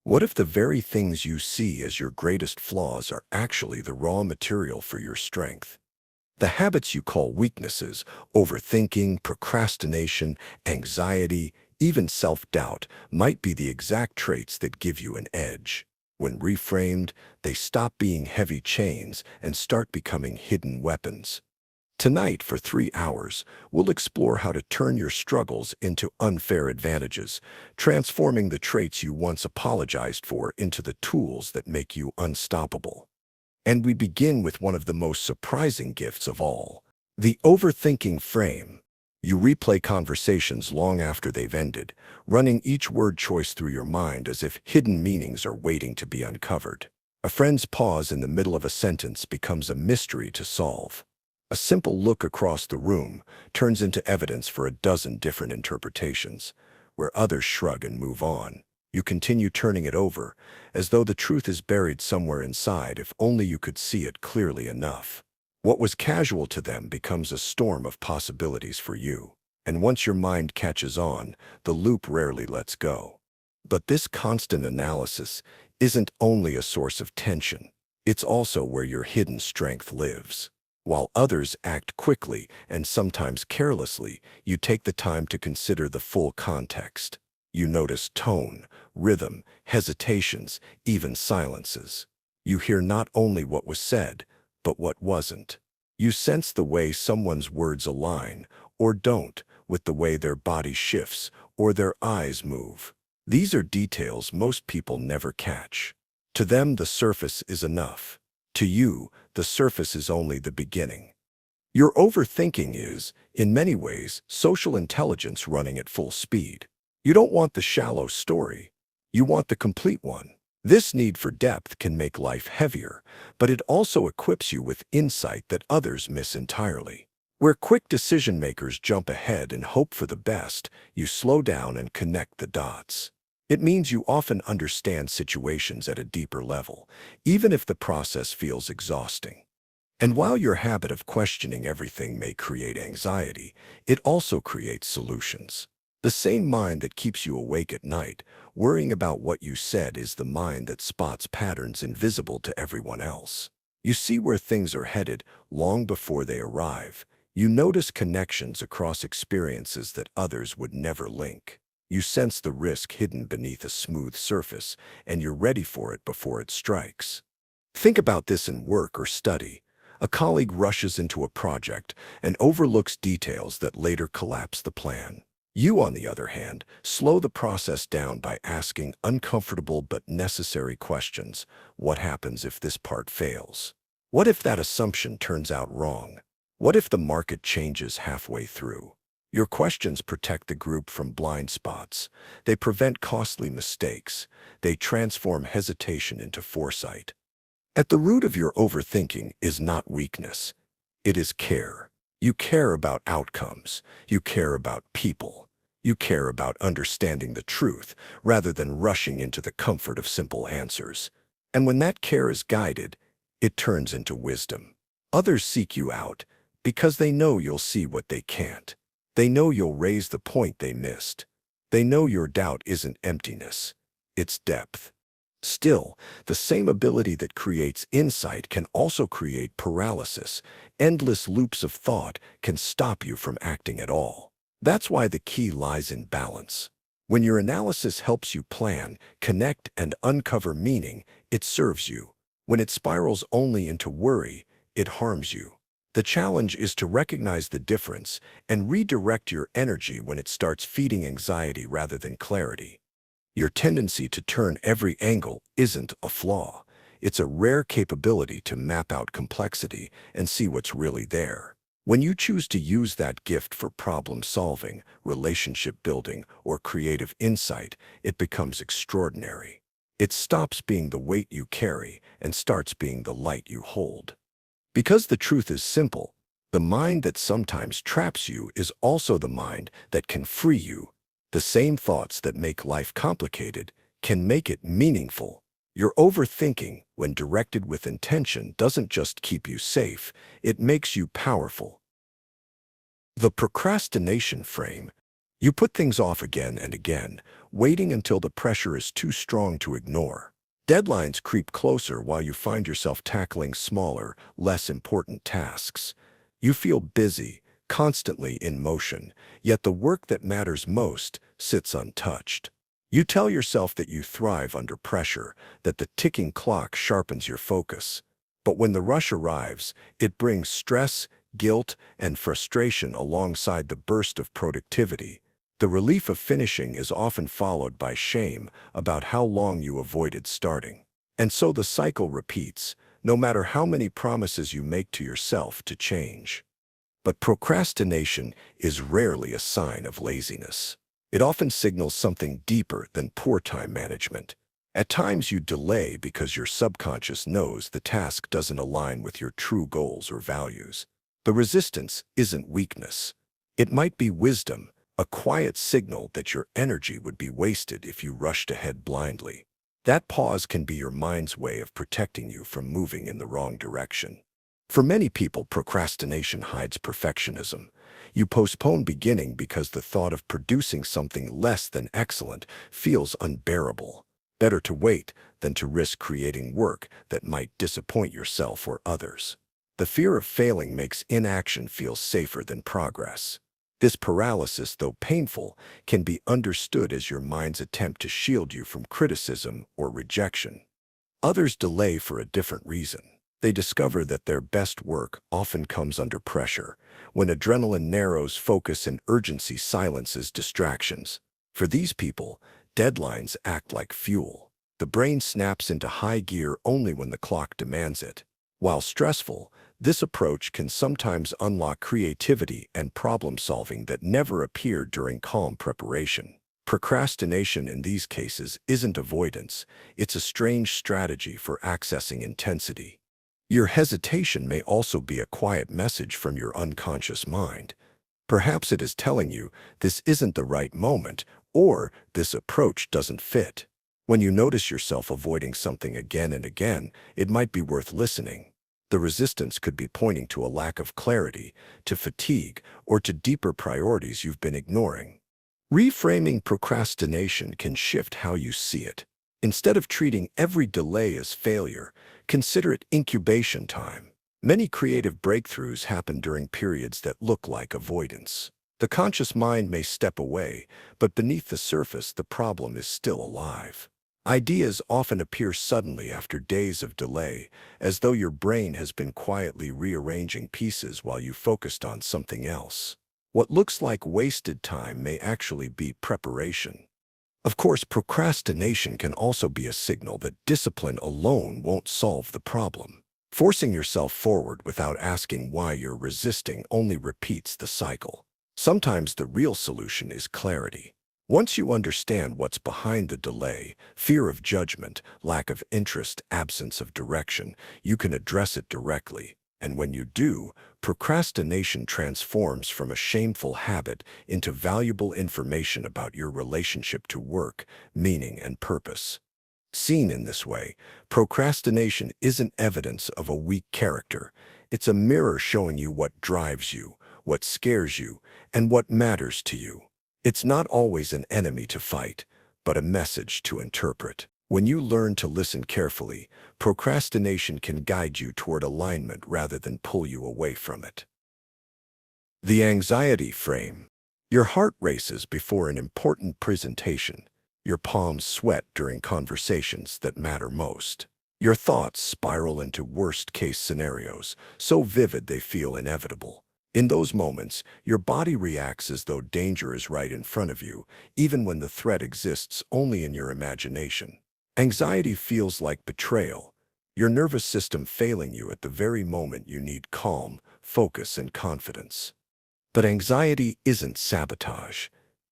What if the very things you see as your greatest flaws are actually the raw material for your strength? The habits you call weaknesses, overthinking, procrastination, anxiety, even self-doubt, might be the exact traits that give you an edge. When reframed, they stop being heavy chains and start becoming hidden weapons. Tonight, for 3 hours, we'll explore how to turn your struggles into unfair advantages, transforming the traits you once apologized for into the tools that make you unstoppable. And we begin with one of the most surprising gifts of all, the overthinking frame. You replay conversations long after they've ended, running each word choice through your mind as if hidden meanings are waiting to be uncovered. A friend's pause in the middle of a sentence becomes a mystery to solve. A simple look across the room turns into evidence for a dozen different interpretations. Where others shrug and move on, you continue turning it over, as though the truth is buried somewhere inside if only you could see it clearly enough. What was casual to them becomes a storm of possibilities for you. And once your mind catches on, the loop rarely lets go. But this constant analysis isn't only a source of tension. It's also where your hidden strength lives. While others act quickly and sometimes carelessly, you take the time to consider the full context. You notice tone, rhythm, hesitations, even silences. You hear not only what was said, but what wasn't. You sense the way someone's words align, or don't, with the way their body shifts, or their eyes move. These are details most people never catch. To them, the surface is enough. To you, the surface is only the beginning. Your overthinking is, in many ways, social intelligence running at full speed. You don't want the shallow story. You want the complete one. This need for depth can make life heavier, but it also equips you with insight that others miss entirely. Where quick decision makers jump ahead and hope for the best, you slow down and connect the dots. It means you often understand situations at a deeper level, even if the process feels exhausting. And while your habit of questioning everything may create anxiety, it also creates solutions. The same mind that keeps you awake at night, worrying about what you said, is the mind that spots patterns invisible to everyone else. You see where things are headed long before they arrive. You notice connections across experiences that others would never link. You sense the risk hidden beneath a smooth surface, and you're ready for it before it strikes. Think about this in work or study. A colleague rushes into a project and overlooks details that later collapse the plan. You, on the other hand, slow the process down by asking uncomfortable but necessary questions. What happens if this part fails? What if that assumption turns out wrong? What if the market changes halfway through? Your questions protect the group from blind spots. They prevent costly mistakes. They transform hesitation into foresight. At the root of your overthinking is not weakness. It is care. You care about outcomes. You care about people. You care about understanding the truth rather than rushing into the comfort of simple answers. And when that care is guided, it turns into wisdom. Others seek you out because they know you'll see what they can't. They know you'll raise the point they missed. They know your doubt isn't emptiness, it's depth. Still, the same ability that creates insight can also create paralysis. Endless loops of thought can stop you from acting at all. That's why the key lies in balance. When your analysis helps you plan, connect, and uncover meaning, it serves you. When it spirals only into worry, it harms you. The challenge is to recognize the difference and redirect your energy when it starts feeding anxiety rather than clarity. Your tendency to turn every angle isn't a flaw. It's a rare capability to map out complexity and see what's really there. When you choose to use that gift for problem solving, relationship building, or creative insight, it becomes extraordinary. It stops being the weight you carry and starts being the light you hold. Because the truth is simple, the mind that sometimes traps you is also the mind that can free you. The same thoughts that make life complicated can make it meaningful. Your overthinking, when directed with intention, doesn't just keep you safe, it makes you powerful. The procrastination frame. You put things off again and again, waiting until the pressure is too strong to ignore. Deadlines creep closer while you find yourself tackling smaller, less important tasks. You feel busy, constantly in motion, yet the work that matters most sits untouched. You tell yourself that you thrive under pressure, that the ticking clock sharpens your focus. But when the rush arrives, it brings stress, guilt, and frustration alongside the burst of productivity. The relief of finishing is often followed by shame about how long you avoided starting. And so the cycle repeats, no matter how many promises you make to yourself to change. But procrastination is rarely a sign of laziness. It often signals something deeper than poor time management. At times you delay because your subconscious knows the task doesn't align with your true goals or values. The resistance isn't weakness. It might be wisdom, a quiet signal that your energy would be wasted if you rushed ahead blindly. That pause can be your mind's way of protecting you from moving in the wrong direction. For many people, procrastination hides perfectionism. You postpone beginning because the thought of producing something less than excellent feels unbearable. Better to wait than to risk creating work that might disappoint yourself or others. The fear of failing makes inaction feel safer than progress. This paralysis, though painful, can be understood as your mind's attempt to shield you from criticism or rejection. Others delay for a different reason. They discover that their best work often comes under pressure, when adrenaline narrows focus and urgency silences distractions. For these people, deadlines act like fuel. The brain snaps into high gear only when the clock demands it. While stressful, this approach can sometimes unlock creativity and problem-solving that never appeared during calm preparation. Procrastination in these cases isn't avoidance, it's a strange strategy for accessing intensity. Your hesitation may also be a quiet message from your unconscious mind. Perhaps it is telling you this isn't the right moment, or this approach doesn't fit. When you notice yourself avoiding something again and again, it might be worth listening. The resistance could be pointing to a lack of clarity, to fatigue, or to deeper priorities you've been ignoring. Reframing procrastination can shift how you see it. Instead of treating every delay as failure, consider it incubation time. Many creative breakthroughs happen during periods that look like avoidance. The conscious mind may step away, but beneath the surface, the problem is still alive. Ideas often appear suddenly after days of delay, as though your brain has been quietly rearranging pieces while you focused on something else. What looks like wasted time may actually be preparation. Of course, procrastination can also be a signal that discipline alone won't solve the problem. Forcing yourself forward without asking why you're resisting only repeats the cycle. Sometimes the real solution is clarity. Once you understand what's behind the delay, fear of judgment, lack of interest, absence of direction, you can address it directly. And when you do, procrastination transforms from a shameful habit into valuable information about your relationship to work, meaning, and purpose. Seen in this way, procrastination isn't evidence of a weak character. It's a mirror showing you what drives you, what scares you, and what matters to you. It's not always an enemy to fight, but a message to interpret. When you learn to listen carefully, procrastination can guide you toward alignment rather than pull you away from it. The anxiety frame. Your heart races before an important presentation. Your palms sweat during conversations that matter most. Your thoughts spiral into worst-case scenarios, so vivid they feel inevitable. In those moments, your body reacts as though danger is right in front of you, even when the threat exists only in your imagination. Anxiety feels like betrayal, your nervous system failing you at the very moment you need calm, focus, and confidence. But anxiety isn't sabotage.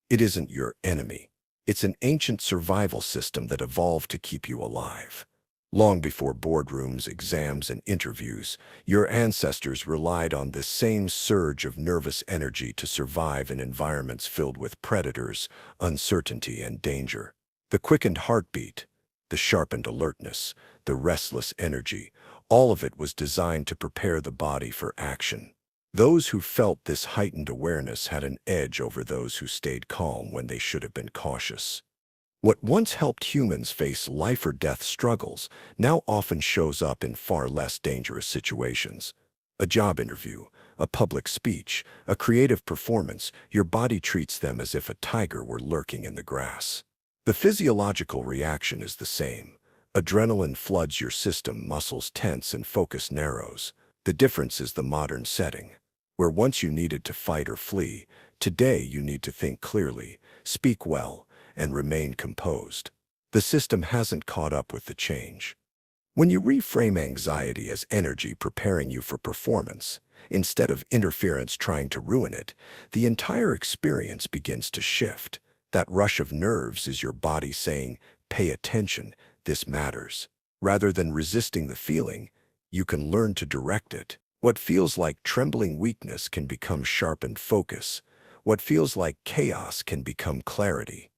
It isn't your enemy. It's an ancient survival system that evolved to keep you alive. Long before boardrooms, exams, and interviews, your ancestors relied on this same surge of nervous energy to survive in environments filled with predators, uncertainty, and danger. The quickened heartbeat, the sharpened alertness, the restless energy, all of it was designed to prepare the body for action. Those who felt this heightened awareness had an edge over those who stayed calm when they should have been cautious. What once helped humans face life or death struggles now often shows up in far less dangerous situations. A job interview, a public speech, a creative performance, your body treats them as if a tiger were lurking in the grass. The physiological reaction is the same. Adrenaline floods your system, muscles tense, and focus narrows. The difference is the modern setting. Where once you needed to fight or flee, today you need to think clearly, speak well, and remain composed. The system hasn't caught up with the change. When you reframe anxiety as energy preparing you for performance, instead of interference trying to ruin it, the entire experience begins to shift. That rush of nerves is your body saying, "Pay attention, this matters." Rather than resisting the feeling, you can learn to direct it. What feels like trembling weakness can become sharpened focus. What feels like chaos can become clarity.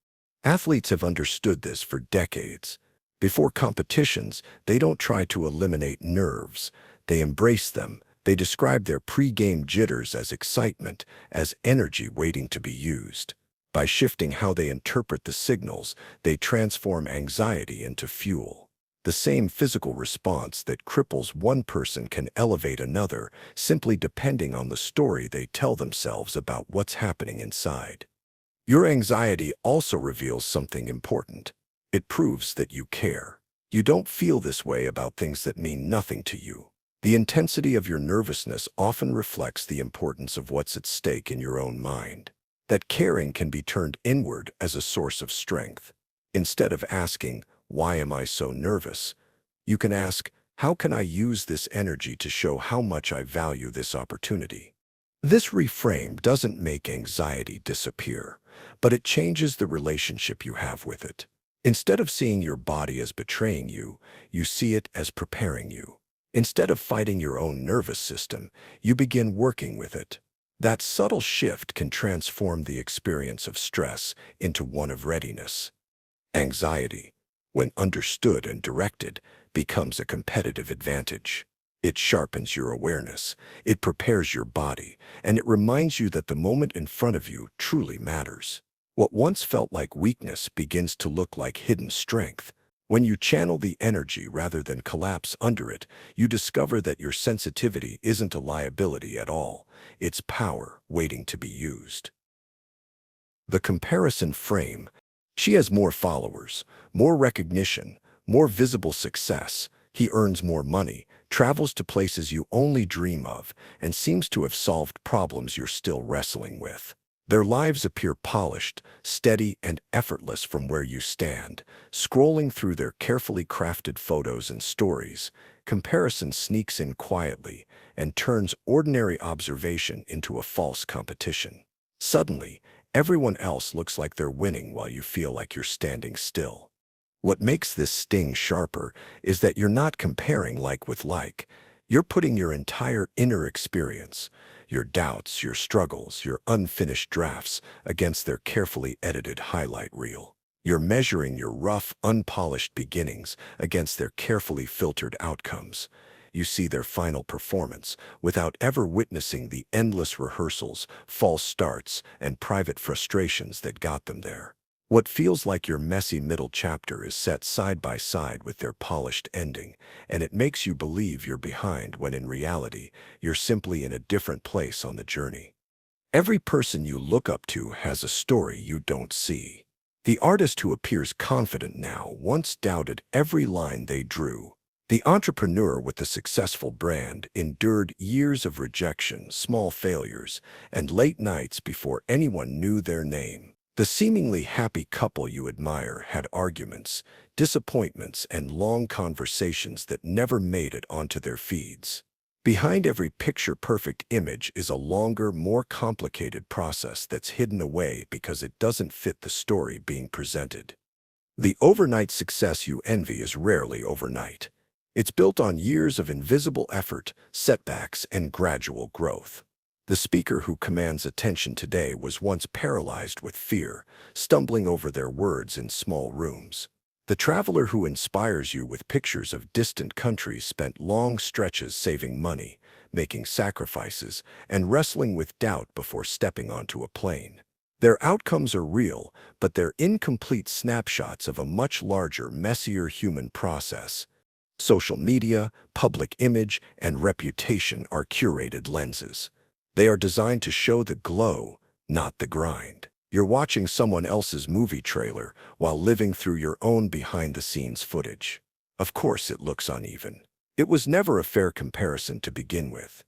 Athletes have understood this for decades. Before competitions, they don't try to eliminate nerves. They embrace them. They describe their pre-game jitters as excitement, as energy waiting to be used. By shifting how they interpret the signals, they transform anxiety into fuel. The same physical response that cripples one person can elevate another, simply depending on the story they tell themselves about what's happening inside. Your anxiety also reveals something important. It proves that you care. You don't feel this way about things that mean nothing to you. The intensity of your nervousness often reflects the importance of what's at stake in your own mind. That caring can be turned inward as a source of strength. Instead of asking, "Why am I so nervous?" you can ask, "How can I use this energy to show how much I value this opportunity?" This reframe doesn't make anxiety disappear, but it changes the relationship you have with it. Instead of seeing your body as betraying you, you see it as preparing you. Instead of fighting your own nervous system, you begin working with it. That subtle shift can transform the experience of stress into one of readiness. Anxiety, when understood and directed, becomes a competitive advantage. It sharpens your awareness, it prepares your body, and it reminds you that the moment in front of you truly matters. What once felt like weakness begins to look like hidden strength. When you channel the energy rather than collapse under it, you discover that your sensitivity isn't a liability at all. It's power waiting to be used. The comparison frame. She has more followers, more recognition, more visible success. He earns more money, travels to places you only dream of, and seems to have solved problems you're still wrestling with. Their lives appear polished, steady, and effortless from where you stand. Scrolling through their carefully crafted photos and stories, comparison sneaks in quietly and turns ordinary observation into a false competition. Suddenly, everyone else looks like they're winning while you feel like you're standing still. What makes this sting sharper is that you're not comparing like with like. You're putting your entire inner experience, your doubts, your struggles, your unfinished drafts, against their carefully edited highlight reel. You're measuring your rough, unpolished beginnings against their carefully filtered outcomes. You see their final performance without ever witnessing the endless rehearsals, false starts, and private frustrations that got them there. What feels like your messy middle chapter is set side by side with their polished ending, and it makes you believe you're behind when in reality, you're simply in a different place on the journey. Every person you look up to has a story you don't see. The artist who appears confident now once doubted every line they drew. The entrepreneur with the successful brand endured years of rejection, small failures, and late nights before anyone knew their name. The seemingly happy couple you admire had arguments, disappointments, and long conversations that never made it onto their feeds. Behind every picture-perfect image is a longer, more complicated process that's hidden away because it doesn't fit the story being presented. The overnight success you envy is rarely overnight. It's built on years of invisible effort, setbacks, and gradual growth. The speaker who commands attention today was once paralyzed with fear, stumbling over their words in small rooms. The traveler who inspires you with pictures of distant countries spent long stretches saving money, making sacrifices, and wrestling with doubt before stepping onto a plane. Their outcomes are real, but they're incomplete snapshots of a much larger, messier human process. Social media, public image, and reputation are curated lenses. They are designed to show the glow, not the grind. You're watching someone else's movie trailer while living through your own behind-the-scenes footage. Of course it looks uneven. It was never a fair comparison to begin with.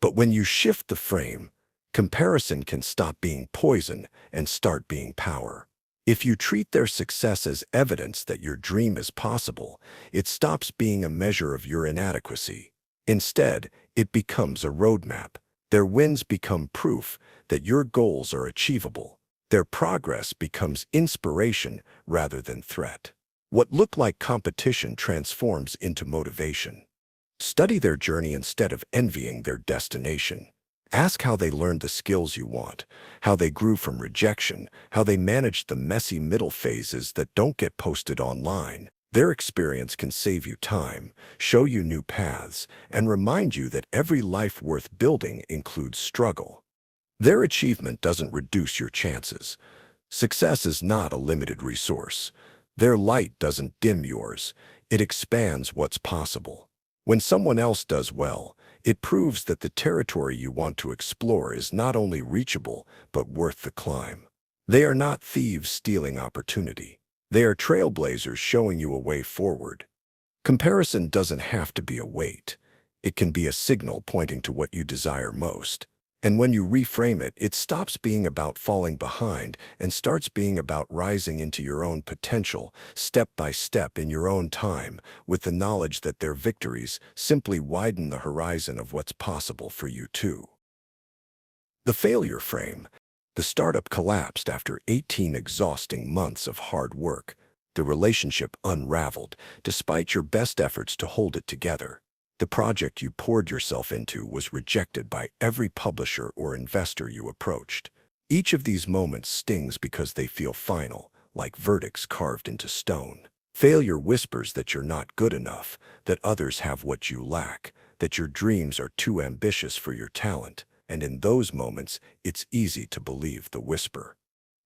But when you shift the frame, comparison can stop being poison and start being power. If you treat their success as evidence that your dream is possible, it stops being a measure of your inadequacy. Instead, it becomes a roadmap. Their wins become proof that your goals are achievable. Their progress becomes inspiration rather than threat. What looked like competition transforms into motivation. Study their journey instead of envying their destination. Ask how they learned the skills you want, how they grew from rejection, how they managed the messy middle phases that don't get posted online. Their experience can save you time, show you new paths, and remind you that every life worth building includes struggle. Their achievement doesn't reduce your chances. Success is not a limited resource. Their light doesn't dim yours. It expands what's possible. When someone else does well, it proves that the territory you want to explore is not only reachable, but worth the climb. They are not thieves stealing opportunity. They are trailblazers showing you a way forward. Comparison doesn't have to be a weight. It can be a signal pointing to what you desire most. And when you reframe it, it stops being about falling behind and starts being about rising into your own potential, step by step in your own time, with the knowledge that their victories simply widen the horizon of what's possible for you too. The failure frame. The startup collapsed after 18 exhausting months of hard work. The relationship unraveled, despite your best efforts to hold it together. The project you poured yourself into was rejected by every publisher or investor you approached. Each of these moments stings because they feel final, like verdicts carved into stone. Failure whispers that you're not good enough, that others have what you lack, that your dreams are too ambitious for your talent, and in those moments, it's easy to believe the whisper.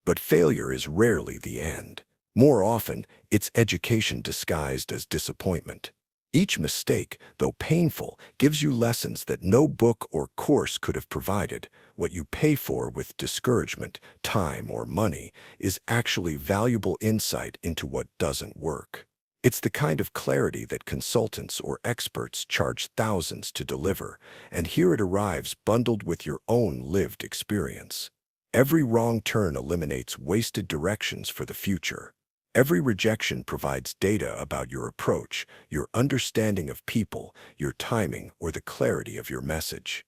But failure is rarely the end. More often, it's education disguised as disappointment. Each mistake, though painful, gives you lessons that no book or course could have provided. What you pay for with discouragement, time, or money is actually valuable insight into what doesn't work. It's the kind of clarity that consultants or experts charge thousands to deliver, and here it arrives bundled with your own lived experience. Every wrong turn eliminates wasted directions for the future. Every rejection provides data about your approach, your understanding of people, your timing, or the clarity of your message.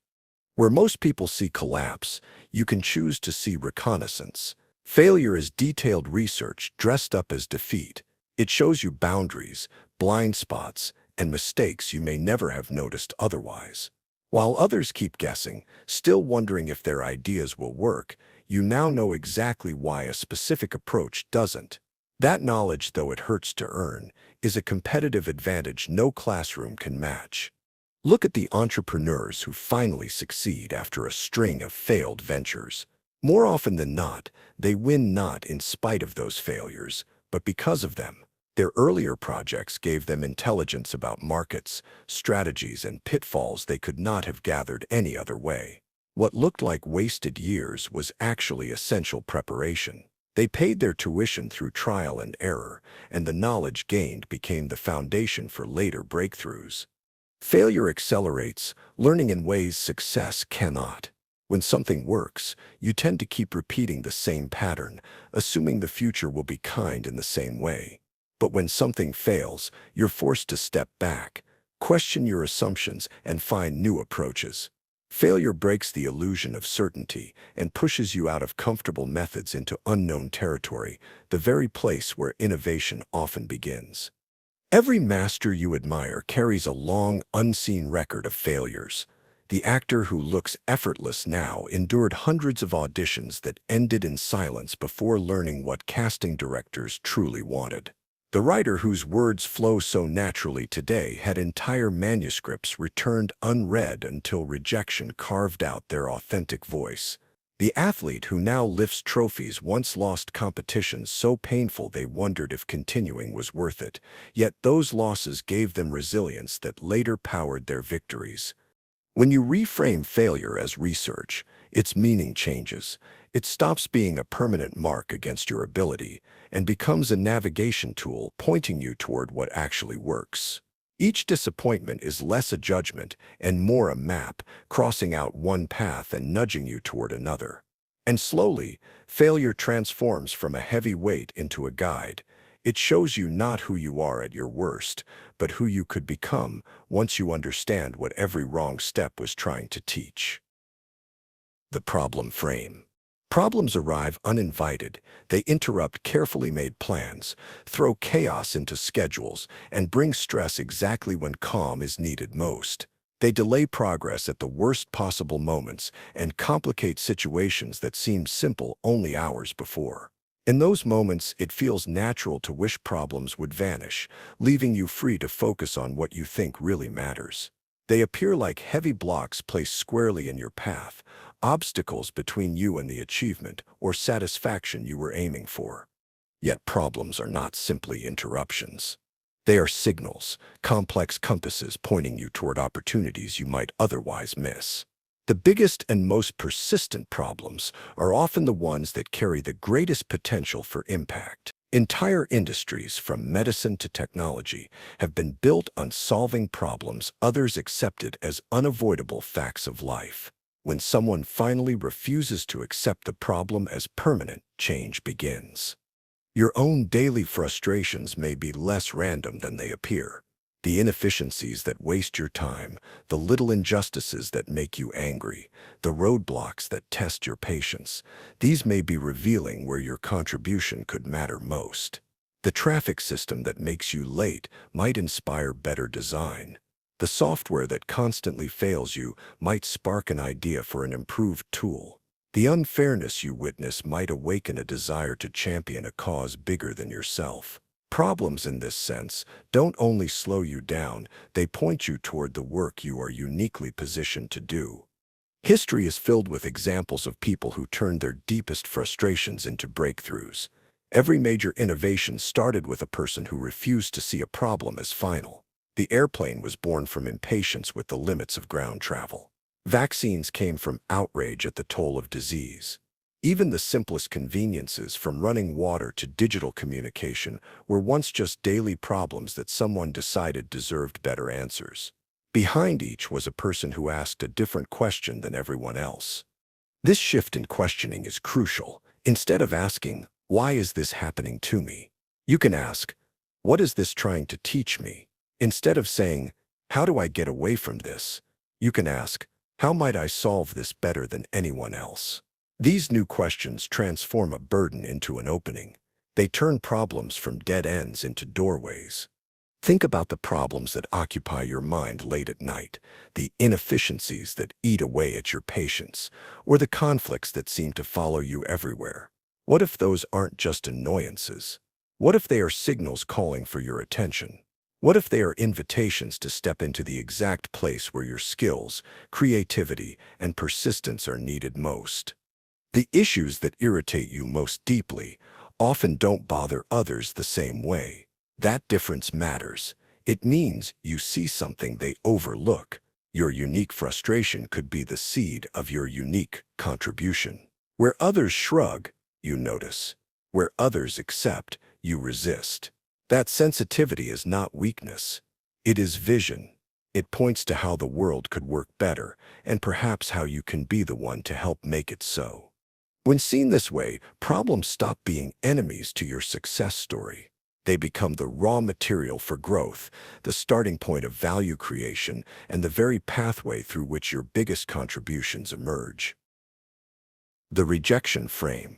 Where most people see collapse, you can choose to see reconnaissance. Failure is detailed research dressed up as defeat. It shows you boundaries, blind spots, and mistakes you may never have noticed otherwise. While others keep guessing, still wondering if their ideas will work, you now know exactly why a specific approach doesn't. That knowledge, though it hurts to earn, is a competitive advantage no classroom can match. Look at the entrepreneurs who finally succeed after a string of failed ventures. More often than not, they win not in spite of those failures, but because of them. Their earlier projects gave them intelligence about markets, strategies, and pitfalls they could not have gathered any other way. What looked like wasted years was actually essential preparation. They paid their tuition through trial and error, and the knowledge gained became the foundation for later breakthroughs. Failure accelerates, learning in ways success cannot. When something works, you tend to keep repeating the same pattern, assuming the future will be kind in the same way. But when something fails, you're forced to step back, question your assumptions, and find new approaches. Failure breaks the illusion of certainty and pushes you out of comfortable methods into unknown territory, the very place where innovation often begins. Every master you admire carries a long, unseen record of failures. The actor who looks effortless now endured hundreds of auditions that ended in silence before learning what casting directors truly wanted. The writer whose words flow so naturally today had entire manuscripts returned unread until rejection carved out their authentic voice. The athlete who now lifts trophies once lost competitions so painful they wondered if continuing was worth it, yet those losses gave them resilience that later powered their victories. When you reframe failure as research, its meaning changes. It stops being a permanent mark against your ability and becomes a navigation tool pointing you toward what actually works. Each disappointment is less a judgment and more a map, crossing out one path and nudging you toward another. And slowly, failure transforms from a heavy weight into a guide. It shows you not who you are at your worst, but who you could become once you understand what every wrong step was trying to teach. The problem frame. Problems arrive uninvited. They interrupt carefully made plans, throw chaos into schedules, and bring stress exactly when calm is needed most. They delay progress at the worst possible moments and complicate situations that seemed simple only hours before. In those moments, it feels natural to wish problems would vanish, leaving you free to focus on what you think really matters. They appear like heavy blocks placed squarely in your path, obstacles between you and the achievement or satisfaction you were aiming for. Yet problems are not simply interruptions. They are signals, complex compasses pointing you toward opportunities you might otherwise miss. The biggest and most persistent problems are often the ones that carry the greatest potential for impact. Entire industries, from medicine to technology, have been built on solving problems others accepted as unavoidable facts of life. When someone finally refuses to accept the problem as permanent, change begins. Your own daily frustrations may be less random than they appear. The inefficiencies that waste your time, the little injustices that make you angry, the roadblocks that test your patience, these may be revealing where your contribution could matter most. The traffic system that makes you late might inspire better design. The software that constantly fails you might spark an idea for an improved tool. The unfairness you witness might awaken a desire to champion a cause bigger than yourself. Problems in this sense don't only slow you down, they point you toward the work you are uniquely positioned to do. History is filled with examples of people who turned their deepest frustrations into breakthroughs. Every major innovation started with a person who refused to see a problem as final. The airplane was born from impatience with the limits of ground travel. Vaccines came from outrage at the toll of disease. Even the simplest conveniences, from running water to digital communication, were once just daily problems that someone decided deserved better answers. Behind each was a person who asked a different question than everyone else. This shift in questioning is crucial. Instead of asking, "Why is this happening to me?" you can ask, "What is this trying to teach me?" Instead of saying, "How do I get away from this?" you can ask, "How might I solve this better than anyone else?" These new questions transform a burden into an opening. They turn problems from dead ends into doorways. Think about the problems that occupy your mind late at night, the inefficiencies that eat away at your patience, or the conflicts that seem to follow you everywhere. What if those aren't just annoyances? What if they are signals calling for your attention? What if they are invitations to step into the exact place where your skills, creativity, and persistence are needed most? The issues that irritate you most deeply often don't bother others the same way. That difference matters. It means you see something they overlook. Your unique frustration could be the seed of your unique contribution. Where others shrug, you notice. Where others accept, you resist. That sensitivity is not weakness. It is vision. It points to how the world could work better, and perhaps how you can be the one to help make it so. When seen this way, problems stop being enemies to your success story. They become the raw material for growth, the starting point of value creation, and the very pathway through which your biggest contributions emerge. The rejection frame.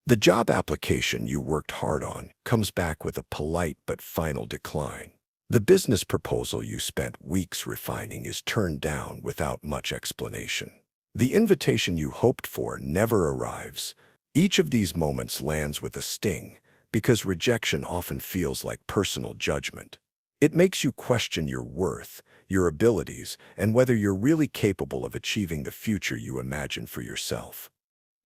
The job application you worked hard on comes back with a polite but final decline. The business proposal you spent weeks refining is turned down without much explanation. The invitation you hoped for never arrives. Each of these moments lands with a sting, because rejection often feels like personal judgment. It makes you question your worth, your abilities, and whether you're really capable of achieving the future you imagine for yourself.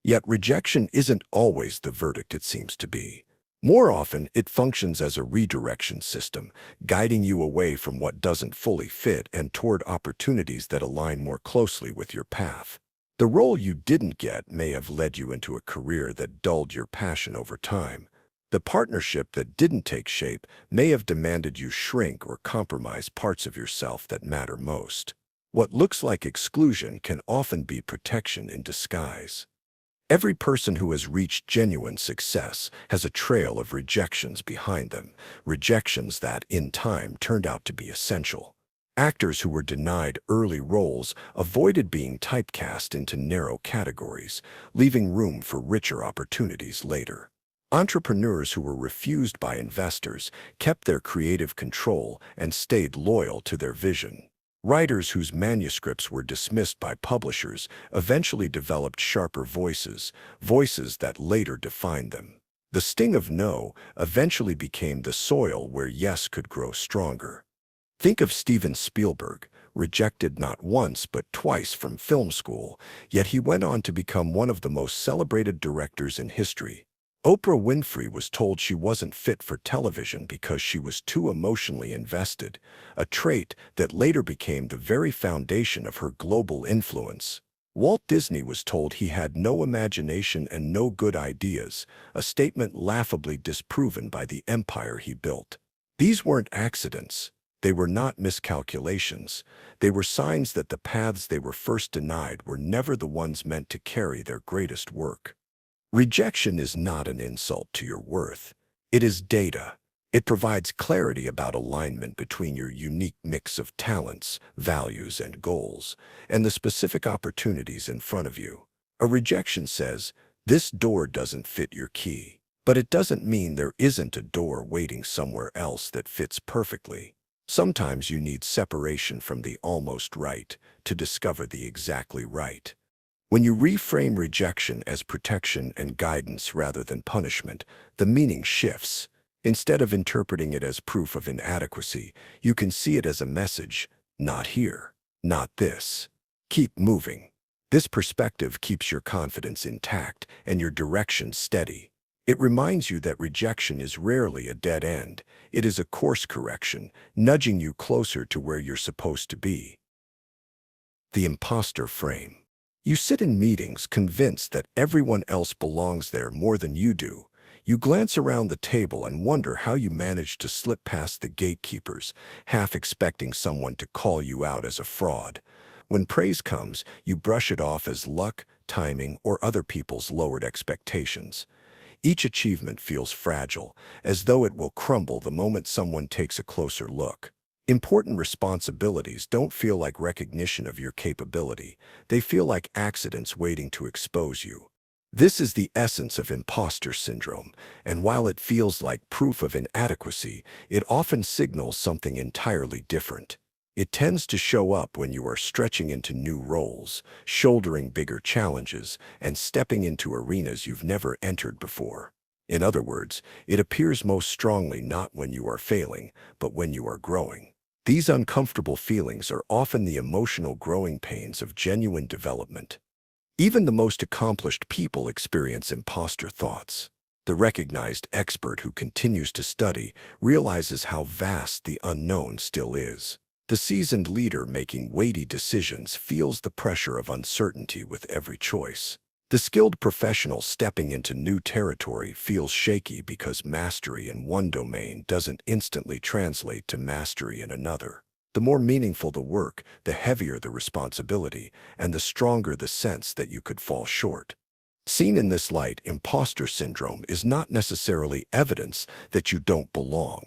Yet rejection isn't always the verdict it seems to be. More often, it functions as a redirection system, guiding you away from what doesn't fully fit and toward opportunities that align more closely with your path. The role you didn't get may have led you into a career that dulled your passion over time. The partnership that didn't take shape may have demanded you shrink or compromise parts of yourself that matter most. What looks like exclusion can often be protection in disguise. Every person who has reached genuine success has a trail of rejections behind them, rejections that, in time, turned out to be essential. Actors who were denied early roles avoided being typecast into narrow categories, leaving room for richer opportunities later. Entrepreneurs who were refused by investors kept their creative control and stayed loyal to their vision. Writers whose manuscripts were dismissed by publishers eventually developed sharper voices, voices that later defined them. The sting of no eventually became the soil where yes could grow stronger. Think of Steven Spielberg, rejected not once but twice from film school, yet he went on to become one of the most celebrated directors in history. Oprah Winfrey was told she wasn't fit for television because she was too emotionally invested, a trait that later became the very foundation of her global influence. Walt Disney was told he had no imagination and no good ideas, a statement laughably disproven by the empire he built. These weren't accidents. They were not miscalculations. They were signs that the paths they were first denied were never the ones meant to carry their greatest work. Rejection is not an insult to your worth. It is data. It provides clarity about alignment between your unique mix of talents, values, and goals, and the specific opportunities in front of you. A rejection says, "This door doesn't fit your key." But it doesn't mean there isn't a door waiting somewhere else that fits perfectly. Sometimes you need separation from the almost right to discover the exactly right. When you reframe rejection as protection and guidance rather than punishment, the meaning shifts. Instead of interpreting it as proof of inadequacy, you can see it as a message: not here, not this. Keep moving. This perspective keeps your confidence intact and your direction steady. It reminds you that rejection is rarely a dead end. It is a course correction, nudging you closer to where you're supposed to be. The Impostor Frame. You sit in meetings convinced that everyone else belongs there more than you do. You glance around the table and wonder how you manage to slip past the gatekeepers, half expecting someone to call you out as a fraud. When praise comes, you brush it off as luck, timing, or other people's lowered expectations. Each achievement feels fragile, as though it will crumble the moment someone takes a closer look. Important responsibilities don't feel like recognition of your capability. They feel like accidents waiting to expose you. This is the essence of imposter syndrome, and while it feels like proof of inadequacy, it often signals something entirely different. It tends to show up when you are stretching into new roles, shouldering bigger challenges, and stepping into arenas you've never entered before. In other words, it appears most strongly not when you are failing, but when you are growing. These uncomfortable feelings are often the emotional growing pains of genuine development. Even the most accomplished people experience imposter thoughts. The recognized expert who continues to study realizes how vast the unknown still is. The seasoned leader making weighty decisions feels the pressure of uncertainty with every choice. The skilled professional stepping into new territory feels shaky because mastery in one domain doesn't instantly translate to mastery in another. The more meaningful the work, the heavier the responsibility, and the stronger the sense that you could fall short. Seen in this light, imposter syndrome is not necessarily evidence that you don't belong.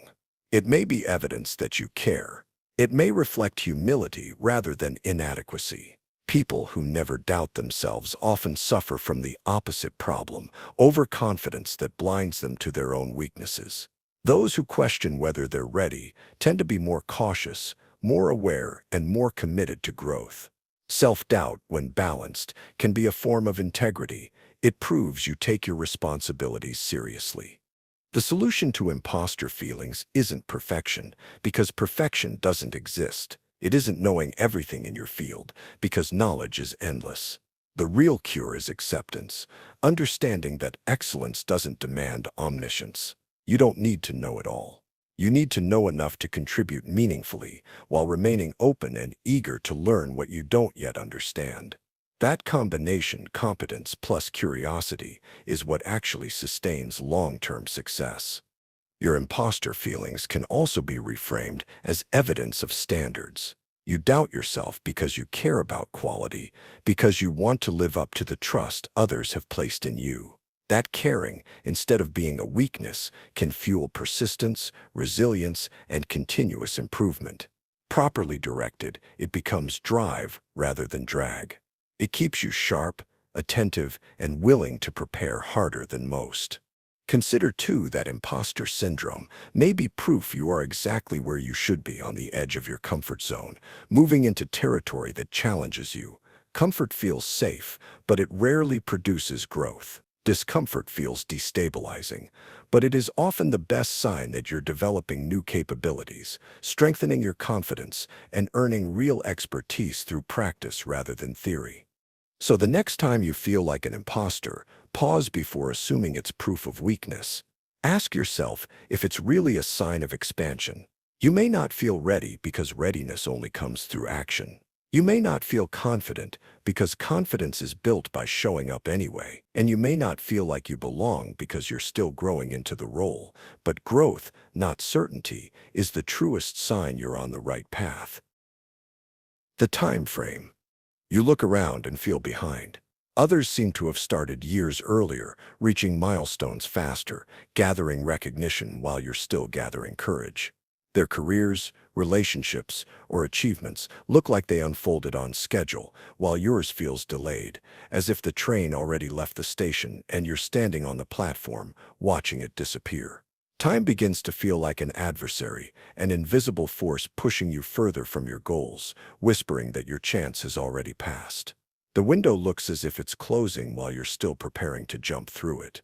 It may be evidence that you care. It may reflect humility rather than inadequacy. People who never doubt themselves often suffer from the opposite problem, overconfidence that blinds them to their own weaknesses. Those who question whether they're ready tend to be more cautious, more aware, and more committed to growth. Self-doubt, when balanced, can be a form of integrity. It proves you take your responsibilities seriously. The solution to imposter feelings isn't perfection, because perfection doesn't exist. It isn't knowing everything in your field, because knowledge is endless. The real cure is acceptance, understanding that excellence doesn't demand omniscience. You don't need to know it all. You need to know enough to contribute meaningfully while remaining open and eager to learn what you don't yet understand. That combination, competence plus curiosity, is what actually sustains long-term success. Your imposter feelings can also be reframed as evidence of standards. You doubt yourself because you care about quality, because you want to live up to the trust others have placed in you. That caring, instead of being a weakness, can fuel persistence, resilience, and continuous improvement. Properly directed, it becomes drive rather than drag. It keeps you sharp, attentive, and willing to prepare harder than most. Consider, too, that imposter syndrome may be proof you are exactly where you should be on the edge of your comfort zone, moving into territory that challenges you. Comfort feels safe, but it rarely produces growth. Discomfort feels destabilizing, but it is often the best sign that you're developing new capabilities, strengthening your confidence, and earning real expertise through practice rather than theory. So the next time you feel like an imposter, pause before assuming it's proof of weakness. Ask yourself if it's really a sign of expansion. You may not feel ready because readiness only comes through action. You may not feel confident because confidence is built by showing up anyway. And you may not feel like you belong because you're still growing into the role. But growth, not certainty, is the truest sign you're on the right path. The time frame. You look around and feel behind. Others seem to have started years earlier, reaching milestones faster, gathering recognition while you're still gathering courage. Their careers, relationships, or achievements look like they unfolded on schedule, while yours feels delayed, as if the train already left the station and you're standing on the platform, watching it disappear. Time begins to feel like an adversary, an invisible force pushing you further from your goals, whispering that your chance has already passed. The window looks as if it's closing while you're still preparing to jump through it.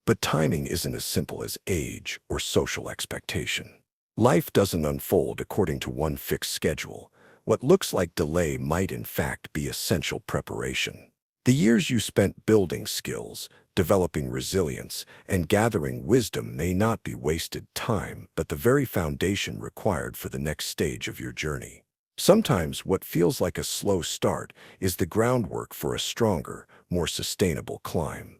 But timing isn't as simple as age or social expectation. Life doesn't unfold according to one fixed schedule. What looks like delay might in fact be essential preparation. The years you spent building skills, developing resilience, and gathering wisdom may not be wasted time, but the very foundation required for the next stage of your journey. Sometimes what feels like a slow start is the groundwork for a stronger, more sustainable climb.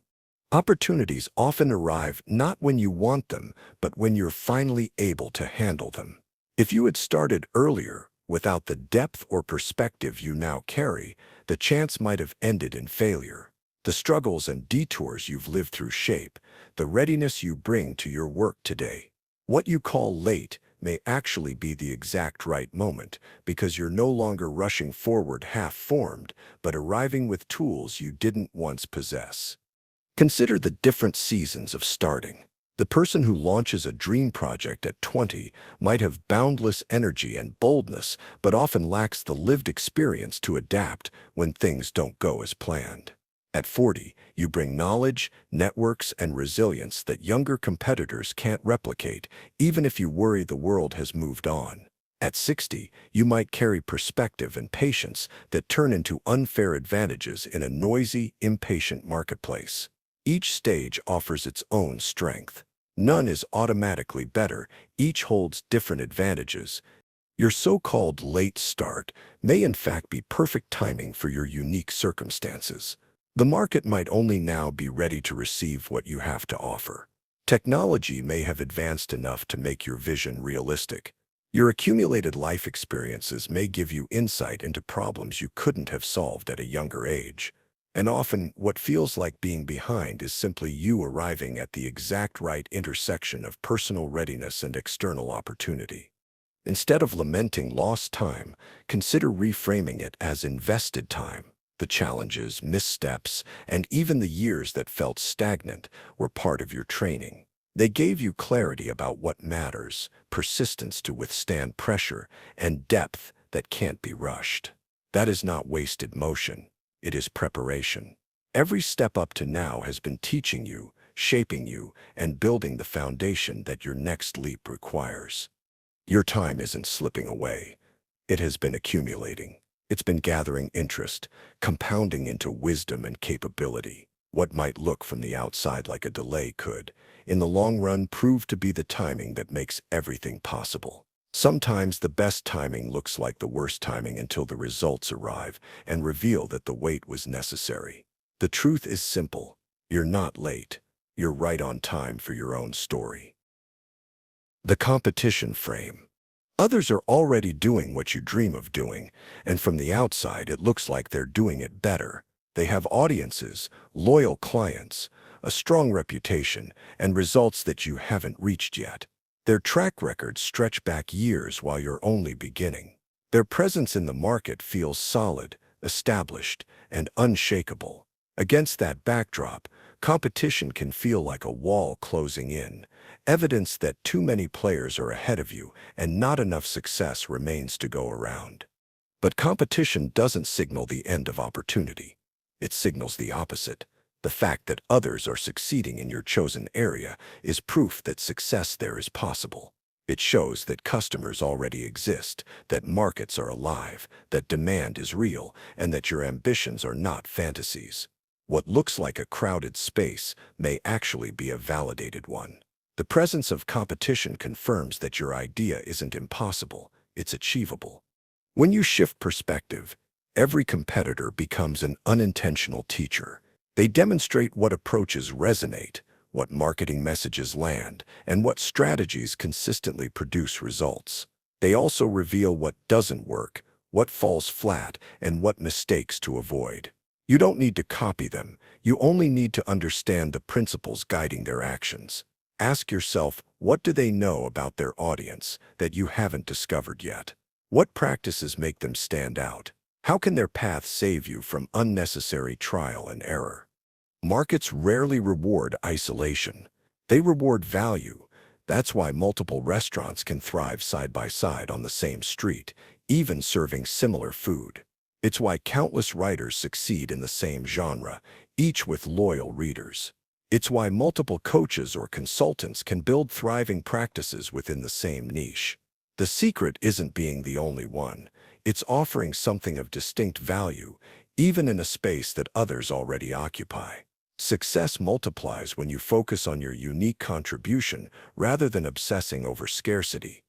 Opportunities often arrive not when you want them, but when you're finally able to handle them. If you had started earlier, without the depth or perspective you now carry, the chance might have ended in failure. The struggles and detours you've lived through shape the readiness you bring to your work today. What you call late may actually be the exact right moment, because you're no longer rushing forward half-formed, but arriving with tools you didn't once possess. Consider the different seasons of starting. The person who launches a dream project at 20 might have boundless energy and boldness, but often lacks the lived experience to adapt when things don't go as planned. At 40, you bring knowledge, networks, and resilience that younger competitors can't replicate, even if you worry the world has moved on. At 60, you might carry perspective and patience that turn into unfair advantages in a noisy, impatient marketplace. Each stage offers its own strength. None is automatically better, each holds different advantages. Your so-called late start may in fact be perfect timing for your unique circumstances. The market might only now be ready to receive what you have to offer. Technology may have advanced enough to make your vision realistic. Your accumulated life experiences may give you insight into problems you couldn't have solved at a younger age. And often, what feels like being behind is simply you arriving at the exact right intersection of personal readiness and external opportunity. Instead of lamenting lost time, consider reframing it as invested time. The challenges, missteps, and even the years that felt stagnant were part of your training. They gave you clarity about what matters, persistence to withstand pressure, and depth that can't be rushed. That is not wasted motion. It is preparation. Every step up to now has been teaching you, shaping you, and building the foundation that your next leap requires. Your time isn't slipping away. It has been accumulating. It's been gathering interest, compounding into wisdom and capability. What might look from the outside like a delay could, in the long run, prove to be the timing that makes everything possible. Sometimes the best timing looks like the worst timing until the results arrive and reveal that the wait was necessary. The truth is simple. You're not late. You're right on time for your own story. The competition frame. Others are already doing what you dream of doing, and from the outside it looks like they're doing it better. They have audiences, loyal clients, a strong reputation, and results that you haven't reached yet. Their track records stretch back years while you're only beginning. Their presence in the market feels solid, established, and unshakable. Against that backdrop, competition can feel like a wall closing in, evidence that too many players are ahead of you and not enough success remains to go around. But competition doesn't signal the end of opportunity. It signals the opposite. The fact that others are succeeding in your chosen area is proof that success there is possible. It shows that customers already exist, that markets are alive, that demand is real, and that your ambitions are not fantasies. What looks like a crowded space may actually be a validated one. The presence of competition confirms that your idea isn't impossible, it's achievable. When you shift perspective, every competitor becomes an unintentional teacher. They demonstrate what approaches resonate, what marketing messages land, and what strategies consistently produce results. They also reveal what doesn't work, what falls flat, and what mistakes to avoid. You don't need to copy them, you only need to understand the principles guiding their actions. Ask yourself, what do they know about their audience that you haven't discovered yet? What practices make them stand out? How can their path save you from unnecessary trial and error? Markets rarely reward isolation. They reward value. That's why multiple restaurants can thrive side by side on the same street, even serving similar food. It's why countless writers succeed in the same genre, each with loyal readers. It's why multiple coaches or consultants can build thriving practices within the same niche. The secret isn't being the only one. It's offering something of distinct value, even in a space that others already occupy. Success multiplies when you focus on your unique contribution rather than obsessing over scarcity.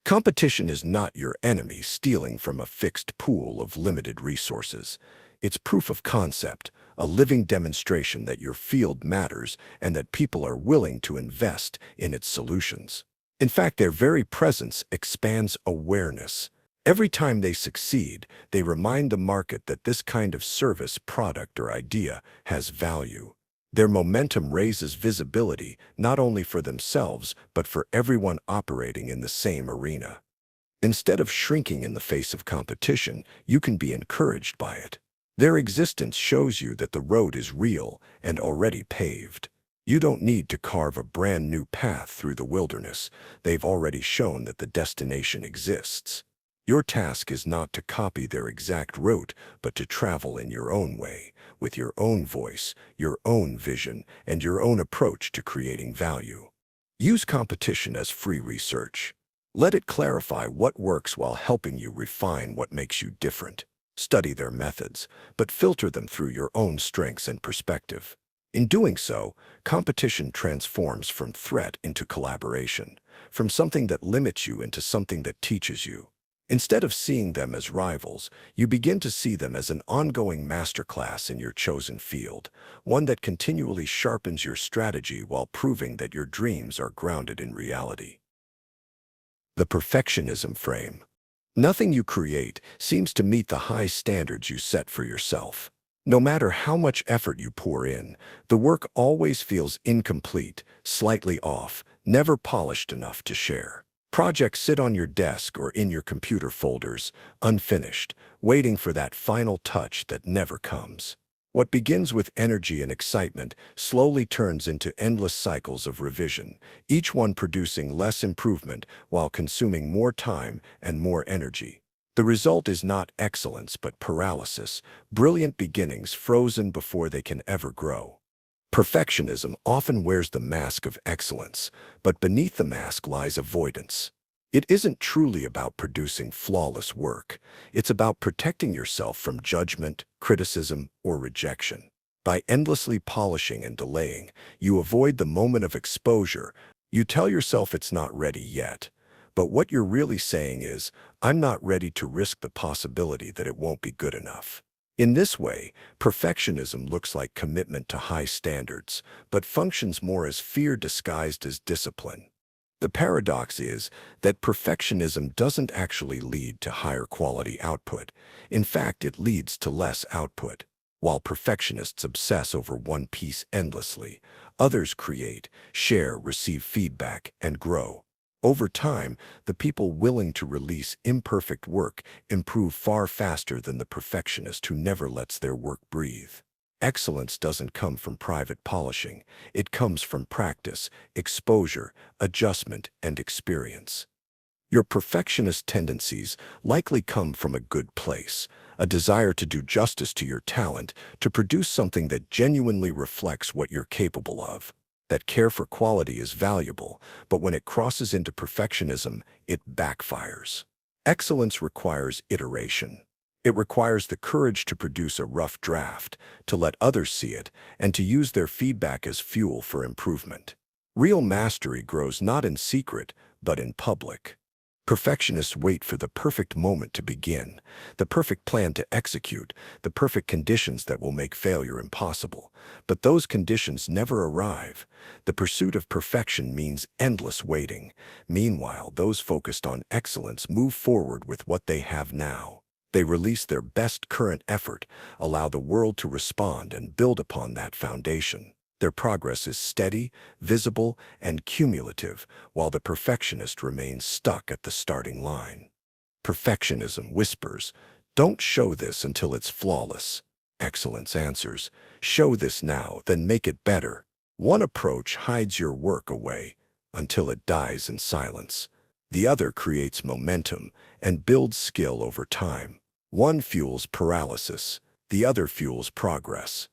Competition is not your enemy stealing from a fixed pool of limited resources. It's proof of concept, a living demonstration that your field matters and that people are willing to invest in its solutions. In fact, their very presence expands awareness. Every time they succeed, they remind the market that this kind of service, product, or idea has value. Their momentum raises visibility not only for themselves, but for everyone operating in the same arena. Instead of shrinking in the face of competition, you can be encouraged by it. Their existence shows you that the road is real and already paved. You don't need to carve a brand new path through the wilderness. They've already shown that the destination exists. Your task is not to copy their exact route, but to travel in your own way, with your own voice, your own vision, and your own approach to creating value. Use competition as free research. Let it clarify what works while helping you refine what makes you different. Study their methods, but filter them through your own strengths and perspective. In doing so, competition transforms from threat into collaboration, from something that limits you into something that teaches you. Instead of seeing them as rivals, you begin to see them as an ongoing masterclass in your chosen field, one that continually sharpens your strategy while proving that your dreams are grounded in reality. The Perfectionism Frame. Nothing you create seems to meet the high standards you set for yourself. No matter how much effort you pour in, the work always feels incomplete, slightly off, never polished enough to share. Projects sit on your desk or in your computer folders, unfinished, waiting for that final touch that never comes. What begins with energy and excitement slowly turns into endless cycles of revision, each one producing less improvement while consuming more time and more energy. The result is not excellence but paralysis, brilliant beginnings frozen before they can ever grow. Perfectionism often wears the mask of excellence, but beneath the mask lies avoidance. It isn't truly about producing flawless work. It's about protecting yourself from judgment, criticism, or rejection. By endlessly polishing and delaying, you avoid the moment of exposure. You tell yourself it's not ready yet. But what you're really saying is, I'm not ready to risk the possibility that it won't be good enough. In this way, perfectionism looks like commitment to high standards, but functions more as fear disguised as discipline. The paradox is that perfectionism doesn't actually lead to higher quality output. In fact, it leads to less output. While perfectionists obsess over one piece endlessly, others create, share, receive feedback, and grow. Over time, the people willing to release imperfect work improve far faster than the perfectionist who never lets their work breathe. Excellence doesn't come from private polishing. It comes from practice, exposure, adjustment, and experience. Your perfectionist tendencies likely come from a good place, a desire to do justice to your talent, to produce something that genuinely reflects what you're capable of. That care for quality is valuable, but when it crosses into perfectionism, it backfires. Excellence requires iteration. It requires the courage to produce a rough draft, to let others see it, and to use their feedback as fuel for improvement. Real mastery grows not in secret, but in public. Perfectionists wait for the perfect moment to begin, the perfect plan to execute, the perfect conditions that will make failure impossible. But those conditions never arrive. The pursuit of perfection means endless waiting. Meanwhile, those focused on excellence move forward with what they have now. They release their best current effort, allow the world to respond, and build upon that foundation. Their progress is steady, visible, and cumulative, while the perfectionist remains stuck at the starting line. Perfectionism whispers, "Don't show this until it's flawless." Excellence answers, "Show this now, then make it better." One approach hides your work away until it dies in silence. The other creates momentum and builds skill over time. One fuels paralysis, the other fuels progress.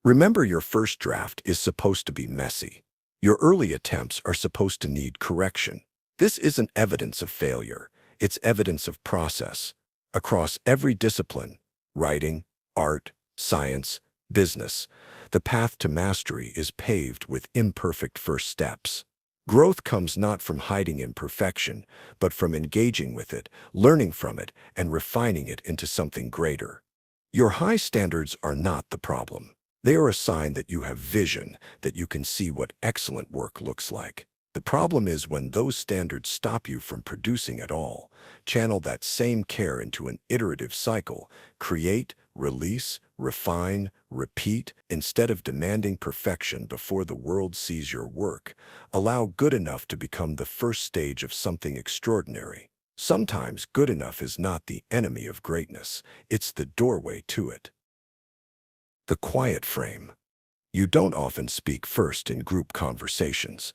Remember, your first draft is supposed to be messy. Your early attempts are supposed to need correction. This isn't evidence of failure. It's evidence of process. Across every discipline, writing, art, science, business, the path to mastery is paved with imperfect first steps. Growth comes not from hiding imperfection, but from engaging with it, learning from it, and refining it into something greater. Your high standards are not the problem. They are a sign that you have vision, that you can see what excellent work looks like. The problem is when those standards stop you from producing at all. Channel that same care into an iterative cycle. Create, release, refine, repeat. Instead of demanding perfection before the world sees your work, allow good enough to become the first stage of something extraordinary. Sometimes good enough is not the enemy of greatness. It's the doorway to it. The quiet frame. You don't often speak first in group conversations.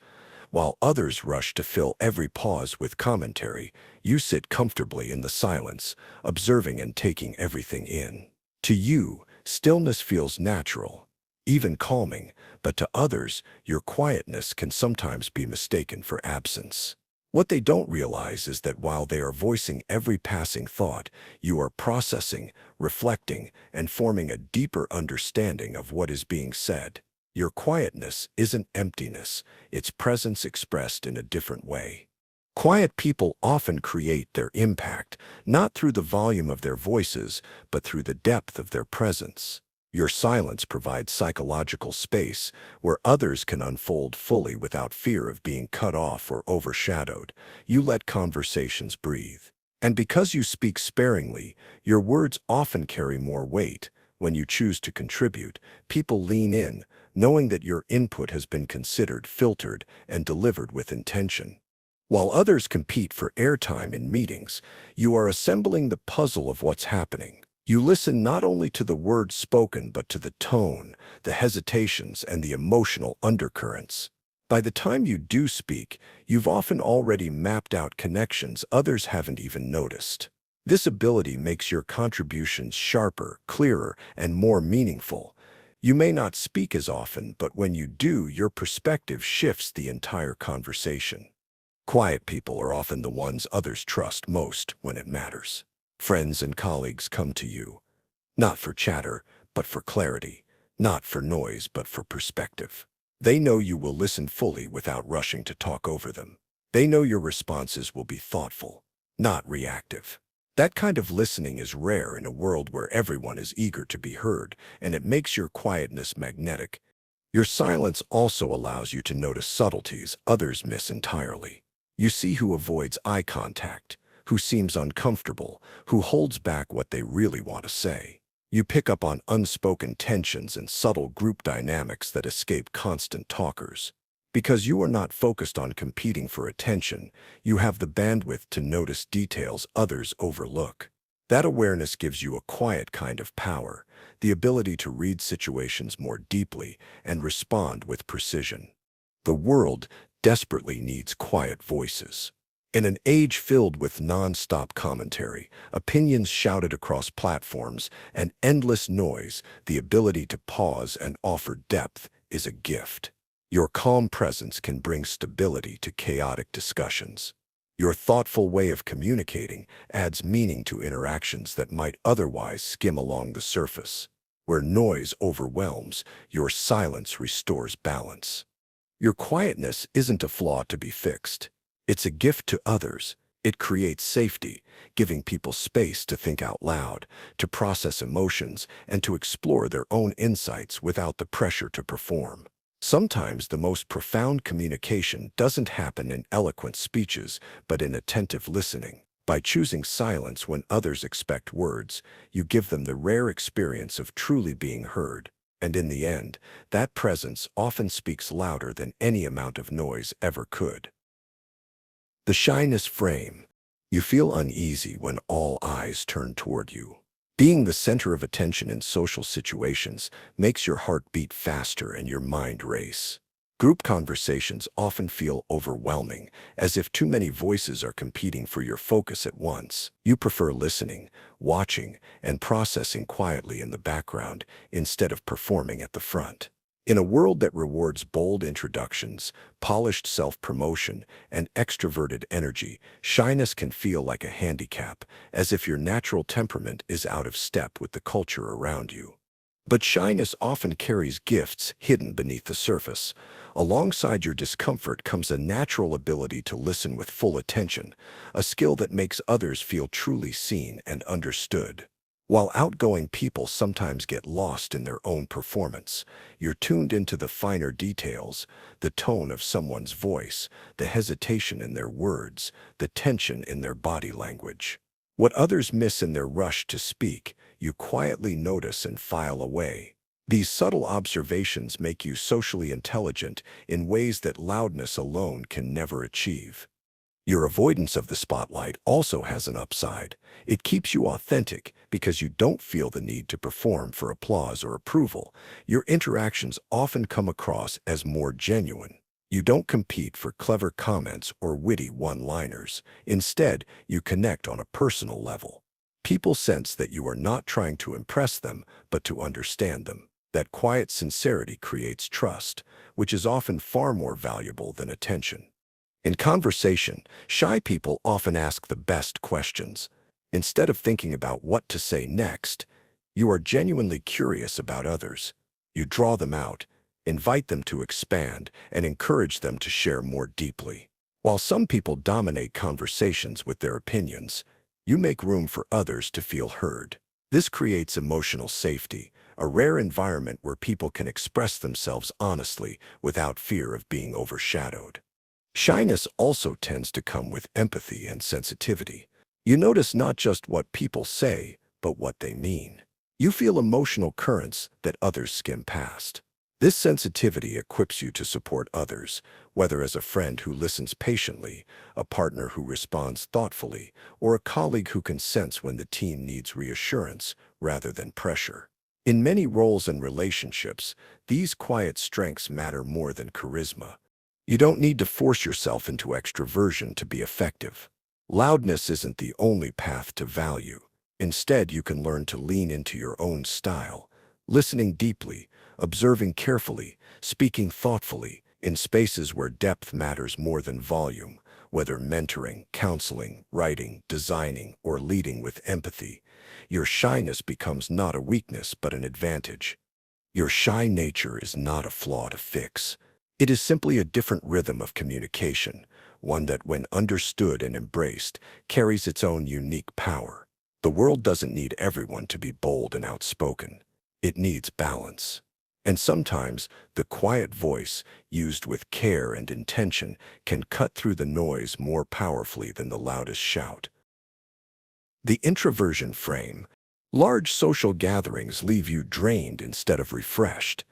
While others rush to fill every pause with commentary, you sit comfortably in the silence, observing and taking everything in. To you, stillness feels natural, even calming, but to others, your quietness can sometimes be mistaken for absence. What they don't realize is that while they are voicing every passing thought, you are processing, reflecting, and forming a deeper understanding of what is being said. Your quietness isn't emptiness, it's presence expressed in a different way. Quiet people often create their impact, not through the volume of their voices, but through the depth of their presence. Your silence provides psychological space where others can unfold fully without fear of being cut off or overshadowed. You let conversations breathe. And because you speak sparingly, your words often carry more weight. When you choose to contribute, people lean in, knowing that your input has been considered, filtered, and delivered with intention. While others compete for airtime in meetings, you are assembling the puzzle of what's happening. You listen not only to the words spoken, but to the tone, the hesitations, and the emotional undercurrents. By the time you do speak, you've often already mapped out connections others haven't even noticed. This ability makes your contributions sharper, clearer, and more meaningful. You may not speak as often, but when you do, your perspective shifts the entire conversation. Quiet people are often the ones others trust most when it matters. Friends and colleagues come to you, not for chatter, but for clarity, not for noise, but for perspective. They know you will listen fully without rushing to talk over them. They know your responses will be thoughtful, not reactive. That kind of listening is rare in a world where everyone is eager to be heard, and it makes your quietness magnetic. Your silence also allows you to notice subtleties others miss entirely. You see who avoids eye contact, who seems uncomfortable, who holds back what they really want to say. You pick up on unspoken tensions and subtle group dynamics that escape constant talkers. Because you are not focused on competing for attention, you have the bandwidth to notice details others overlook. That awareness gives you a quiet kind of power, the ability to read situations more deeply and respond with precision. The world desperately needs quiet voices. In an age filled with non-stop commentary, opinions shouted across platforms, and endless noise, the ability to pause and offer depth is a gift. Your calm presence can bring stability to chaotic discussions. Your thoughtful way of communicating adds meaning to interactions that might otherwise skim along the surface. Where noise overwhelms, your silence restores balance. Your quietness isn't a flaw to be fixed. It's a gift to others. It creates safety, giving people space to think out loud, to process emotions, and to explore their own insights without the pressure to perform. Sometimes the most profound communication doesn't happen in eloquent speeches, but in attentive listening. By choosing silence when others expect words, you give them the rare experience of truly being heard. And in the end, that presence often speaks louder than any amount of noise ever could. The shyness frame. You feel uneasy when all eyes turn toward you. Being the center of attention in social situations makes your heart beat faster and your mind race. Group conversations often feel overwhelming, as if too many voices are competing for your focus at once. You prefer listening, watching, and processing quietly in the background instead of performing at the front. In a world that rewards bold introductions, polished self-promotion, and extroverted energy, shyness can feel like a handicap, as if your natural temperament is out of step with the culture around you. But shyness often carries gifts hidden beneath the surface. Alongside your discomfort comes a natural ability to listen with full attention, a skill that makes others feel truly seen and understood. While outgoing people sometimes get lost in their own performance, you're tuned into the finer details, the tone of someone's voice, the hesitation in their words, the tension in their body language. What others miss in their rush to speak, you quietly notice and file away. These subtle observations make you socially intelligent in ways that loudness alone can never achieve. Your avoidance of the spotlight also has an upside. It keeps you authentic because you don't feel the need to perform for applause or approval. Your interactions often come across as more genuine. You don't compete for clever comments or witty one-liners. Instead, you connect on a personal level. People sense that you are not trying to impress them, but to understand them. That quiet sincerity creates trust, which is often far more valuable than attention. In conversation, shy people often ask the best questions. Instead of thinking about what to say next, you are genuinely curious about others. You draw them out, invite them to expand, and encourage them to share more deeply. While some people dominate conversations with their opinions, you make room for others to feel heard. This creates emotional safety, a rare environment where people can express themselves honestly without fear of being overshadowed. Shyness also tends to come with empathy and sensitivity. You notice not just what people say, but what they mean. You feel emotional currents that others skim past. This sensitivity equips you to support others, whether as a friend who listens patiently, a partner who responds thoughtfully, or a colleague who can sense when the team needs reassurance rather than pressure. In many roles and relationships, these quiet strengths matter more than charisma. You don't need to force yourself into extroversion to be effective. Loudness isn't the only path to value. Instead, you can learn to lean into your own style, listening deeply, observing carefully, speaking thoughtfully, in spaces where depth matters more than volume. whether mentoring, counseling, writing, designing, or leading with empathy. Your shyness becomes not a weakness but an advantage. Your shy nature is not a flaw to fix. It is simply a different rhythm of communication, one that, when understood and embraced, carries its own unique power. The world doesn't need everyone to be bold and outspoken. It needs balance. And sometimes, the quiet voice, used with care and intention, can cut through the noise more powerfully than the loudest shout. The Introversion Frame. Large social gatherings leave you drained instead of refreshed.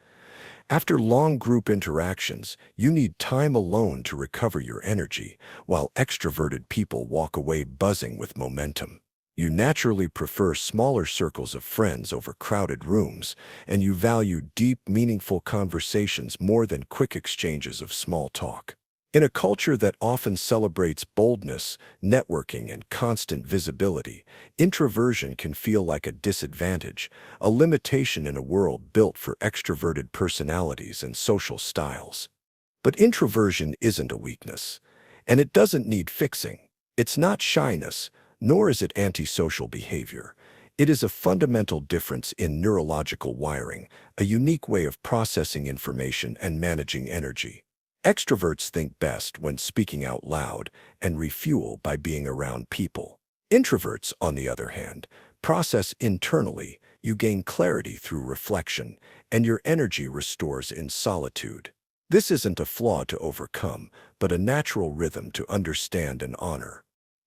After long group interactions, you need time alone to recover your energy, while extroverted people walk away buzzing with momentum. You naturally prefer smaller circles of friends over crowded rooms, and you value deep, meaningful conversations more than quick exchanges of small talk. In a culture that often celebrates boldness, networking, and constant visibility, introversion can feel like a disadvantage, a limitation in a world built for extroverted personalities and social styles. But introversion isn't a weakness, and it doesn't need fixing. It's not shyness, nor is it antisocial behavior. It is a fundamental difference in neurological wiring, a unique way of processing information and managing energy. Extroverts think best when speaking out loud and refuel by being around people. Introverts, on the other hand, process internally. You gain clarity through reflection, and your energy restores in solitude. This isn't a flaw to overcome, but a natural rhythm to understand and honor.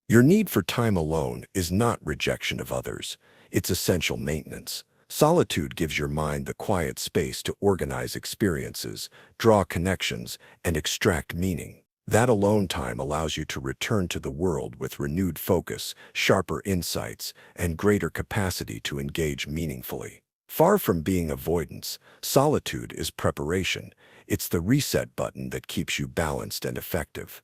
Your need for time alone is not rejection of others. It's essential maintenance. Solitude gives your mind the quiet space to organize experiences, draw connections, and extract meaning. That alone time allows you to return to the world with renewed focus, sharper insights, and greater capacity to engage meaningfully. Far from being avoidance, solitude is preparation. It's the reset button that keeps you balanced and effective.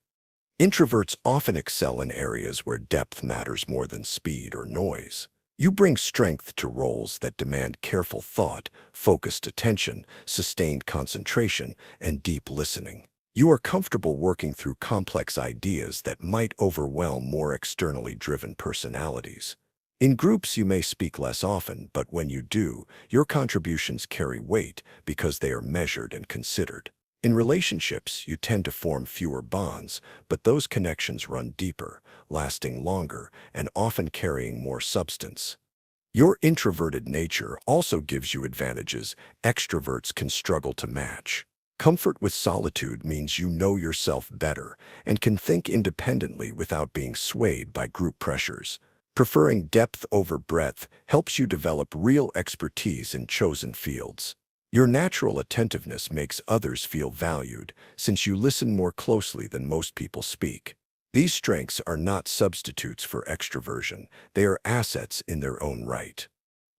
Introverts often excel in areas where depth matters more than speed or noise. You bring strength to roles that demand careful thought, focused attention, sustained concentration, and deep listening. You are comfortable working through complex ideas that might overwhelm more externally driven personalities. In groups, you may speak less often, but when you do, your contributions carry weight because they are measured and considered. In relationships, you tend to form fewer bonds, but those connections run deeper, lasting longer, and often carrying more substance. Your introverted nature also gives you advantages extroverts can struggle to match. Comfort with solitude means you know yourself better and can think independently without being swayed by group pressures. Preferring depth over breadth helps you develop real expertise in chosen fields. Your natural attentiveness makes others feel valued, since you listen more closely than most people speak. These strengths are not substitutes for extroversion, they are assets in their own right.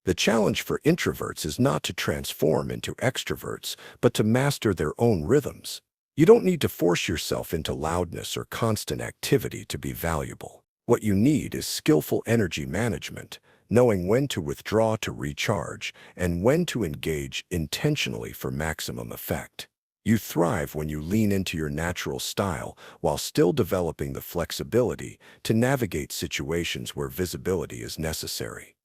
The challenge for introverts is not to transform into extroverts, but to master their own rhythms. You don't need to force yourself into loudness or constant activity to be valuable. What you need is skillful energy management, knowing when to withdraw to recharge, and when to engage intentionally for maximum effect. You thrive when you lean into your natural style while still developing the flexibility to navigate situations where visibility is necessary.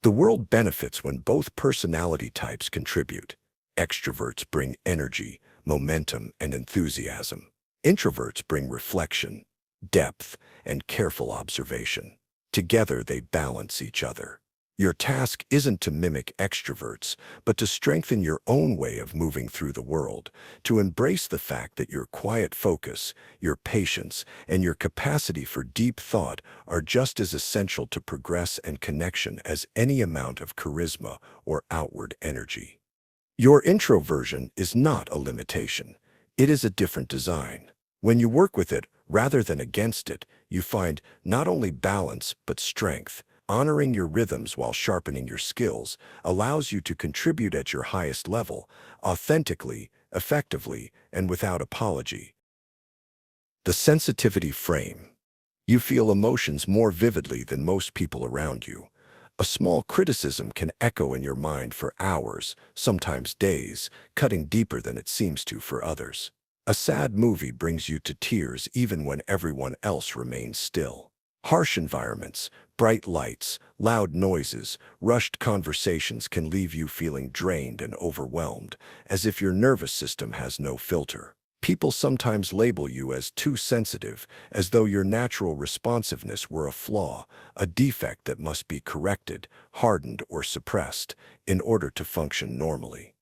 The world benefits when both personality types contribute. Extroverts bring energy, momentum, and enthusiasm. Introverts bring reflection, depth, and careful observation. Together, they balance each other. Your task isn't to mimic extroverts, but to strengthen your own way of moving through the world, to embrace the fact that your quiet focus, your patience, and your capacity for deep thought are just as essential to progress and connection as any amount of charisma or outward energy. Your introversion is not a limitation. It is a different design. When you work with it rather than against it, you find not only balance but strength. Honoring your rhythms while sharpening your skills allows you to contribute at your highest level, authentically, effectively, and without apology. The Sensitivity Frame. You feel emotions more vividly than most people around you. A small criticism can echo in your mind for hours, sometimes days, cutting deeper than it seems to for others. A sad movie brings you to tears even when everyone else remains still. Harsh environments, bright lights, loud noises, rushed conversations can leave you feeling drained and overwhelmed, as if your nervous system has no filter. People sometimes label you as too sensitive, as though your natural responsiveness were a flaw, a defect that must be corrected, hardened, or suppressed in order to function normally.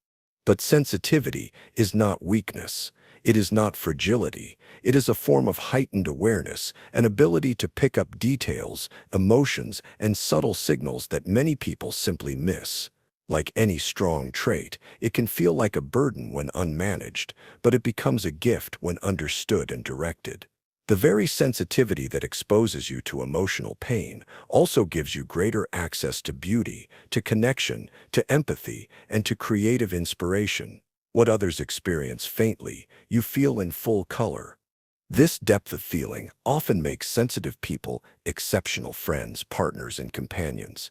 But sensitivity is not weakness. It is not fragility. It is a form of heightened awareness, an ability to pick up details, emotions, and subtle signals that many people simply miss. Like any strong trait, it can feel like a burden when unmanaged, but it becomes a gift when understood and directed. The very sensitivity that exposes you to emotional pain also gives you greater access to beauty, to connection, to empathy, and to creative inspiration. What others experience faintly, you feel in full color. This depth of feeling often makes sensitive people exceptional friends, partners, and companions.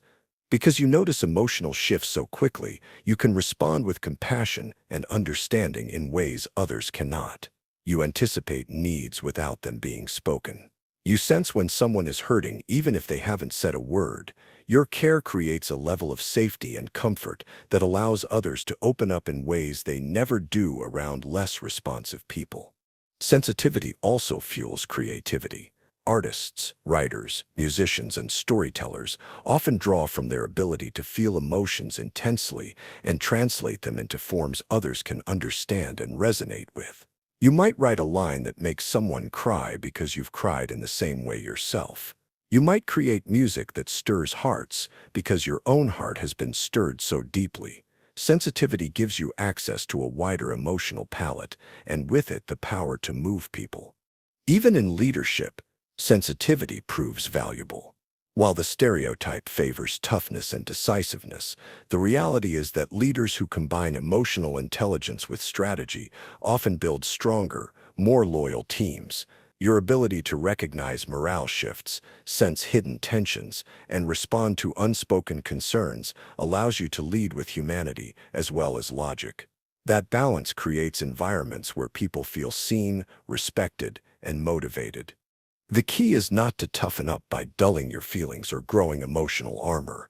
Because you notice emotional shifts so quickly, you can respond with compassion and understanding in ways others cannot. You anticipate needs without them being spoken. You sense when someone is hurting even if they haven't said a word. Your care creates a level of safety and comfort that allows others to open up in ways they never do around less responsive people. Sensitivity also fuels creativity. Artists, writers, musicians, and storytellers often draw from their ability to feel emotions intensely and translate them into forms others can understand and resonate with. You might write a line that makes someone cry because you've cried in the same way yourself. You might create music that stirs hearts because your own heart has been stirred so deeply. Sensitivity gives you access to a wider emotional palette, and with it the power to move people. Even in leadership, sensitivity proves valuable. While the stereotype favors toughness and decisiveness, the reality is that leaders who combine emotional intelligence with strategy often build stronger, more loyal teams. Your ability to recognize morale shifts, sense hidden tensions, and respond to unspoken concerns allows you to lead with humanity as well as logic. That balance creates environments where people feel seen, respected, and motivated. The key is not to toughen up by dulling your feelings or growing emotional armor.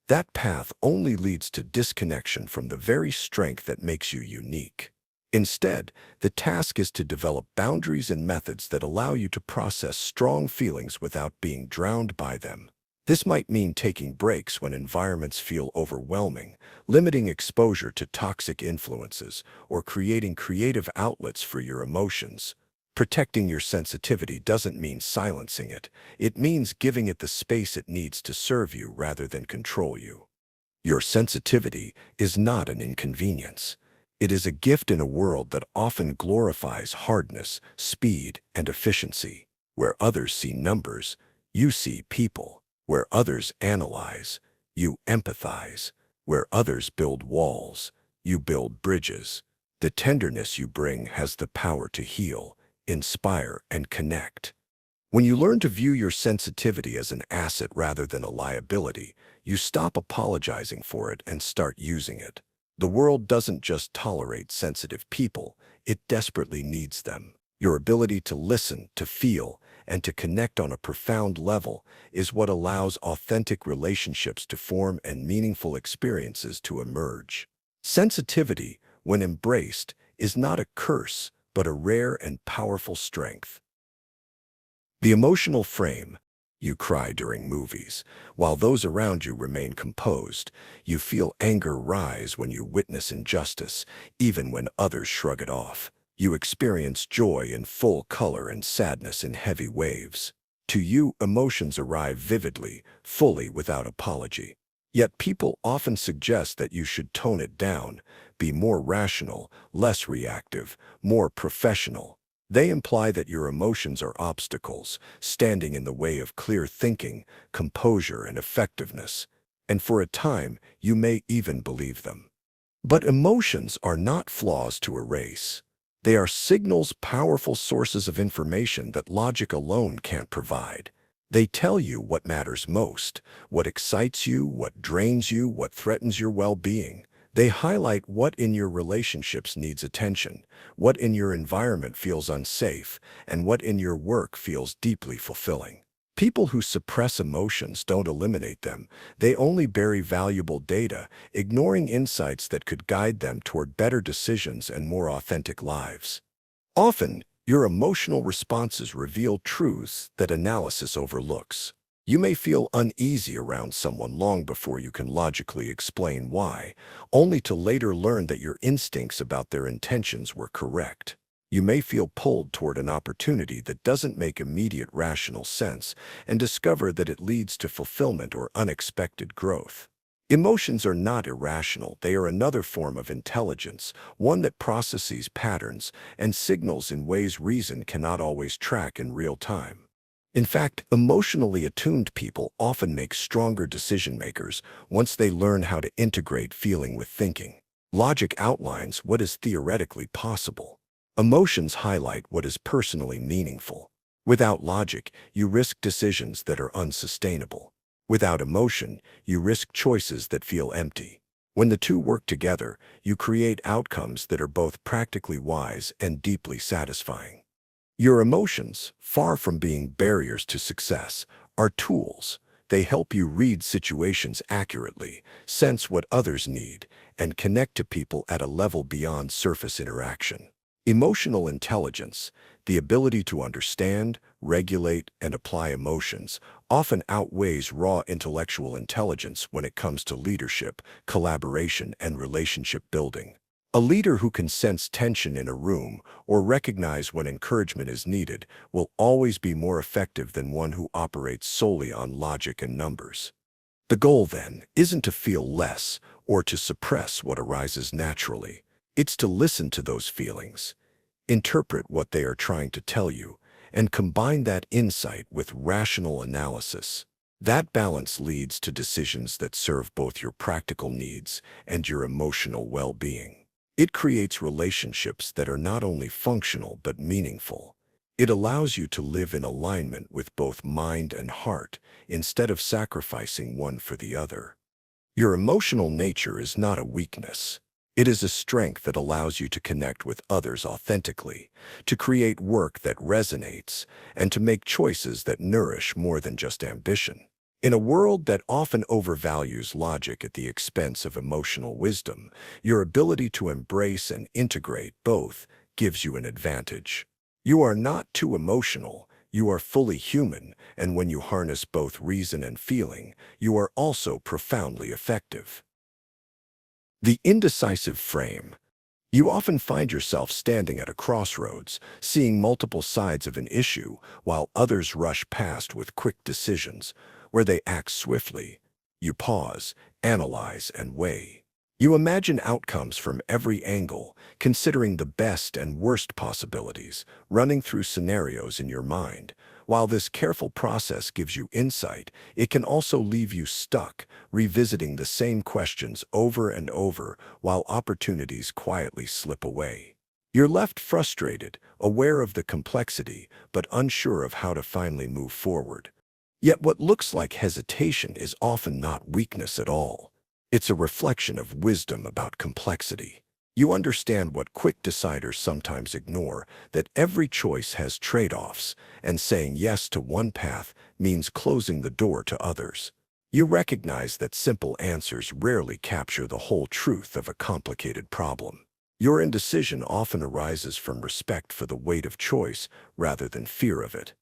That path only leads to disconnection from the very strength that makes you unique. Instead, the task is to develop boundaries and methods that allow you to process strong feelings without being drowned by them. This might mean taking breaks when environments feel overwhelming, limiting exposure to toxic influences, or creating creative outlets for your emotions. Protecting your sensitivity doesn't mean silencing it. It means giving it the space it needs to serve you rather than control you. Your sensitivity is not an inconvenience. It is a gift in a world that often glorifies hardness, speed, and efficiency. Where others see numbers, you see people. Where others analyze, you empathize. Where others build walls, you build bridges. The tenderness you bring has the power to heal, inspire, and connect. When you learn to view your sensitivity as an asset rather than a liability, you stop apologizing for it and start using it. The world doesn't just tolerate sensitive people, it desperately needs them. Your ability to listen, to feel, and to connect on a profound level is what allows authentic relationships to form and meaningful experiences to emerge. Sensitivity, when embraced, is not a curse, but a rare and powerful strength. The emotional frame. You cry during movies. While those around you remain composed, you feel anger rise when you witness injustice, even when others shrug it off. You experience joy in full color and sadness in heavy waves. To you, emotions arrive vividly, fully, without apology. Yet people often suggest that you should tone it down, be more rational, less reactive, more professional. They imply that your emotions are obstacles, standing in the way of clear thinking, composure, and effectiveness. And for a time, you may even believe them. But emotions are not flaws to erase. They are signals, powerful sources of information that logic alone can't provide. They tell you what matters most, what excites you, what drains you, what threatens your well-being. They highlight what in your relationships needs attention, what in your environment feels unsafe, and what in your work feels deeply fulfilling. People who suppress emotions don't eliminate them. They only bury valuable data, ignoring insights that could guide them toward better decisions and more authentic lives. Often, your emotional responses reveal truths that analysis overlooks. You may feel uneasy around someone long before you can logically explain why, only to later learn that your instincts about their intentions were correct. You may feel pulled toward an opportunity that doesn't make immediate rational sense and discover that it leads to fulfillment or unexpected growth. Emotions are not irrational. They are another form of intelligence, one that processes patterns and signals in ways reason cannot always track in real time. In fact, emotionally attuned people often make stronger decision makers once they learn how to integrate feeling with thinking. Logic outlines what is theoretically possible. Emotions highlight what is personally meaningful. Without logic, you risk decisions that are unsustainable. Without emotion, you risk choices that feel empty. When the two work together, you create outcomes that are both practically wise and deeply satisfying. Your emotions, far from being barriers to success, are tools. They help you read situations accurately, sense what others need, and connect to people at a level beyond surface interaction. Emotional intelligence, the ability to understand, regulate, and apply emotions, often outweighs raw intellectual intelligence when it comes to leadership, collaboration, and relationship building. A leader who can sense tension in a room or recognize when encouragement is needed will always be more effective than one who operates solely on logic and numbers. The goal, then, isn't to feel less or to suppress what arises naturally. It's to listen to those feelings, interpret what they are trying to tell you, and combine that insight with rational analysis. That balance leads to decisions that serve both your practical needs and your emotional well-being. It creates relationships that are not only functional but meaningful. It allows you to live in alignment with both mind and heart instead of sacrificing one for the other. Your emotional nature is not a weakness. It is a strength that allows you to connect with others authentically, to create work that resonates, and to make choices that nourish more than just ambition. In a world that often overvalues logic at the expense of emotional wisdom, your ability to embrace and integrate both gives you an advantage. You are not too emotional, you are fully human, and when you harness both reason and feeling, you are also profoundly effective. The indecisive frame. You often find yourself standing at a crossroads, seeing multiple sides of an issue, while others rush past with quick decisions. Where they act swiftly, you pause, analyze, and weigh. You imagine outcomes from every angle, considering the best and worst possibilities, running through scenarios in your mind. While this careful process gives you insight, it can also leave you stuck, revisiting the same questions over and over while opportunities quietly slip away. You're left frustrated, aware of the complexity, but unsure of how to finally move forward. Yet what looks like hesitation is often not weakness at all. It's a reflection of wisdom about complexity. You understand what quick deciders sometimes ignore, that every choice has trade-offs, and saying yes to one path means closing the door to others. You recognize that simple answers rarely capture the whole truth of a complicated problem. Your indecision often arises from respect for the weight of choice rather than fear of it.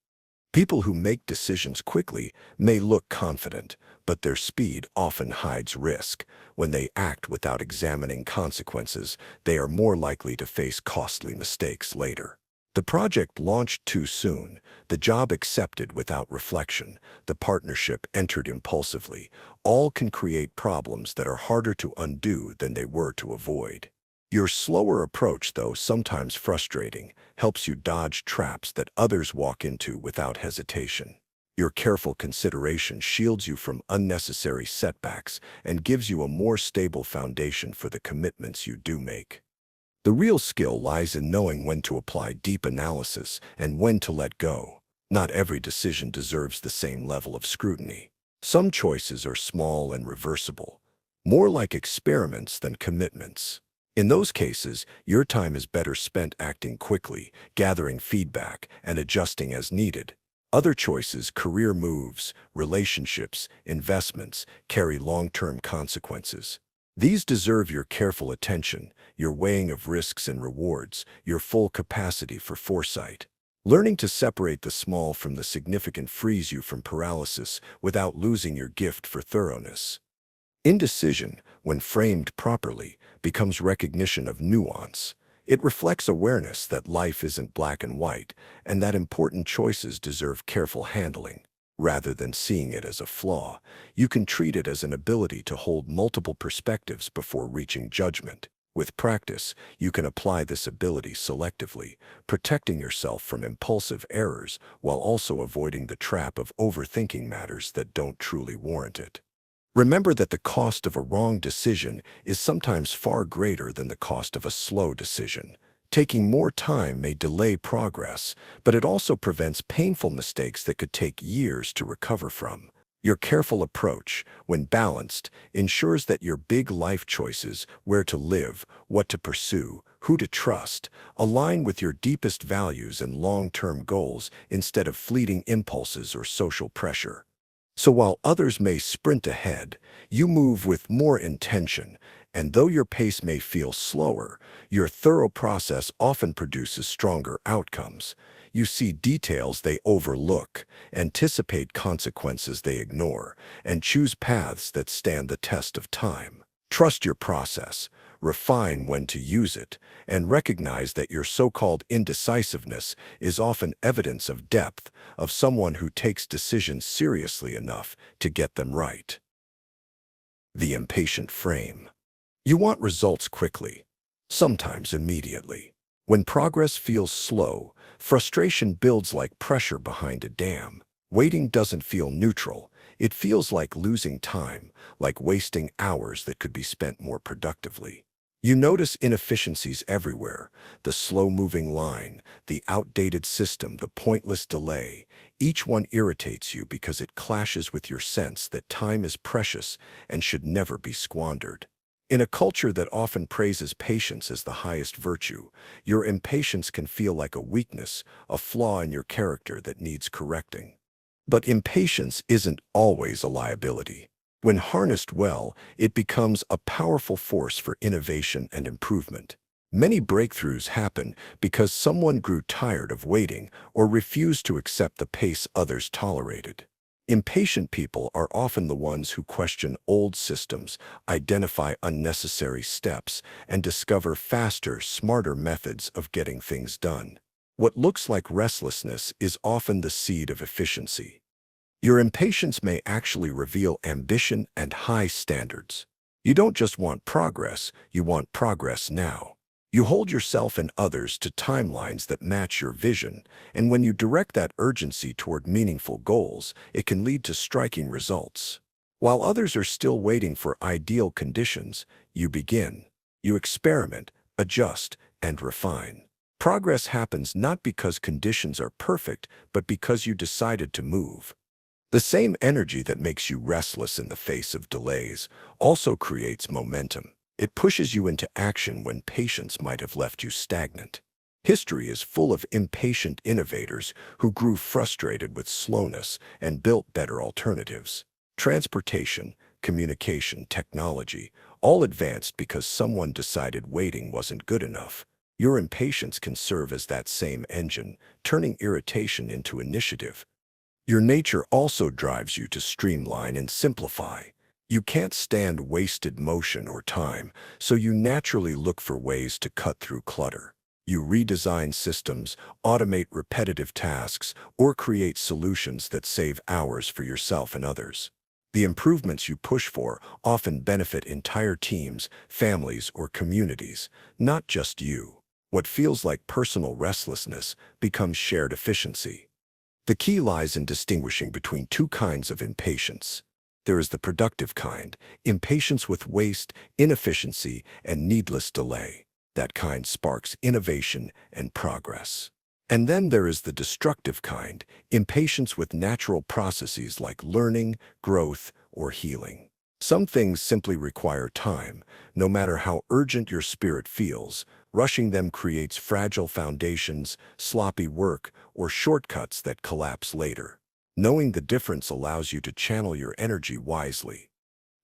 People who make decisions quickly may look confident, but their speed often hides risk. When they act without examining consequences, they are more likely to face costly mistakes later. The project launched too soon, the job accepted without reflection, the partnership entered impulsively, all can create problems that are harder to undo than they were to avoid. Your slower approach, though sometimes frustrating, helps you dodge traps that others walk into without hesitation. Your careful consideration shields you from unnecessary setbacks and gives you a more stable foundation for the commitments you do make. The real skill lies in knowing when to apply deep analysis and when to let go. Not every decision deserves the same level of scrutiny. Some choices are small and reversible, more like experiments than commitments. In those cases, your time is better spent acting quickly, gathering feedback, and adjusting as needed. Other choices, career moves, relationships, investments, carry long-term consequences. These deserve your careful attention, your weighing of risks and rewards, your full capacity for foresight. Learning to separate the small from the significant frees you from paralysis without losing your gift for thoroughness. Indecision, when framed properly, becomes recognition of nuance. It reflects awareness that life isn't black and white, and that important choices deserve careful handling. Rather than seeing it as a flaw, you can treat it as an ability to hold multiple perspectives before reaching judgment. With practice, you can apply this ability selectively, protecting yourself from impulsive errors while also avoiding the trap of overthinking matters that don't truly warrant it. Remember that the cost of a wrong decision is sometimes far greater than the cost of a slow decision. Taking more time may delay progress, but it also prevents painful mistakes that could take years to recover from. Your careful approach, when balanced, ensures that your big life choices, where to live, what to pursue, who to trust, align with your deepest values and long-term goals instead of fleeting impulses or social pressure. So while others may sprint ahead, you move with more intention, and though your pace may feel slower, your thorough process often produces stronger outcomes. You see details they overlook, anticipate consequences they ignore, and choose paths that stand the test of time. Trust your process, refine when to use it, and recognize that your so-called indecisiveness is often evidence of depth, of someone who takes decisions seriously enough to get them right. The impatient frame. You want results quickly, sometimes immediately. When progress feels slow, frustration builds like pressure behind a dam. Waiting doesn't feel neutral. It feels like losing time, like wasting hours that could be spent more productively. You notice inefficiencies everywhere: the slow-moving line, the outdated system, the pointless delay. Each one irritates you because it clashes with your sense that time is precious and should never be squandered. In a culture that often praises patience as the highest virtue, your impatience can feel like a weakness, a flaw in your character that needs correcting. But impatience isn't always a liability. When harnessed well, it becomes a powerful force for innovation and improvement. Many breakthroughs happen because someone grew tired of waiting or refused to accept the pace others tolerated. Impatient people are often the ones who question old systems, identify unnecessary steps, and discover faster, smarter methods of getting things done. What looks like restlessness is often the seed of efficiency. Your impatience may actually reveal ambition and high standards. You don't just want progress, you want progress now. You hold yourself and others to timelines that match your vision, and when you direct that urgency toward meaningful goals, it can lead to striking results. While others are still waiting for ideal conditions, you begin. You experiment, adjust, and refine. Progress happens not because conditions are perfect, but because you decided to move. The same energy that makes you restless in the face of delays also creates momentum. It pushes you into action when patience might have left you stagnant. History is full of impatient innovators who grew frustrated with slowness and built better alternatives. Transportation, communication, technology, all advanced because someone decided waiting wasn't good enough. Your impatience can serve as that same engine, turning irritation into initiative. Your nature also drives you to streamline and simplify. You can't stand wasted motion or time, so you naturally look for ways to cut through clutter. You redesign systems, automate repetitive tasks, or create solutions that save hours for yourself and others. The improvements you push for often benefit entire teams, families, or communities, not just you. What feels like personal restlessness becomes shared efficiency. The key lies in distinguishing between two kinds of impatience. There is the productive kind, impatience with waste, inefficiency, and needless delay. That kind sparks innovation and progress. And then there is the destructive kind, impatience with natural processes like learning, growth, or healing. Some things simply require time, no matter how urgent your spirit feels. Rushing them creates fragile foundations, sloppy work, or shortcuts that collapse later. Knowing the difference allows you to channel your energy wisely.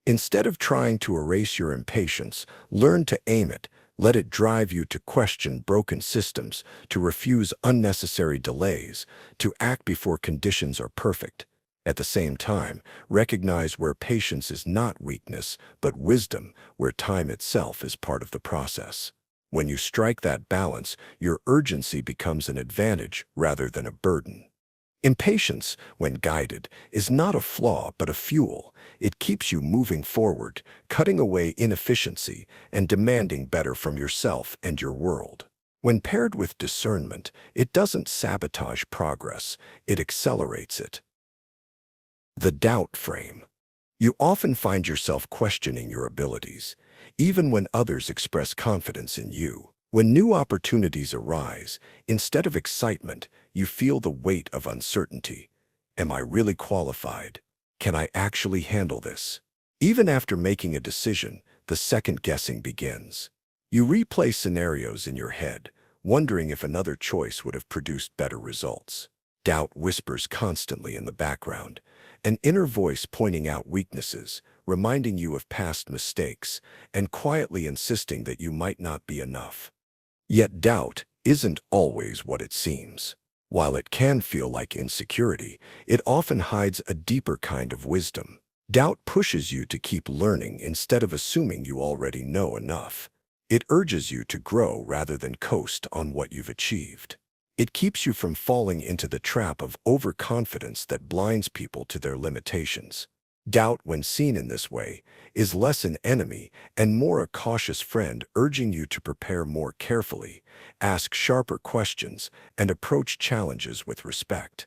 Instead of trying to erase your impatience, learn to aim it. Let it drive you to question broken systems, to refuse unnecessary delays, to act before conditions are perfect. At the same time, recognize where patience is not weakness, but wisdom, where time itself is part of the process. When you strike that balance, your urgency becomes an advantage rather than a burden. Impatience, when guided, is not a flaw but a fuel. It keeps you moving forward, cutting away inefficiency, and demanding better from yourself and your world. When paired with discernment, it doesn't sabotage progress, it accelerates it. The doubt frame. You often find yourself questioning your abilities, even when others express confidence in you. When new opportunities arise, instead of excitement, you feel the weight of uncertainty. Am I really qualified? Can I actually handle this? Even after making a decision, the second guessing begins. You replay scenarios in your head, wondering if another choice would have produced better results. Doubt whispers constantly in the background, an inner voice pointing out weaknesses, reminding you of past mistakes, and quietly insisting that you might not be enough. Yet doubt isn't always what it seems. While it can feel like insecurity, it often hides a deeper kind of wisdom. Doubt pushes you to keep learning instead of assuming you already know enough. It urges you to grow rather than coast on what you've achieved. It keeps you from falling into the trap of overconfidence that blinds people to their limitations. Doubt, when seen in this way, is less an enemy and more a cautious friend urging you to prepare more carefully, ask sharper questions, and approach challenges with respect.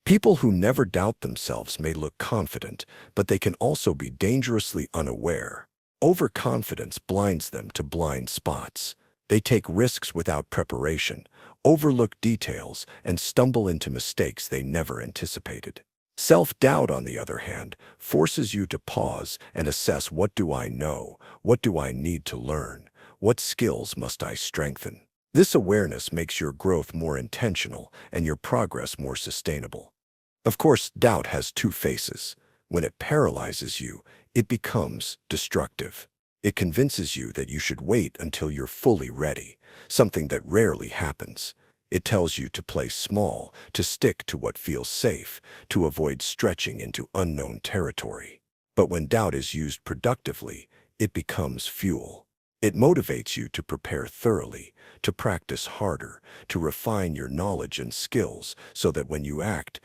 People who never doubt themselves may look confident, but they can also be dangerously unaware. Overconfidence blinds them to blind spots. They take risks without preparation, overlook details, and stumble into mistakes they never anticipated. Self-doubt, on the other hand, forces you to pause and assess, what do I know? What do I need to learn? What skills must I strengthen? This awareness makes your growth more intentional and your progress more sustainable. Of course, doubt has two faces. When it paralyzes you, it becomes destructive. It convinces you that you should wait until you're fully ready, something that rarely happens. It tells you to play small, to stick to what feels safe, to avoid stretching into unknown territory. But when doubt is used productively, it becomes fuel. It motivates you to prepare thoroughly, to practice harder, to refine your knowledge and skills so that when you act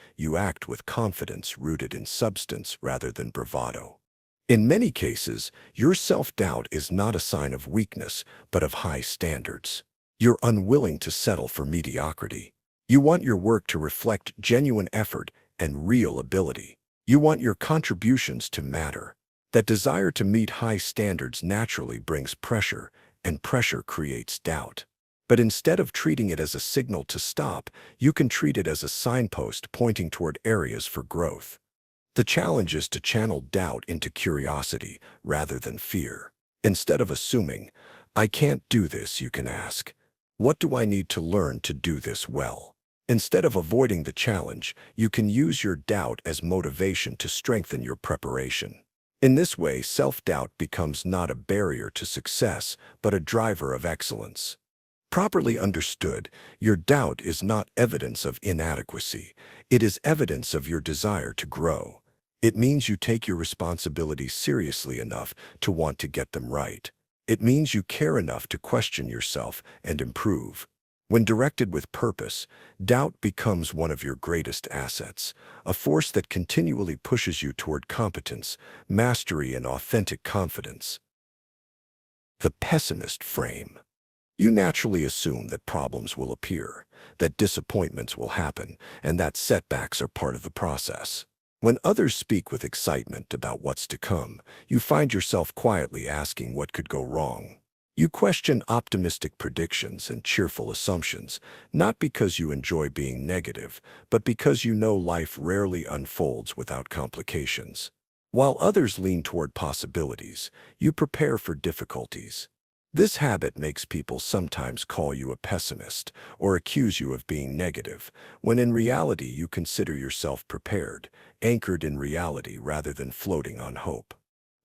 with confidence rooted in substance rather than bravado. In many cases, your self-doubt is not a sign of weakness, but of high standards. You're unwilling to settle for mediocrity. You want your work to reflect genuine effort and real ability. You want your contributions to matter. That desire to meet high standards naturally brings pressure, and pressure creates doubt. But instead of treating it as a signal to stop, you can treat it as a signpost pointing toward areas for growth. The challenge is to channel doubt into curiosity rather than fear. Instead of assuming, I can't do this, you can ask, what do I need to learn to do this well? Instead of avoiding the challenge, you can use your doubt as motivation to strengthen your preparation. In this way, self-doubt becomes not a barrier to success, but a driver of excellence. Properly understood, your doubt is not evidence of inadequacy. It is evidence of your desire to grow. It means you take your responsibilities seriously enough to want to get them right. It means you care enough to question yourself and improve. When directed with purpose, doubt becomes one of your greatest assets, a force that continually pushes you toward competence, mastery, and authentic confidence. The Pessimist Frame. You naturally assume that problems will appear, that disappointments will happen, and that setbacks are part of the process. When others speak with excitement about what's to come, you find yourself quietly asking what could go wrong. You question optimistic predictions and cheerful assumptions, not because you enjoy being negative, but because you know life rarely unfolds without complications. While others lean toward possibilities, you prepare for difficulties. This habit makes people sometimes call you a pessimist or accuse you of being negative, when in reality you consider yourself prepared, anchored in reality rather than floating on hope.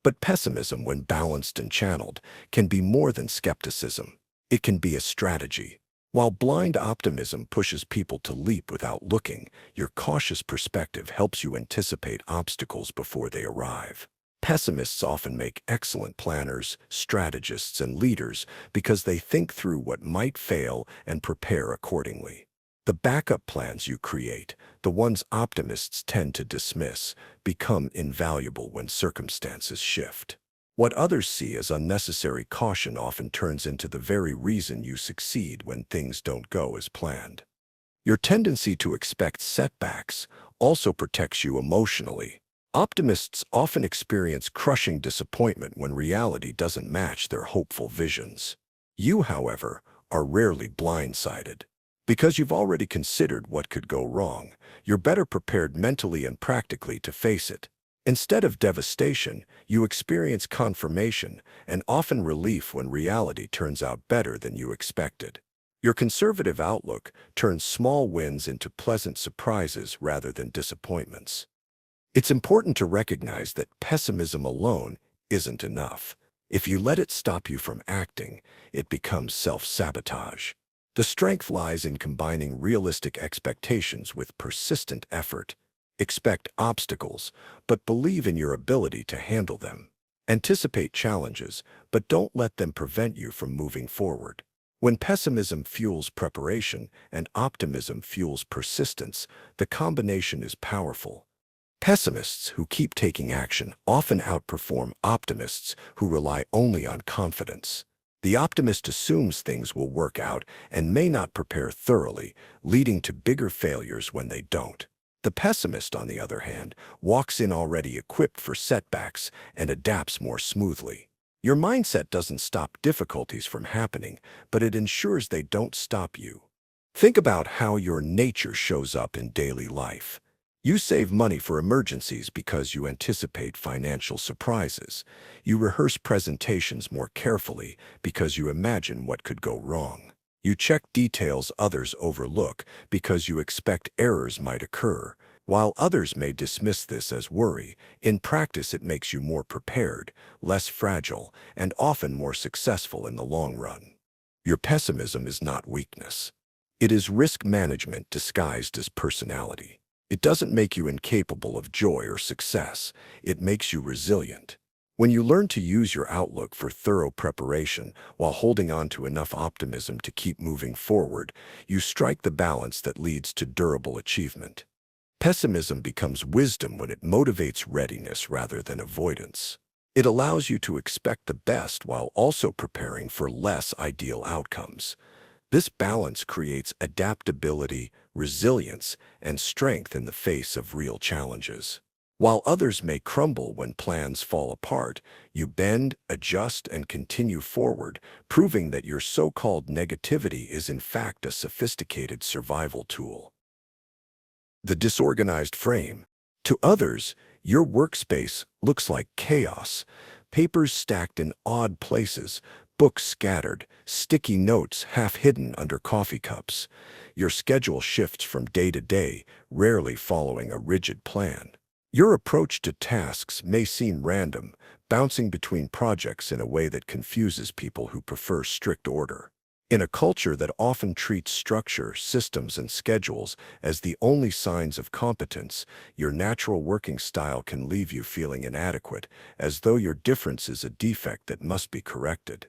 But pessimism, when balanced and channeled, can be more than skepticism. It can be a strategy. While blind optimism pushes people to leap without looking, your cautious perspective helps you anticipate obstacles before they arrive. Pessimists often make excellent planners, strategists, and leaders because they think through what might fail and prepare accordingly. The backup plans you create, the ones optimists tend to dismiss, become invaluable when circumstances shift. What others see as unnecessary caution often turns into the very reason you succeed when things don't go as planned. Your tendency to expect setbacks also protects you emotionally. Optimists often experience crushing disappointment when reality doesn't match their hopeful visions. You, however, are rarely blindsided. Because you've already considered what could go wrong, you're better prepared mentally and practically to face it. Instead of devastation, you experience confirmation and often relief when reality turns out better than you expected. Your conservative outlook turns small wins into pleasant surprises rather than disappointments. It's important to recognize that pessimism alone isn't enough. If you let it stop you from acting, it becomes self-sabotage. The strength lies in combining realistic expectations with persistent effort. Expect obstacles, but believe in your ability to handle them. Anticipate challenges, but don't let them prevent you from moving forward. When pessimism fuels preparation and optimism fuels persistence, the combination is powerful. Pessimists who keep taking action often outperform optimists who rely only on confidence. The optimist assumes things will work out and may not prepare thoroughly, leading to bigger failures when they don't. The pessimist, on the other hand, walks in already equipped for setbacks and adapts more smoothly. Your mindset doesn't stop difficulties from happening, but it ensures they don't stop you. Think about how your nature shows up in daily life. You save money for emergencies because you anticipate financial surprises. You rehearse presentations more carefully because you imagine what could go wrong. You check details others overlook because you expect errors might occur. While others may dismiss this as worry, in practice it makes you more prepared, less fragile, and often more successful in the long run. Your pessimism is not weakness. It is risk management disguised as personality. It doesn't make you incapable of joy or success. It makes you resilient. When you learn to use your outlook for thorough preparation while holding on to enough optimism to keep moving forward, you strike the balance that leads to durable achievement. Pessimism becomes wisdom when it motivates readiness rather than avoidance. It allows you to expect the best while also preparing for less ideal outcomes. This balance creates adaptability, resilience, and strength in the face of real challenges. While others may crumble when plans fall apart, you bend, adjust, and continue forward, proving that your so-called negativity is in fact a sophisticated survival tool. The disorganized frame. To others, your workspace looks like chaos. Papers stacked in odd places, books scattered, sticky notes half hidden under coffee cups. Your schedule shifts from day to day, rarely following a rigid plan. Your approach to tasks may seem random, bouncing between projects in a way that confuses people who prefer strict order. In a culture that often treats structure, systems, and schedules as the only signs of competence, your natural working style can leave you feeling inadequate, as though your difference is a defect that must be corrected.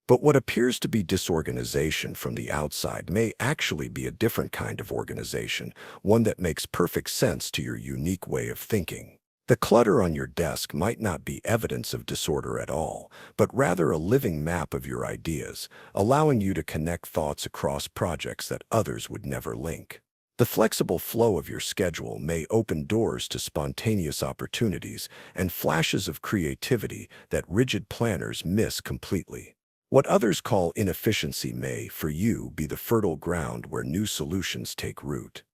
But what appears to be disorganization from the outside may actually be a different kind of organization, one that makes perfect sense to your unique way of thinking. The clutter on your desk might not be evidence of disorder at all, but rather a living map of your ideas, allowing you to connect thoughts across projects that others would never link. The flexible flow of your schedule may open doors to spontaneous opportunities and flashes of creativity that rigid planners miss completely. What others call inefficiency may, for you, be the fertile ground where new solutions take root.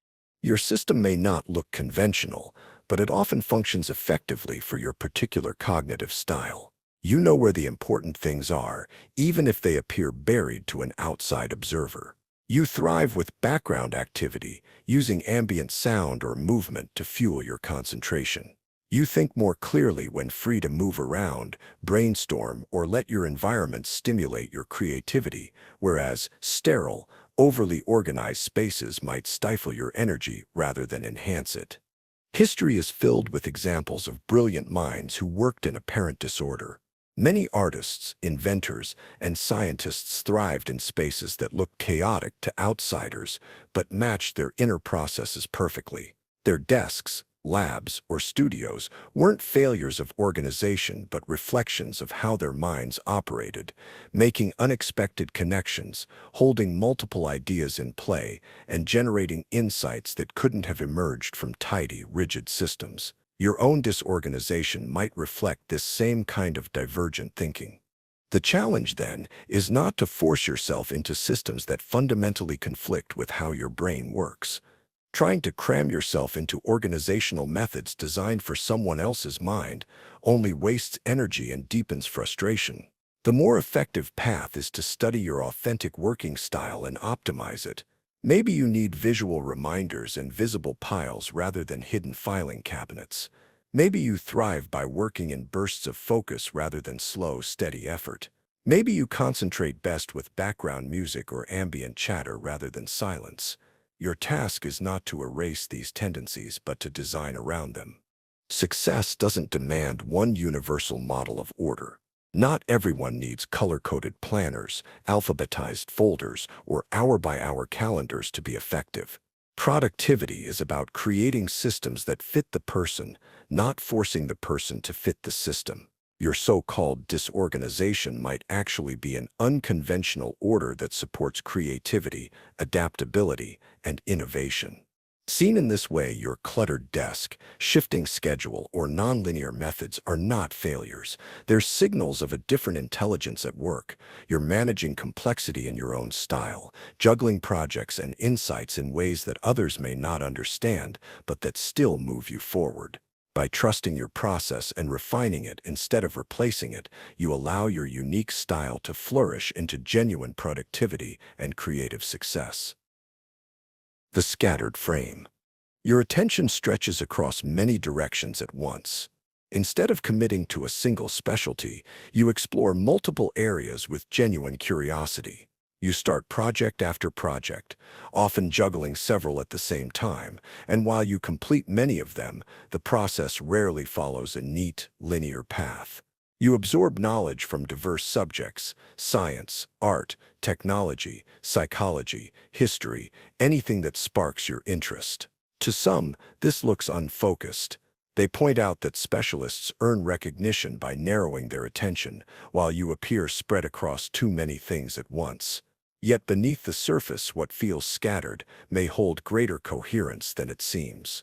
Your system may not look conventional, but it often functions effectively for your particular cognitive style. You know where the important things are, even if they appear buried to an outside observer. You thrive with background activity, using ambient sound or movement to fuel your concentration. You think more clearly when free to move around, brainstorm, or let your environment stimulate your creativity, whereas sterile, overly organized spaces might stifle your energy rather than enhance it. History is filled with examples of brilliant minds who worked in apparent disorder. Many artists, inventors, and scientists thrived in spaces that looked chaotic to outsiders but matched their inner processes perfectly. Their desks, labs, or studios weren't failures of organization but reflections of how their minds operated, making unexpected connections, holding multiple ideas in play, and generating insights that couldn't have emerged from tidy, rigid systems. Your own disorganization might reflect this same kind of divergent thinking. The challenge, then, is not to force yourself into systems that fundamentally conflict with how your brain works. Trying to cram yourself into organizational methods designed for someone else's mind only wastes energy and deepens frustration. The more effective path is to study your authentic working style and optimize it. Maybe you need visual reminders and visible piles rather than hidden filing cabinets. Maybe you thrive by working in bursts of focus rather than slow, steady effort. Maybe you concentrate best with background music or ambient chatter rather than silence. Your task is not to erase these tendencies, but to design around them. Success doesn't demand one universal model of order. Not everyone needs color-coded planners, alphabetized folders, or hour-by-hour calendars to be effective. Productivity is about creating systems that fit the person, not forcing the person to fit the system. Your so-called disorganization might actually be an unconventional order that supports creativity, adaptability, and innovation. Seen in this way, your cluttered desk, shifting schedule, or nonlinear methods are not failures. They're signals of a different intelligence at work. You're managing complexity in your own style, juggling projects and insights in ways that others may not understand, but that still move you forward. By trusting your process and refining it instead of replacing it, you allow your unique style to flourish into genuine productivity and creative success. The scattered frame. Your attention stretches across many directions at once. Instead of committing to a single specialty, you explore multiple areas with genuine curiosity. You start project after project, often juggling several at the same time, and while you complete many of them, the process rarely follows a neat, linear path. You absorb knowledge from diverse subjects: science, art, technology, psychology, history, anything that sparks your interest. To some, this looks unfocused. They point out that specialists earn recognition by narrowing their attention, while you appear spread across too many things at once. Yet beneath the surface, what feels scattered may hold greater coherence than it seems.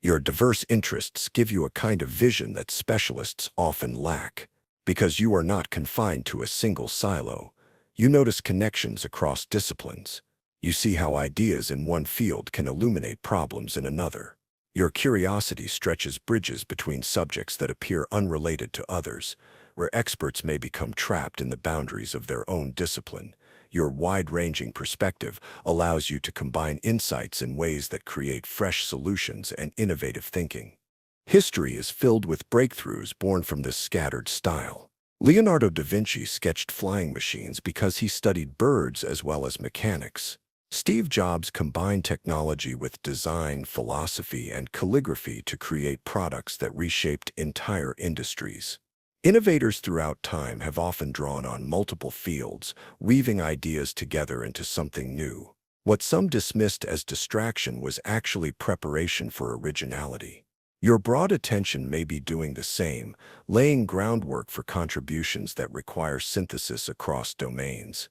Your diverse interests give you a kind of vision that specialists often lack. Because you are not confined to a single silo, you notice connections across disciplines. You see how ideas in one field can illuminate problems in another. Your curiosity stretches bridges between subjects that appear unrelated to others, where experts may become trapped in the boundaries of their own discipline. Your wide-ranging perspective allows you to combine insights in ways that create fresh solutions and innovative thinking. History is filled with breakthroughs born from this scattered style. Leonardo da Vinci sketched flying machines because he studied birds as well as mechanics. Steve Jobs combined technology with design, philosophy, and calligraphy to create products that reshaped entire industries. Innovators throughout time have often drawn on multiple fields, weaving ideas together into something new. What some dismissed as distraction was actually preparation for originality. Your broad attention may be doing the same, laying groundwork for contributions that require synthesis across domains.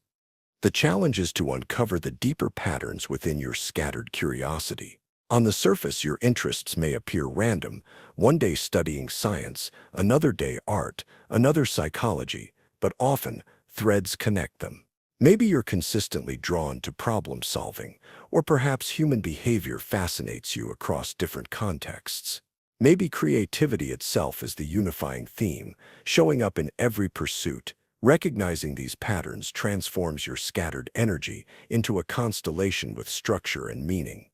The challenge is to uncover the deeper patterns within your scattered curiosity. On the surface, your interests may appear random, one day studying science, another day art, another psychology, but often threads connect them. Maybe you're consistently drawn to problem solving, or perhaps human behavior fascinates you across different contexts. Maybe creativity itself is the unifying theme, showing up in every pursuit. Recognizing these patterns transforms your scattered energy into a constellation with structure and meaning.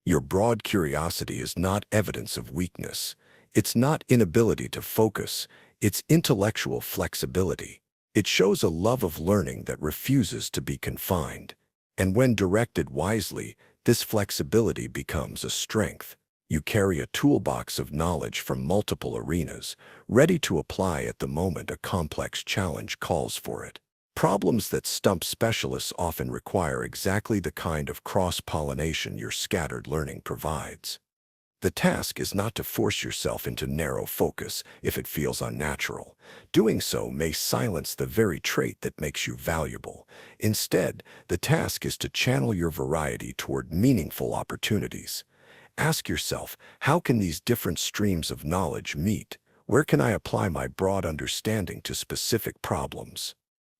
Your broad curiosity is not evidence of weakness. It's not inability to focus, it's intellectual flexibility. It shows a love of learning that refuses to be confined. And when directed wisely, this flexibility becomes a strength. You carry a toolbox of knowledge from multiple arenas, ready to apply at the moment a complex challenge calls for it. Problems that stump specialists often require exactly the kind of cross-pollination your scattered learning provides. The task is not to force yourself into narrow focus if it feels unnatural. Doing so may silence the very trait that makes you valuable. Instead, the task is to channel your variety toward meaningful opportunities. Ask yourself, how can these different streams of knowledge meet? Where can I apply my broad understanding to specific problems?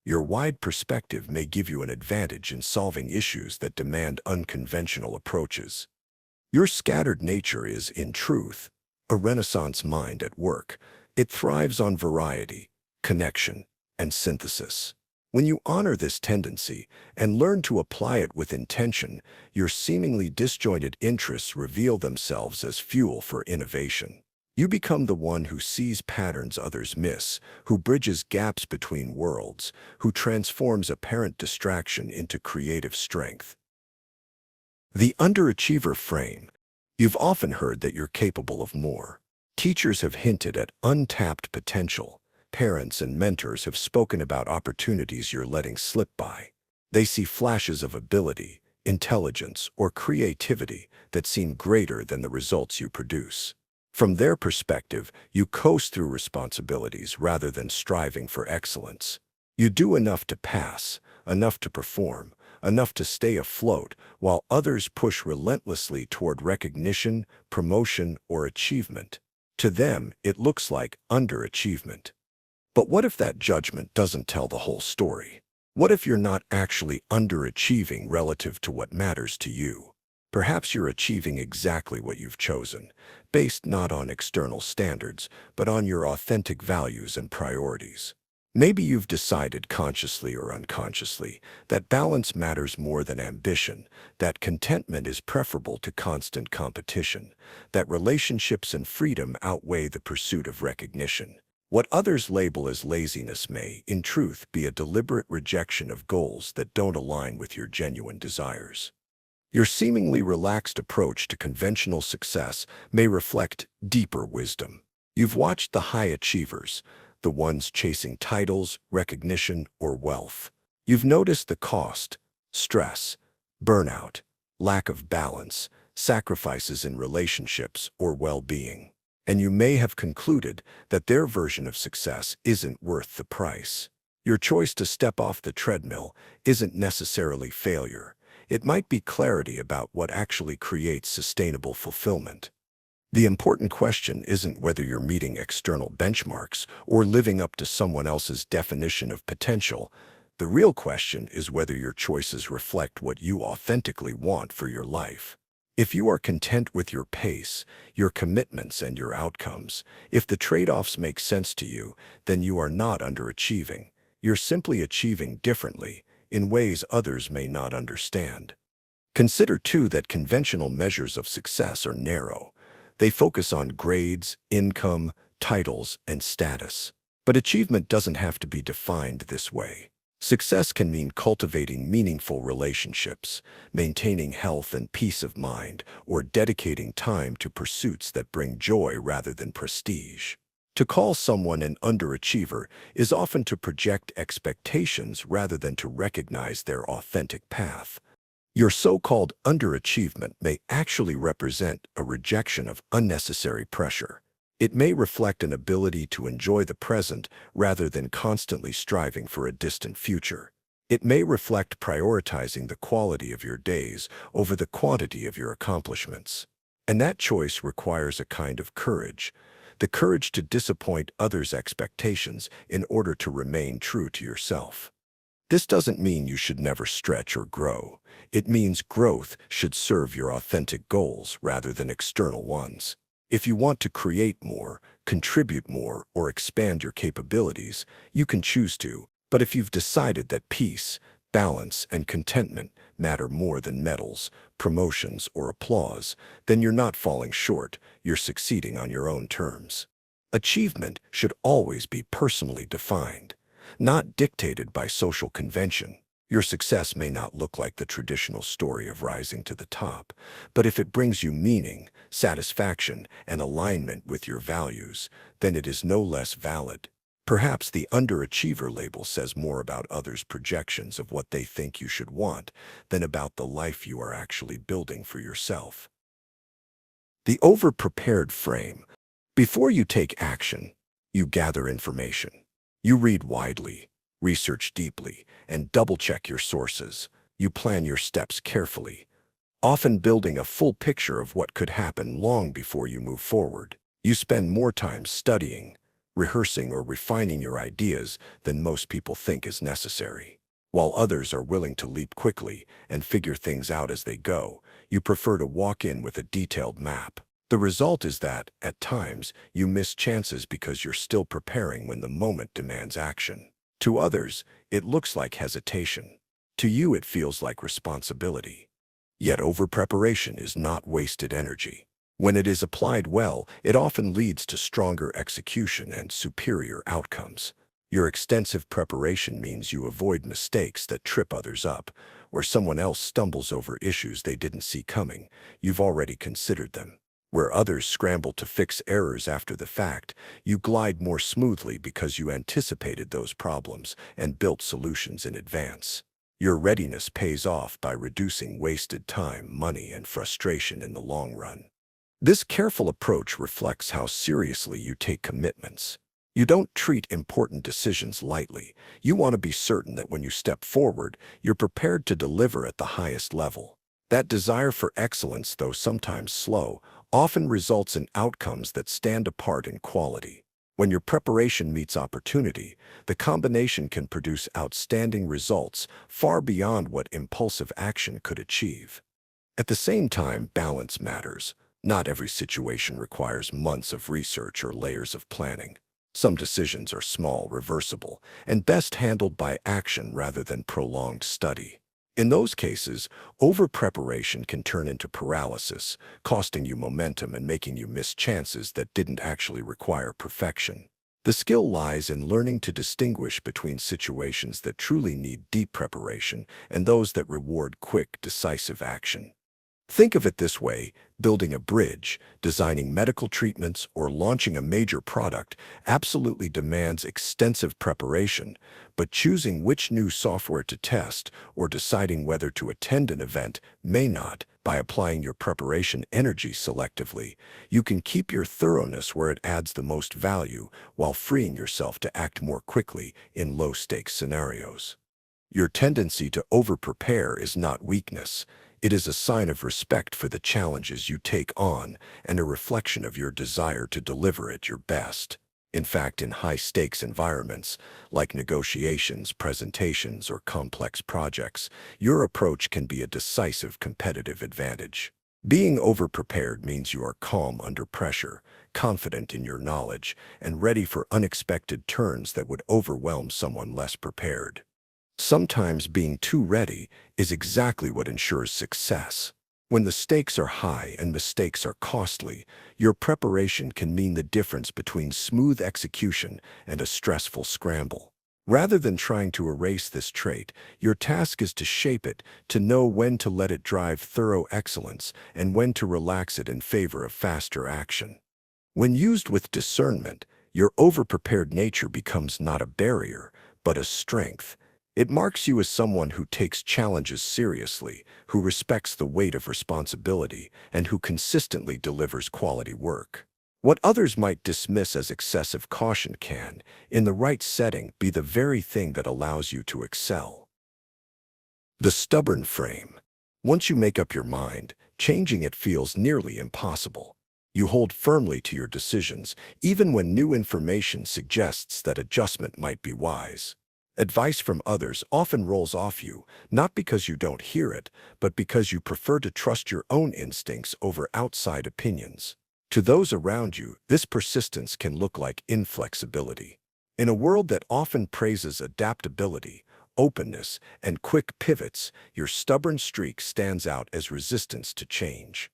Your wide perspective may give you an advantage in solving issues that demand unconventional approaches. Your scattered nature is, in truth, a Renaissance mind at work. It thrives on variety, connection, and synthesis. When you honor this tendency and learn to apply it with intention, your seemingly disjointed interests reveal themselves as fuel for innovation. You become the one who sees patterns others miss, who bridges gaps between worlds, who transforms apparent distraction into creative strength. The Underachiever Frame. You've often heard that you're capable of more. Teachers have hinted at untapped potential. Parents and mentors have spoken about opportunities you're letting slip by. They see flashes of ability, intelligence, or creativity that seem greater than the results you produce. From their perspective, you coast through responsibilities rather than striving for excellence. You do enough to pass, enough to perform, enough to stay afloat, while others push relentlessly toward recognition, promotion, or achievement. To them, it looks like underachievement. But what if that judgment doesn't tell the whole story? What if you're not actually underachieving relative to what matters to you? Perhaps you're achieving exactly what you've chosen, based not on external standards, but on your authentic values and priorities. Maybe you've decided consciously or unconsciously that balance matters more than ambition, that contentment is preferable to constant competition, that relationships and freedom outweigh the pursuit of recognition. What others label as laziness may, in truth, be a deliberate rejection of goals that don't align with your genuine desires. Your seemingly relaxed approach to conventional success may reflect deeper wisdom. You've watched the high achievers, the ones chasing titles, recognition, or wealth. You've noticed the cost, stress, burnout, lack of balance, sacrifices in relationships or well-being. And you may have concluded that their version of success isn't worth the price. Your choice to step off the treadmill isn't necessarily failure. It might be clarity about what actually creates sustainable fulfillment. The important question isn't whether you're meeting external benchmarks or living up to someone else's definition of potential. The real question is whether your choices reflect what you authentically want for your life. If you are content with your pace, your commitments, and your outcomes, if the trade-offs make sense to you, then you are not underachieving. You're simply achieving differently, in ways others may not understand. Consider, too, that conventional measures of success are narrow. They focus on grades, income, titles, and status. But achievement doesn't have to be defined this way. Success can mean cultivating meaningful relationships, maintaining health and peace of mind, or dedicating time to pursuits that bring joy rather than prestige. To call someone an underachiever is often to project expectations rather than to recognize their authentic path. Your so-called underachievement may actually represent a rejection of unnecessary pressure. It may reflect an ability to enjoy the present rather than constantly striving for a distant future. It may reflect prioritizing the quality of your days over the quantity of your accomplishments. And that choice requires a kind of courage, the courage to disappoint others' expectations in order to remain true to yourself. This doesn't mean you should never stretch or grow. It means growth should serve your authentic goals rather than external ones. If you want to create more, contribute more, or expand your capabilities, you can choose to. But if you've decided that peace, balance, and contentment matter more than medals, promotions, or applause, then you're not falling short, you're succeeding on your own terms. Achievement should always be personally defined, not dictated by social convention. Your success may not look like the traditional story of rising to the top, but if it brings you meaning, satisfaction, and alignment with your values, then it is no less valid. Perhaps the underachiever label says more about others' projections of what they think you should want than about the life you are actually building for yourself. The overprepared frame. Before you take action, you gather information. You read widely, research deeply, and double-check your sources. You plan your steps carefully, often building a full picture of what could happen long before you move forward. You spend more time studying, rehearsing, or refining your ideas than most people think is necessary. While others are willing to leap quickly and figure things out as they go, you prefer to walk in with a detailed map. The result is that, at times, you miss chances because you're still preparing when the moment demands action. To others, it looks like hesitation. To you, it feels like responsibility. Yet overpreparation is not wasted energy. When it is applied well, it often leads to stronger execution and superior outcomes. Your extensive preparation means you avoid mistakes that trip others up, where someone else stumbles over issues they didn't see coming. You've already considered them. Where others scramble to fix errors after the fact, you glide more smoothly because you anticipated those problems and built solutions in advance. Your readiness pays off by reducing wasted time, money, and frustration in the long run. This careful approach reflects how seriously you take commitments. You don't treat important decisions lightly. You want to be certain that when you step forward, you're prepared to deliver at the highest level. That desire for excellence, though sometimes slow, often results in outcomes that stand apart in quality. When your preparation meets opportunity, the combination can produce outstanding results far beyond what impulsive action could achieve. At the same time, balance matters. Not every situation requires months of research or layers of planning. Some decisions are small, reversible, and best handled by action rather than prolonged study. In those cases, over-preparation can turn into paralysis, costing you momentum and making you miss chances that didn't actually require perfection. The skill lies in learning to distinguish between situations that truly need deep preparation and those that reward quick, decisive action. Think of it this way: building a bridge, designing medical treatments, or launching a major product absolutely demands extensive preparation, but choosing which new software to test or deciding whether to attend an event may not. By applying your preparation energy selectively, you can keep your thoroughness where it adds the most value while freeing yourself to act more quickly in low-stakes scenarios. Your tendency to over-prepare is not weakness. It is a sign of respect for the challenges you take on and a reflection of your desire to deliver at your best. In fact, in high-stakes environments, like negotiations, presentations, or complex projects, your approach can be a decisive competitive advantage. Being over-prepared means you are calm under pressure, confident in your knowledge, and ready for unexpected turns that would overwhelm someone less prepared. Sometimes being too ready is exactly what ensures success. When the stakes are high and mistakes are costly, your preparation can mean the difference between smooth execution and a stressful scramble. Rather than trying to erase this trait, your task is to shape it, to know when to let it drive thorough excellence and when to relax it in favor of faster action. When used with discernment, your over-prepared nature becomes not a barrier, but a strength. It marks you as someone who takes challenges seriously, who respects the weight of responsibility, and who consistently delivers quality work. What others might dismiss as excessive caution can, in the right setting, be the very thing that allows you to excel. The stubborn frame. Once you make up your mind, changing it feels nearly impossible. You hold firmly to your decisions, even when new information suggests that adjustment might be wise. Advice from others often rolls off you, not because you don't hear it, but because you prefer to trust your own instincts over outside opinions. To those around you, this persistence can look like inflexibility. In a world that often praises adaptability, openness, and quick pivots, your stubborn streak stands out as resistance to change.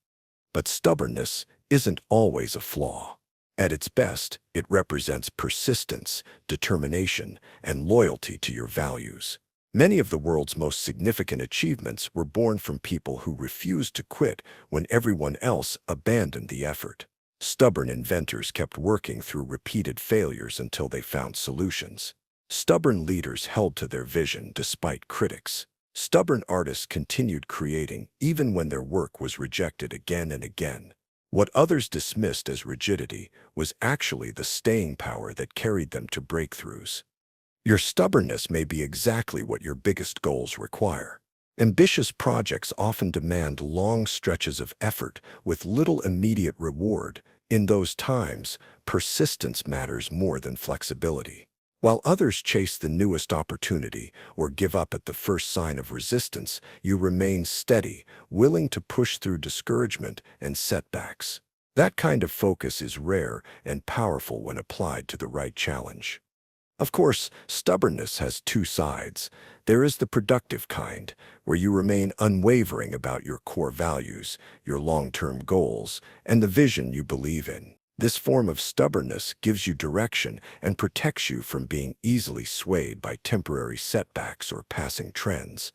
But stubbornness isn't always a flaw. At its best, it represents persistence, determination, and loyalty to your values. Many of the world's most significant achievements were born from people who refused to quit when everyone else abandoned the effort. Stubborn inventors kept working through repeated failures until they found solutions. Stubborn leaders held to their vision despite critics. Stubborn artists continued creating even when their work was rejected again and again. What others dismissed as rigidity was actually the staying power that carried them to breakthroughs. Your stubbornness may be exactly what your biggest goals require. Ambitious projects often demand long stretches of effort with little immediate reward. In those times, persistence matters more than flexibility. While others chase the newest opportunity or give up at the first sign of resistance, you remain steady, willing to push through discouragement and setbacks. That kind of focus is rare and powerful when applied to the right challenge. Of course, stubbornness has two sides. There is the productive kind, where you remain unwavering about your core values, your long-term goals, and the vision you believe in. This form of stubbornness gives you direction and protects you from being easily swayed by temporary setbacks or passing trends.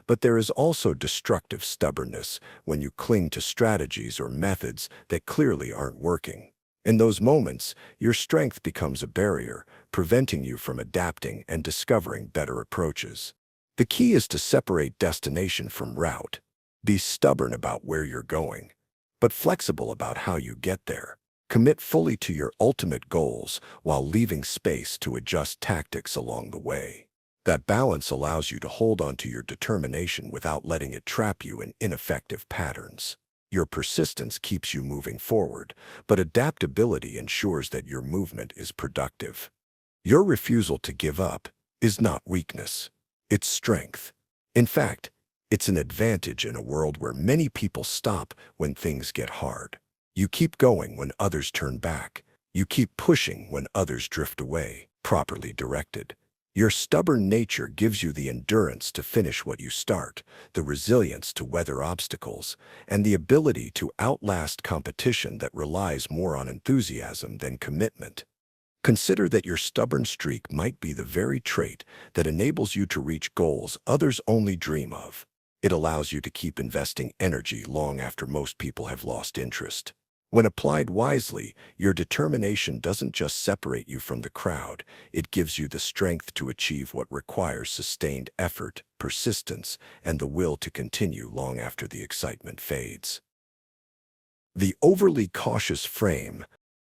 But there is also destructive stubbornness when you cling to strategies or methods that clearly aren't working. In those moments, your strength becomes a barrier, preventing you from adapting and discovering better approaches. The key is to separate destination from route. Be stubborn about where you're going, but flexible about how you get there. Commit fully to your ultimate goals while leaving space to adjust tactics along the way. That balance allows you to hold on to your determination without letting it trap you in ineffective patterns. Your persistence keeps you moving forward, but adaptability ensures that your movement is productive. Your refusal to give up is not weakness, it's strength. In fact, it's an advantage in a world where many people stop when things get hard. You keep going when others turn back. You keep pushing when others drift away, properly directed. Your stubborn nature gives you the endurance to finish what you start, the resilience to weather obstacles, and the ability to outlast competition that relies more on enthusiasm than commitment. Consider that your stubborn streak might be the very trait that enables you to reach goals others only dream of. It allows you to keep investing energy long after most people have lost interest. When applied wisely, your determination doesn't just separate you from the crowd, it gives you the strength to achieve what requires sustained effort, persistence, and the will to continue long after the excitement fades. The overly cautious frame.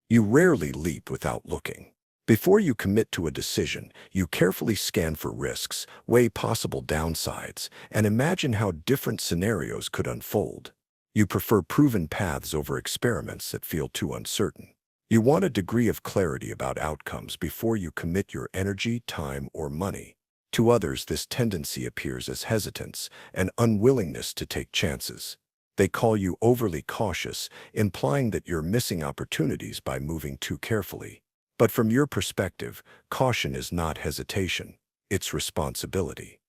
You rarely leap without looking. Before you commit to a decision, you carefully scan for risks, weigh possible downsides, and imagine how different scenarios could unfold. You prefer proven paths over experiments that feel too uncertain. You want a degree of clarity about outcomes before you commit your energy, time, or money. To others, this tendency appears as hesitance and unwillingness to take chances. They call you overly cautious, implying that you're missing opportunities by moving too carefully. But from your perspective, caution is not hesitation, it's responsibility.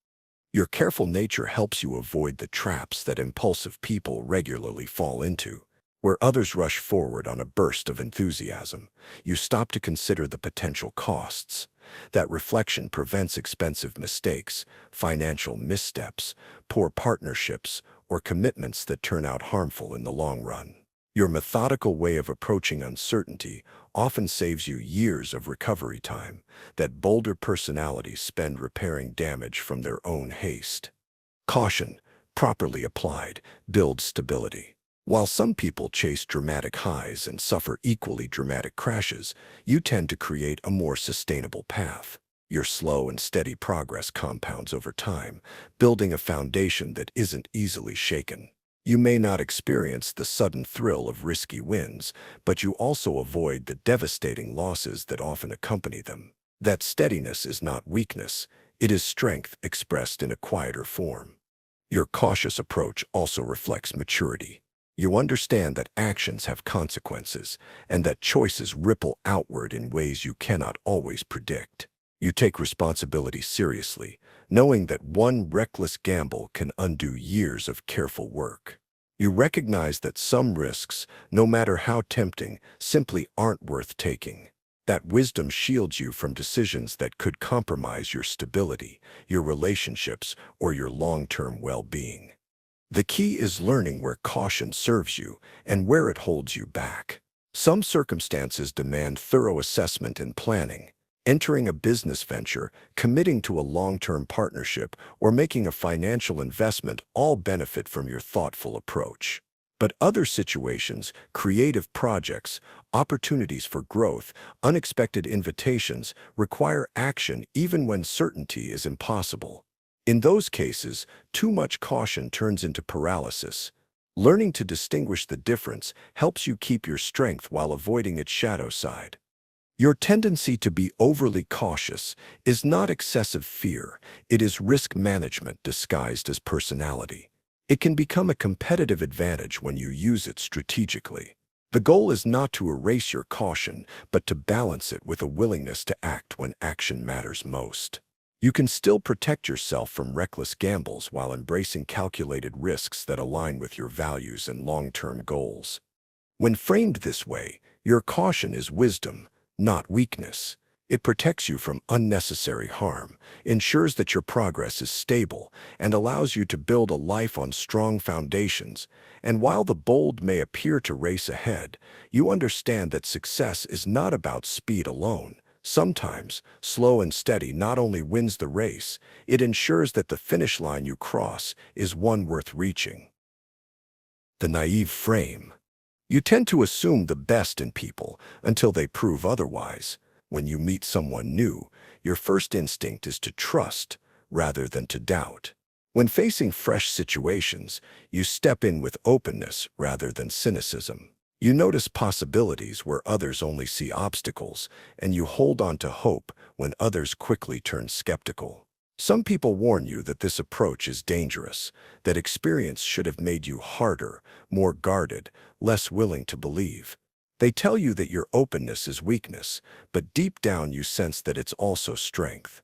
Your careful nature helps you avoid the traps that impulsive people regularly fall into. Where others rush forward on a burst of enthusiasm, you stop to consider the potential costs. That reflection prevents expensive mistakes, financial missteps, poor partnerships, or commitments that turn out harmful in the long run. Your methodical way of approaching uncertainty often saves you years of recovery time that bolder personalities spend repairing damage from their own haste. Caution, properly applied, builds stability. While some people chase dramatic highs and suffer equally dramatic crashes, you tend to create a more sustainable path. Your slow and steady progress compounds over time, building a foundation that isn't easily shaken. You may not experience the sudden thrill of risky wins, but you also avoid the devastating losses that often accompany them. That steadiness is not weakness, it is strength expressed in a quieter form. Your cautious approach also reflects maturity. You understand that actions have consequences and that choices ripple outward in ways you cannot always predict. You take responsibility seriously, knowing that one reckless gamble can undo years of careful work. You recognize that some risks, no matter how tempting, simply aren't worth taking. That wisdom shields you from decisions that could compromise your stability, your relationships, or your long-term well-being. The key is learning where caution serves you and where it holds you back. Some circumstances demand thorough assessment and planning. Entering a business venture, committing to a long-term partnership, or making a financial investment all benefit from your thoughtful approach. But other situations, creative projects, opportunities for growth, unexpected invitations, require action even when certainty is impossible. In those cases, too much caution turns into paralysis. Learning to distinguish the difference helps you keep your strength while avoiding its shadow side. Your tendency to be overly cautious is not excessive fear, it is risk management disguised as personality. It can become a competitive advantage when you use it strategically. The goal is not to erase your caution, but to balance it with a willingness to act when action matters most. You can still protect yourself from reckless gambles while embracing calculated risks that align with your values and long-term goals. When framed this way, your caution is wisdom, not weakness. It protects you from unnecessary harm, ensures that your progress is stable, and allows you to build a life on strong foundations. And while the bold may appear to race ahead, you understand that success is not about speed alone. Sometimes, slow and steady not only wins the race, it ensures that the finish line you cross is one worth reaching. The naive frame. You tend to assume the best in people until they prove otherwise. When you meet someone new, your first instinct is to trust rather than to doubt. When facing fresh situations, you step in with openness rather than cynicism. You notice possibilities where others only see obstacles, and you hold on to hope when others quickly turn skeptical. Some people warn you that this approach is dangerous, that experience should have made you harder, more guarded, less willing to believe. They tell you that your openness is weakness, but deep down you sense that it's also strength.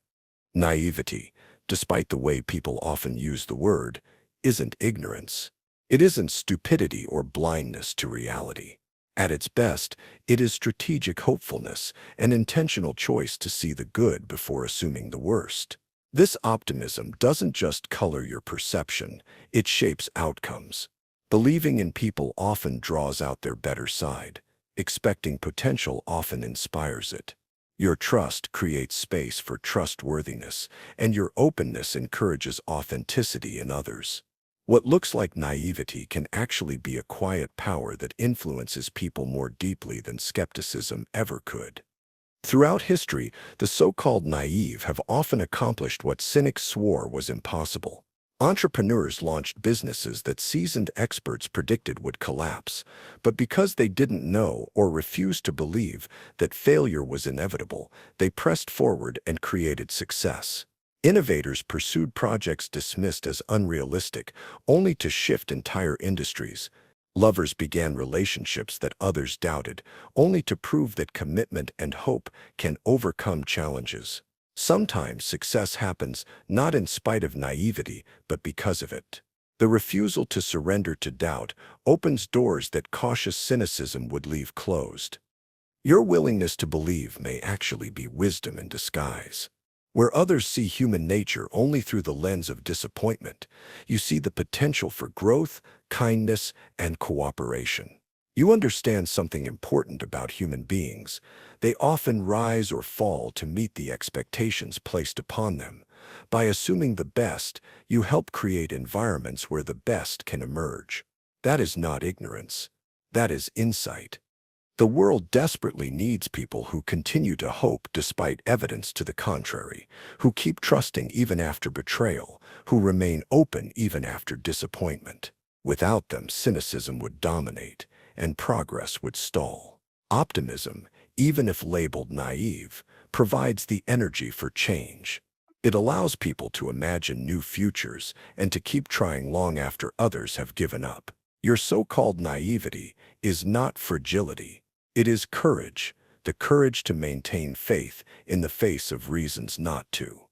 Naivety, despite the way people often use the word, isn't ignorance. It isn't stupidity or blindness to reality. At its best, it is strategic hopefulness, an intentional choice to see the good before assuming the worst. This optimism doesn't just color your perception, it shapes outcomes. Believing in people often draws out their better side. Expecting potential often inspires it. Your trust creates space for trustworthiness, and your openness encourages authenticity in others. What looks like naivety can actually be a quiet power that influences people more deeply than skepticism ever could. Throughout history, the so-called naive have often accomplished what cynics swore was impossible. Entrepreneurs launched businesses that seasoned experts predicted would collapse, but because they didn't know or refused to believe that failure was inevitable, they pressed forward and created success. Innovators pursued projects dismissed as unrealistic, only to shift entire industries. Lovers began relationships that others doubted, only to prove that commitment and hope can overcome challenges. Sometimes success happens not in spite of naivety, but because of it. The refusal to surrender to doubt opens doors that cautious cynicism would leave closed. Your willingness to believe may actually be wisdom in disguise. Where others see human nature only through the lens of disappointment, you see the potential for growth, kindness, and cooperation. You understand something important about human beings. They often rise or fall to meet the expectations placed upon them. By assuming the best, you help create environments where the best can emerge. That is not ignorance. That is insight. The world desperately needs people who continue to hope despite evidence to the contrary, who keep trusting even after betrayal, who remain open even after disappointment. Without them, cynicism would dominate, and progress would stall. Optimism, even if labeled naive, provides the energy for change. It allows people to imagine new futures and to keep trying long after others have given up. Your so-called naivety is not fragility. It is courage, the courage to maintain faith in the face of reasons not to.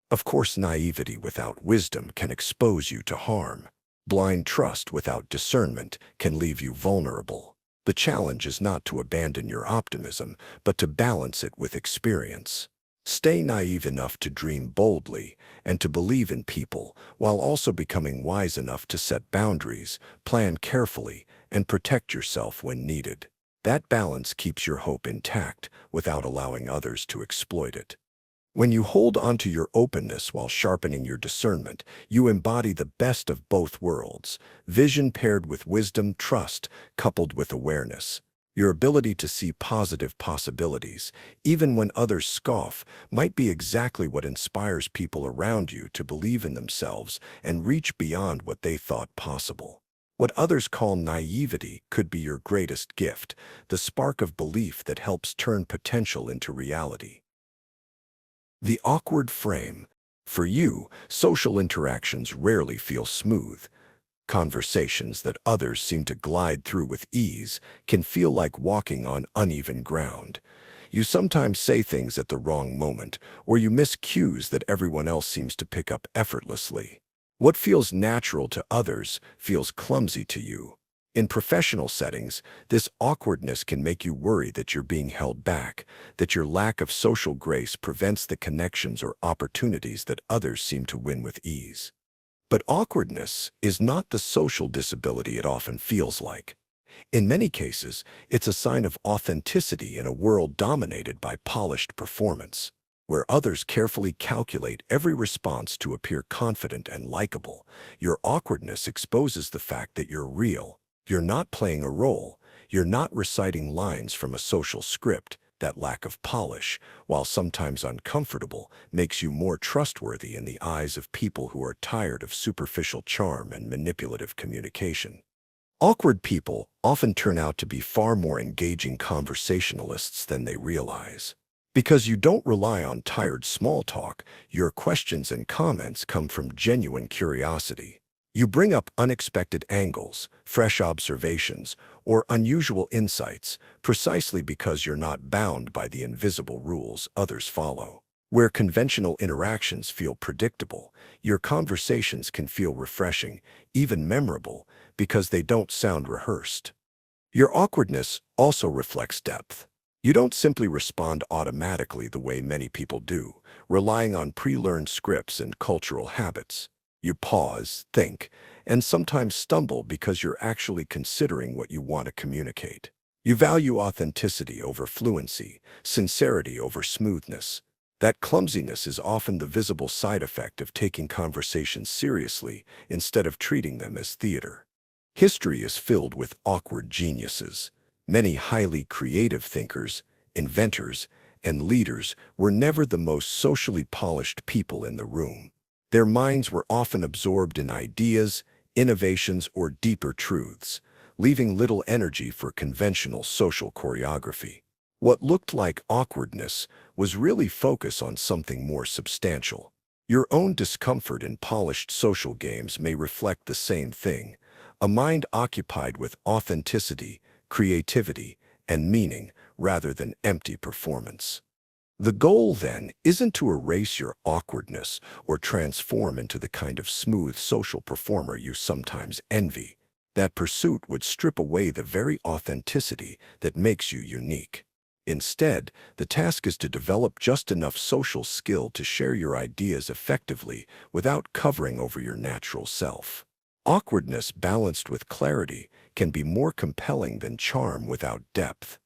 Of course, naivety without wisdom can expose you to harm. Blind trust without discernment can leave you vulnerable. The challenge is not to abandon your optimism, but to balance it with experience. Stay naive enough to dream boldly and to believe in people, while also becoming wise enough to set boundaries, plan carefully, and protect yourself when needed. That balance keeps your hope intact without allowing others to exploit it. When you hold onto your openness while sharpening your discernment, you embody the best of both worlds: vision paired with wisdom, trust coupled with awareness. Your ability to see positive possibilities, even when others scoff, might be exactly what inspires people around you to believe in themselves and reach beyond what they thought possible. What others call naivety could be your greatest gift, the spark of belief that helps turn potential into reality. The awkward frame. For you, social interactions rarely feel smooth. Conversations that others seem to glide through with ease can feel like walking on uneven ground. You sometimes say things at the wrong moment, or you miss cues that everyone else seems to pick up effortlessly. What feels natural to others feels clumsy to you. In professional settings, this awkwardness can make you worry that you're being held back, that your lack of social grace prevents the connections or opportunities that others seem to win with ease. But awkwardness is not the social disability it often feels like. In many cases, it's a sign of authenticity in a world dominated by polished performance, where others carefully calculate every response to appear confident and likable. Your awkwardness exposes the fact that you're real. You're not playing a role. You're not reciting lines from a social script. That lack of polish, while sometimes uncomfortable, makes you more trustworthy in the eyes of people who are tired of superficial charm and manipulative communication. Awkward people often turn out to be far more engaging conversationalists than they realize. Because you don't rely on tired small talk, your questions and comments come from genuine curiosity. You bring up unexpected angles, fresh observations, or unusual insights, precisely because you're not bound by the invisible rules others follow. Where conventional interactions feel predictable, your conversations can feel refreshing, even memorable, because they don't sound rehearsed. Your awkwardness also reflects depth. You don't simply respond automatically the way many people do, relying on pre-learned scripts and cultural habits. You pause, think, and sometimes stumble because you're actually considering what you want to communicate. You value authenticity over fluency, sincerity over smoothness. That clumsiness is often the visible side effect of taking conversations seriously instead of treating them as theater. History is filled with awkward geniuses. Many highly creative thinkers, inventors, and leaders were never the most socially polished people in the room. Their minds were often absorbed in ideas, innovations, or deeper truths, leaving little energy for conventional social choreography. What looked like awkwardness was really focus on something more substantial. Your own discomfort in polished social games may reflect the same thing: a mind occupied with authenticity, creativity, and meaning rather than empty performance. The goal, then, isn't to erase your awkwardness or transform into the kind of smooth social performer you sometimes envy. That pursuit would strip away the very authenticity that makes you unique. Instead, the task is to develop just enough social skill to share your ideas effectively without covering over your natural self. Awkwardness balanced with clarity can be more compelling than charm without depth.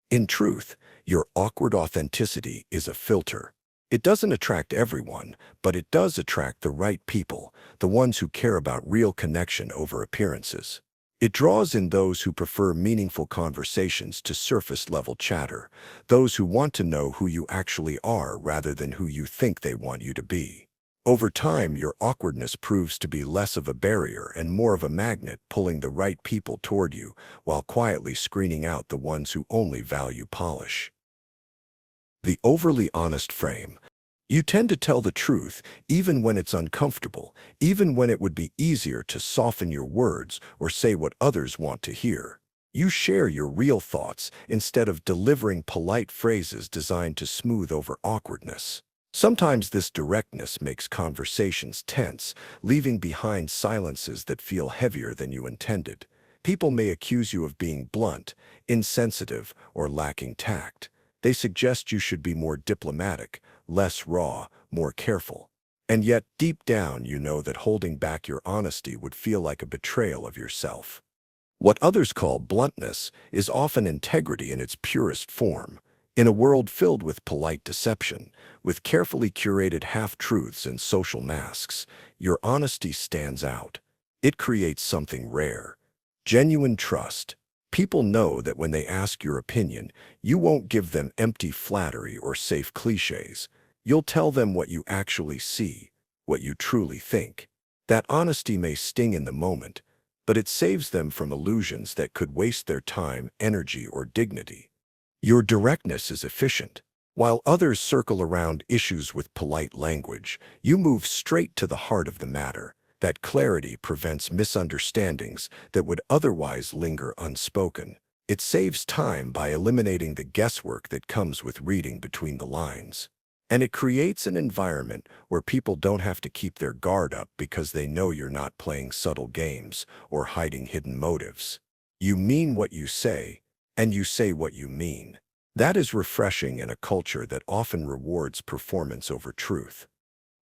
In truth, your awkward authenticity is a filter. It doesn't attract everyone, but it does attract the right people, the ones who care about real connection over appearances. It draws in those who prefer meaningful conversations to surface-level chatter, those who want to know who you actually are rather than who you think they want you to be. Over time, your awkwardness proves to be less of a barrier and more of a magnet, pulling the right people toward you while quietly screening out the ones who only value polish. The overly honest frame. You tend to tell the truth even when it's uncomfortable, even when it would be easier to soften your words or say what others want to hear. You share your real thoughts instead of delivering polite phrases designed to smooth over awkwardness. Sometimes this directness makes conversations tense, leaving behind silences that feel heavier than you intended. People may accuse you of being blunt, insensitive, or lacking tact. They suggest you should be more diplomatic, less raw, more careful. And yet, deep down, you know that holding back your honesty would feel like a betrayal of yourself. What others call bluntness is often integrity in its purest form. In a world filled with polite deception, with carefully curated half-truths and social masks, your honesty stands out. It creates something rare. Genuine trust. People know that when they ask your opinion, you won't give them empty flattery or safe cliches. You'll tell them what you actually see, what you truly think. That honesty may sting in the moment, but it saves them from illusions that could waste their time, energy, or dignity. Your directness is efficient. While others circle around issues with polite language, you move straight to the heart of the matter. That clarity prevents misunderstandings that would otherwise linger unspoken. It saves time by eliminating the guesswork that comes with reading between the lines. And it creates an environment where people don't have to keep their guard up because they know you're not playing subtle games or hiding hidden motives. You mean what you say, and you say what you mean. That is refreshing in a culture that often rewards performance over truth.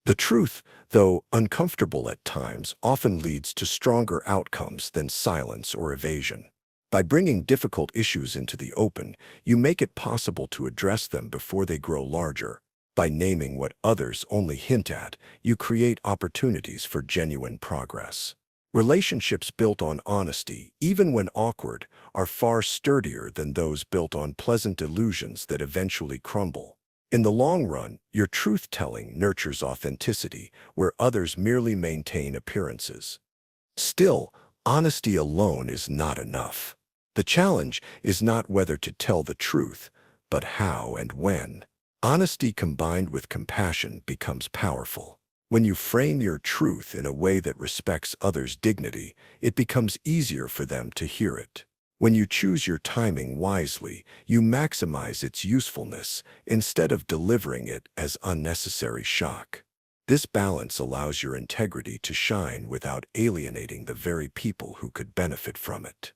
The truth, though uncomfortable at times, often leads to stronger outcomes than silence or evasion. By bringing difficult issues into the open, you make it possible to address them before they grow larger. By naming what others only hint at, you create opportunities for genuine progress. Relationships built on honesty, even when awkward, are far sturdier than those built on pleasant illusions that eventually crumble. In the long run, your truth-telling nurtures authenticity, where others merely maintain appearances. Still, honesty alone is not enough. The challenge is not whether to tell the truth, but how and when. Honesty combined with compassion becomes powerful. When you frame your truth in a way that respects others' dignity, it becomes easier for them to hear it. When you choose your timing wisely, you maximize its usefulness instead of delivering it as unnecessary shock. This balance allows your integrity to shine without alienating the very people who could benefit from it.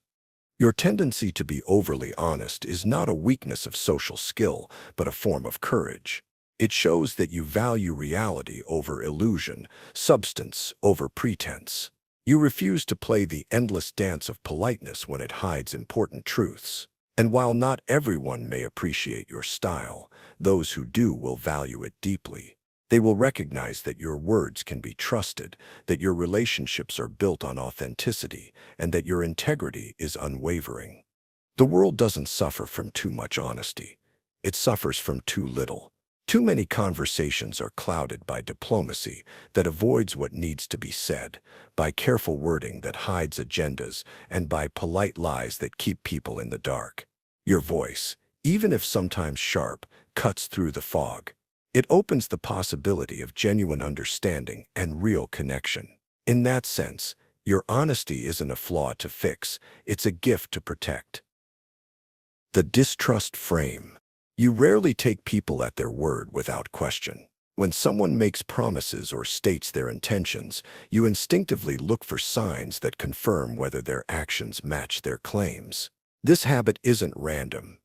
Your tendency to be overly honest is not a weakness of social skill, but a form of courage. It shows that you value reality over illusion, substance over pretense. You refuse to play the endless dance of politeness when it hides important truths. And while not everyone may appreciate your style, those who do will value it deeply. They will recognize that your words can be trusted, that your relationships are built on authenticity, and that your integrity is unwavering. The world doesn't suffer from too much honesty. It suffers from too little. Too many conversations are clouded by diplomacy that avoids what needs to be said, by careful wording that hides agendas, and by polite lies that keep people in the dark. Your voice, even if sometimes sharp, cuts through the fog. It opens the possibility of genuine understanding and real connection. In that sense, your honesty isn't a flaw to fix, it's a gift to protect. The Distrust Frame. You rarely take people at their word without question. When someone makes promises or states their intentions, you instinctively look for signs that confirm whether their actions match their claims. This habit isn't random.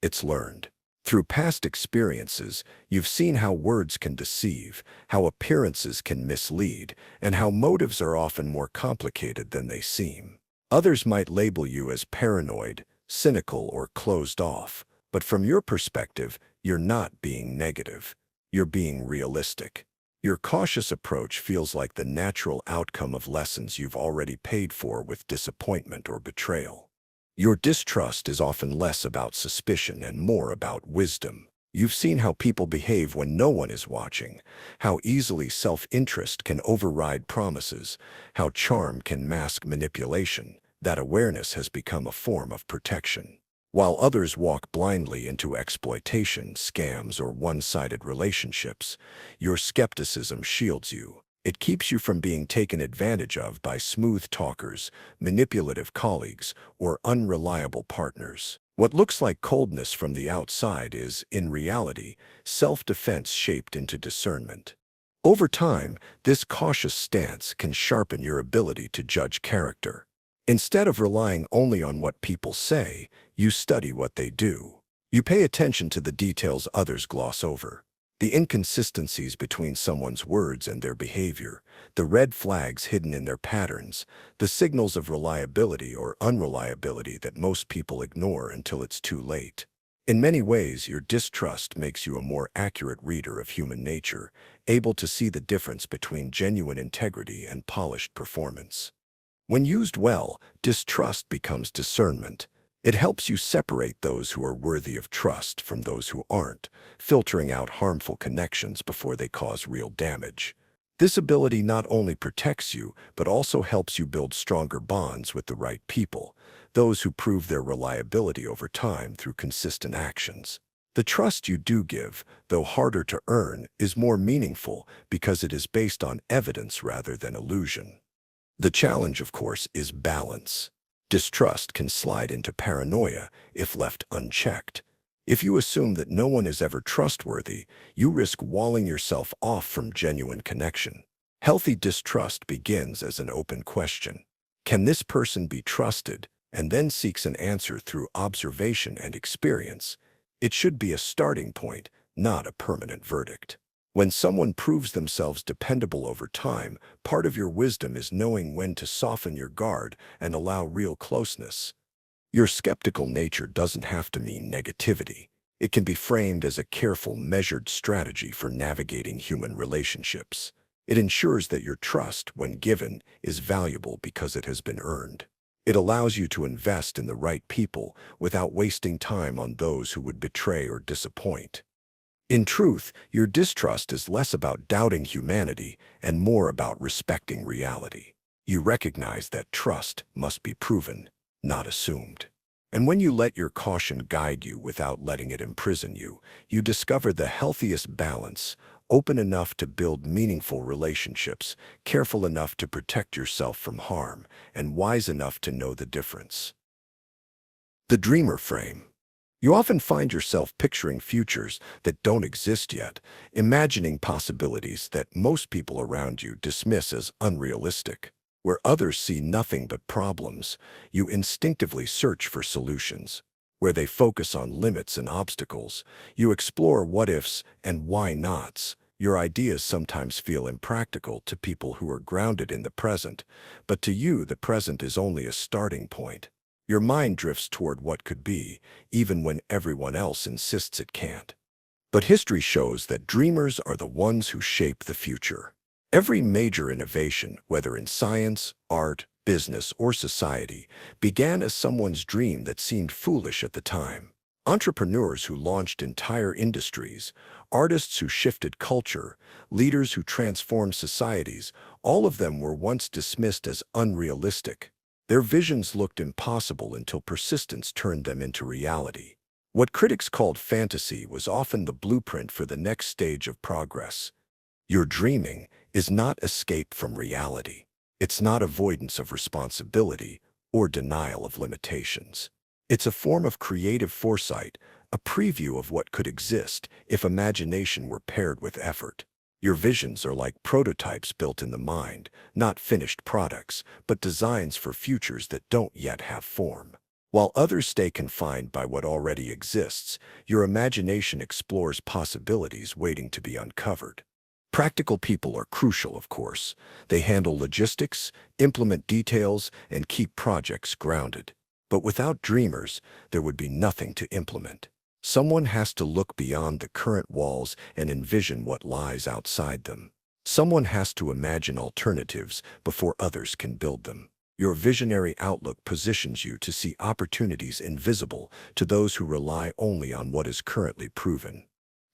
It's learned. Through past experiences, you've seen how words can deceive, how appearances can mislead, and how motives are often more complicated than they seem. Others might label you as paranoid, cynical, or closed off. But from your perspective, you're not being negative. You're being realistic. Your cautious approach feels like the natural outcome of lessons you've already paid for with disappointment or betrayal. Your distrust is often less about suspicion and more about wisdom. You've seen how people behave when no one is watching, how easily self-interest can override promises, how charm can mask manipulation. That awareness has become a form of protection. while others walk blindly into exploitation, scams, or one-sided relationships. Your skepticism shields you. It keeps you from being taken advantage of by smooth talkers, manipulative colleagues, or unreliable partners. What looks like coldness from the outside is, in reality, self-defense shaped into discernment. Over time, this cautious stance can sharpen your ability to judge character. Instead of relying only on what people say, you study what they do. You pay attention to the details others gloss over. The inconsistencies between someone's words and their behavior, the red flags hidden in their patterns, the signals of reliability or unreliability that most people ignore until it's too late. In many ways, your distrust makes you a more accurate reader of human nature, able to see the difference between genuine integrity and polished performance. When used well, distrust becomes discernment. It helps you separate those who are worthy of trust from those who aren't, filtering out harmful connections before they cause real damage. This ability not only protects you, but also helps you build stronger bonds with the right people, those who prove their reliability over time through consistent actions. The trust you do give, though harder to earn, is more meaningful because it is based on evidence rather than illusion. The challenge, of course, is balance. Distrust can slide into paranoia if left unchecked. If you assume that no one is ever trustworthy, you risk walling yourself off from genuine connection. Healthy distrust begins as an open question. Can this person be trusted? And then seeks an answer through observation and experience. It should be a starting point, not a permanent verdict. When someone proves themselves dependable over time, part of your wisdom is knowing when to soften your guard and allow real closeness. Your skeptical nature doesn't have to mean negativity. It can be framed as a careful, measured strategy for navigating human relationships. It ensures that your trust, when given, is valuable because it has been earned. It allows you to invest in the right people without wasting time on those who would betray or disappoint. In truth, your distrust is less about doubting humanity and more about respecting reality. You recognize that trust must be proven, not assumed. And when you let your caution guide you without letting it imprison you, you discover the healthiest balance, open enough to build meaningful relationships, careful enough to protect yourself from harm, and wise enough to know the difference. The Dreamer Frame. You often find yourself picturing futures that don't exist yet, imagining possibilities that most people around you dismiss as unrealistic. Where others see nothing but problems, you instinctively search for solutions. Where they focus on limits and obstacles, you explore what-ifs and why-nots. Your ideas sometimes feel impractical to people who are grounded in the present, but to you the present is only a starting point. Your mind drifts toward what could be, even when everyone else insists it can't. But history shows that dreamers are the ones who shape the future. Every major innovation, whether in science, art, business, or society, began as someone's dream that seemed foolish at the time. Entrepreneurs who launched entire industries, artists who shifted culture, leaders who transformed societies, all of them were once dismissed as unrealistic. Their visions looked impossible until persistence turned them into reality. What critics called fantasy was often the blueprint for the next stage of progress. Your dreaming is not escape from reality. It's not avoidance of responsibility or denial of limitations. It's a form of creative foresight, a preview of what could exist if imagination were paired with effort. Your visions are like prototypes built in the mind, not finished products, but designs for futures that don't yet have form. While others stay confined by what already exists, your imagination explores possibilities waiting to be uncovered. Practical people are crucial, of course. They handle logistics, implement details, and keep projects grounded. But without dreamers, there would be nothing to implement. Someone has to look beyond the current walls and envision what lies outside them. Someone has to imagine alternatives before others can build them. Your visionary outlook positions you to see opportunities invisible to those who rely only on what is currently proven.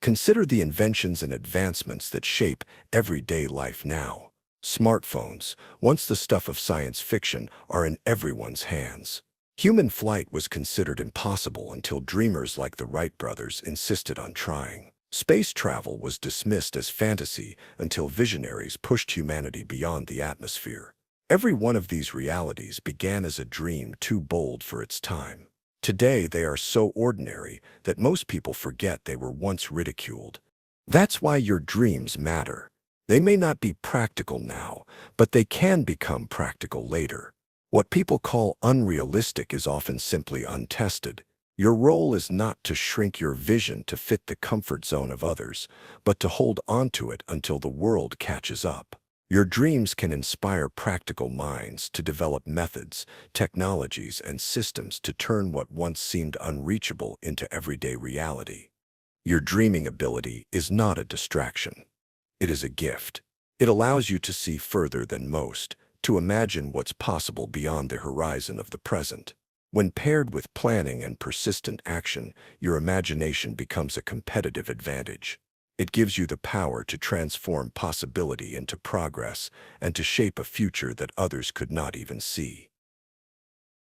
Consider the inventions and advancements that shape everyday life now. Smartphones, once the stuff of science fiction, are in everyone's hands. Human flight was considered impossible until dreamers like the Wright brothers insisted on trying. Space travel was dismissed as fantasy until visionaries pushed humanity beyond the atmosphere. Every one of these realities began as a dream too bold for its time. Today, they are so ordinary that most people forget they were once ridiculed. That's why your dreams matter. They may not be practical now, but they can become practical later. What people call unrealistic is often simply untested. Your role is not to shrink your vision to fit the comfort zone of others, but to hold onto it until the world catches up. Your dreams can inspire practical minds to develop methods, technologies, and systems to turn what once seemed unreachable into everyday reality. Your dreaming ability is not a distraction. It is a gift. It allows you to see further than most, to imagine what's possible beyond the horizon of the present. When paired with planning and persistent action, your imagination becomes a competitive advantage. It gives you the power to transform possibility into progress and to shape a future that others could not even see.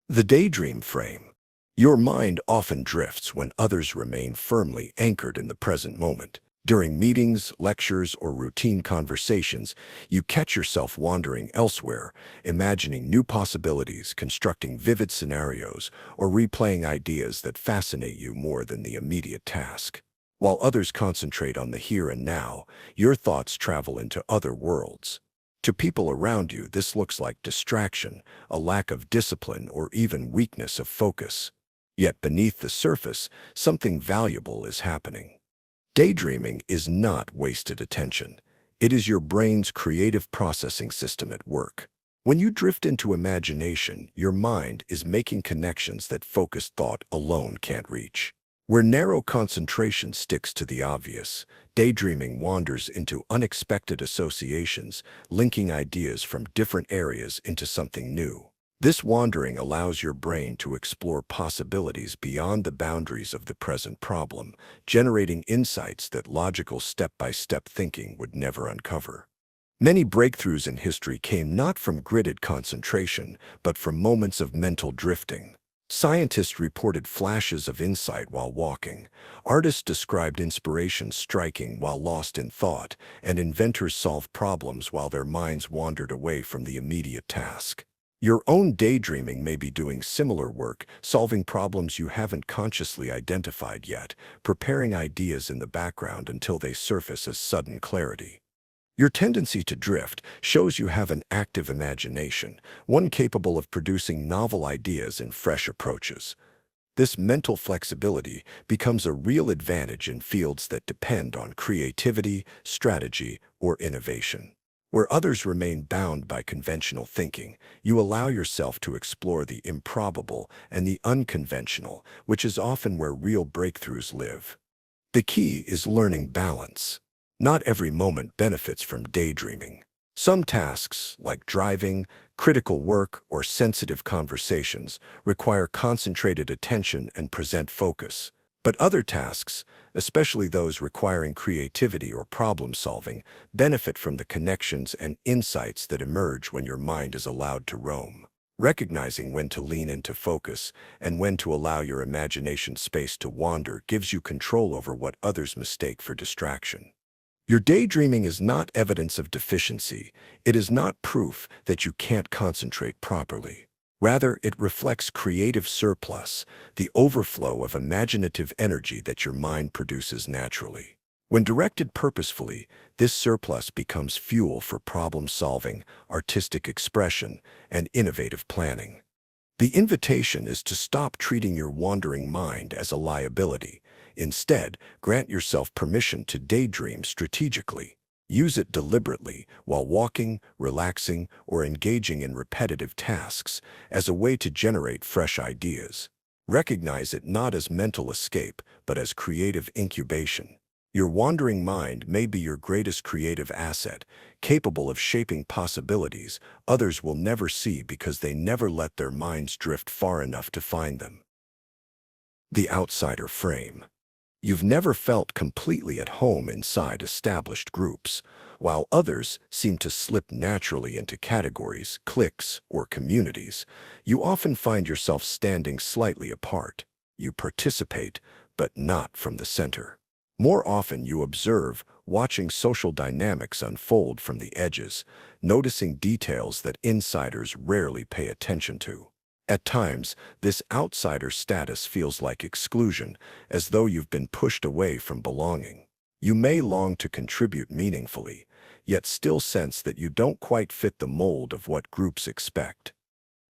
The Daydream Frame. Your mind often drifts when others remain firmly anchored in the present moment. During meetings, lectures, or routine conversations, you catch yourself wandering elsewhere, imagining new possibilities, constructing vivid scenarios, or replaying ideas that fascinate you more than the immediate task. While others concentrate on the here and now, your thoughts travel into other worlds. To people around you, this looks like distraction, a lack of discipline, or even weakness of focus. Yet beneath the surface, something valuable is happening. Daydreaming is not wasted attention. It is your brain's creative processing system at work. When you drift into imagination, your mind is making connections that focused thought alone can't reach. Where narrow concentration sticks to the obvious, daydreaming wanders into unexpected associations, linking ideas from different areas into something new. This wandering allows your brain to explore possibilities beyond the boundaries of the present problem, generating insights that logical step-by-step thinking would never uncover. Many breakthroughs in history came not from gridded concentration, but from moments of mental drifting. Scientists reported flashes of insight while walking, artists described inspiration striking while lost in thought, and inventors solved problems while their minds wandered away from the immediate task. Your own daydreaming may be doing similar work, solving problems you haven't consciously identified yet, preparing ideas in the background until they surface as sudden clarity. Your tendency to drift shows you have an active imagination, one capable of producing novel ideas and fresh approaches. This mental flexibility becomes a real advantage in fields that depend on creativity, strategy, or innovation. Where others remain bound by conventional thinking, you allow yourself to explore the improbable and the unconventional, which is often where real breakthroughs live. The key is learning balance. Not every moment benefits from daydreaming. Some tasks, like driving, critical work, or sensitive conversations, require concentrated attention and present focus. But other tasks, especially those requiring creativity or problem-solving, benefit from the connections and insights that emerge when your mind is allowed to roam. Recognizing when to lean into focus and when to allow your imagination space to wander gives you control over what others mistake for distraction. Your daydreaming is not evidence of deficiency. It is not proof that you can't concentrate properly. Rather, it reflects creative surplus, the overflow of imaginative energy that your mind produces naturally. When directed purposefully, this surplus becomes fuel for problem-solving, artistic expression, and innovative planning. The invitation is to stop treating your wandering mind as a liability. Instead, grant yourself permission to daydream strategically. Use it deliberately while walking, relaxing, or engaging in repetitive tasks as a way to generate fresh ideas. Recognize it not as mental escape, but as creative incubation. Your wandering mind may be your greatest creative asset, capable of shaping possibilities others will never see because they never let their minds drift far enough to find them. The Outsider Frame. You've never felt completely at home inside established groups. while others seem to slip naturally into categories, cliques, or communities. You often find yourself standing slightly apart. You participate, but not from the center. More often you observe, watching social dynamics unfold from the edges, noticing details that insiders rarely pay attention to. At times, this outsider status feels like exclusion, as though you've been pushed away from belonging. You may long to contribute meaningfully, yet still sense that you don't quite fit the mold of what groups expect.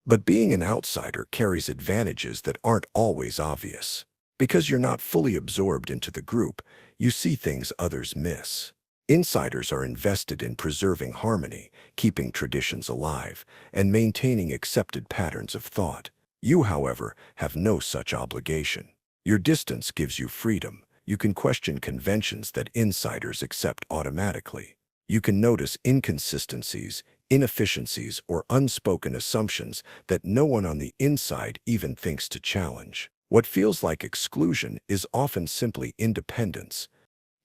But being an outsider carries advantages that aren't always obvious. Because you're not fully absorbed into the group, you see things others miss. Insiders are invested in preserving harmony, keeping traditions alive, and maintaining accepted patterns of thought. You, however, have no such obligation. Your distance gives you freedom. You can question conventions that insiders accept automatically. You can notice inconsistencies, inefficiencies, or unspoken assumptions that no one on the inside even thinks to challenge. What feels like exclusion is often simply independence.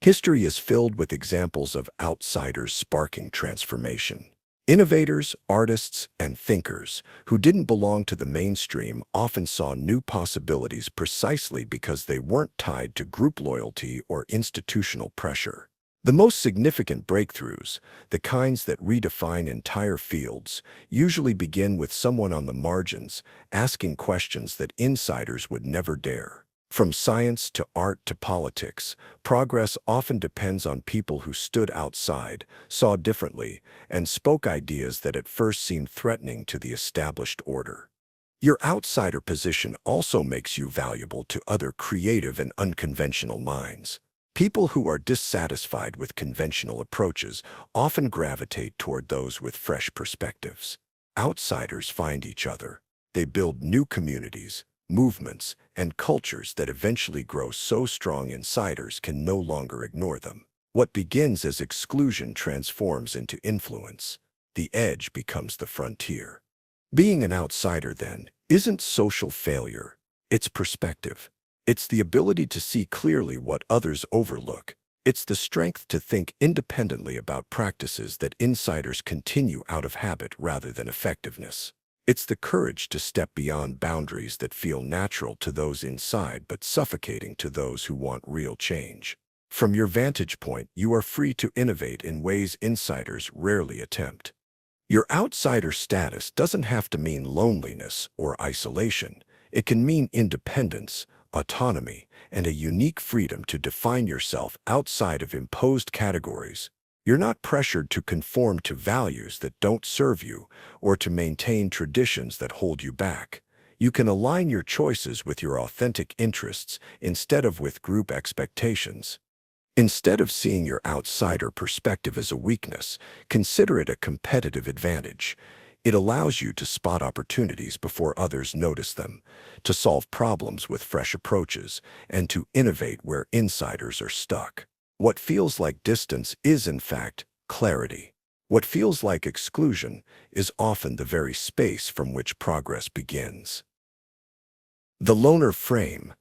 History is filled with examples of outsiders sparking transformation. Innovators, artists, and thinkers who didn't belong to the mainstream often saw new possibilities precisely because they weren't tied to group loyalty or institutional pressure. The most significant breakthroughs, the kinds that redefine entire fields, usually begin with someone on the margins asking questions that insiders would never dare. From science to art to politics, progress often depends on people who stood outside, saw differently, and spoke ideas that at first seemed threatening to the established order. Your outsider position also makes you valuable to other creative and unconventional minds. People who are dissatisfied with conventional approaches often gravitate toward those with fresh perspectives. Outsiders find each other. They build new communities, movements, and cultures that eventually grow so strong insiders can no longer ignore them. What begins as exclusion transforms into influence. The edge becomes the frontier. Being an outsider, then, isn't social failure. It's perspective. It's the ability to see clearly what others overlook. It's the strength to think independently about practices that insiders continue out of habit rather than effectiveness. It's the courage to step beyond boundaries that feel natural to those inside but suffocating to those who want real change. From your vantage point, you are free to innovate in ways insiders rarely attempt. Your outsider status doesn't have to mean loneliness or isolation. It can mean independence, autonomy, and a unique freedom to define yourself outside of imposed categories. You're not pressured to conform to values that don't serve you or to maintain traditions that hold you back. You can align your choices with your authentic interests instead of with group expectations. Instead of seeing your outsider perspective as a weakness, consider it a competitive advantage. It allows you to spot opportunities before others notice them, to solve problems with fresh approaches, and to innovate where insiders are stuck. What feels like distance is, in fact, clarity. What feels like exclusion is often the very space from which progress begins. The loner frame.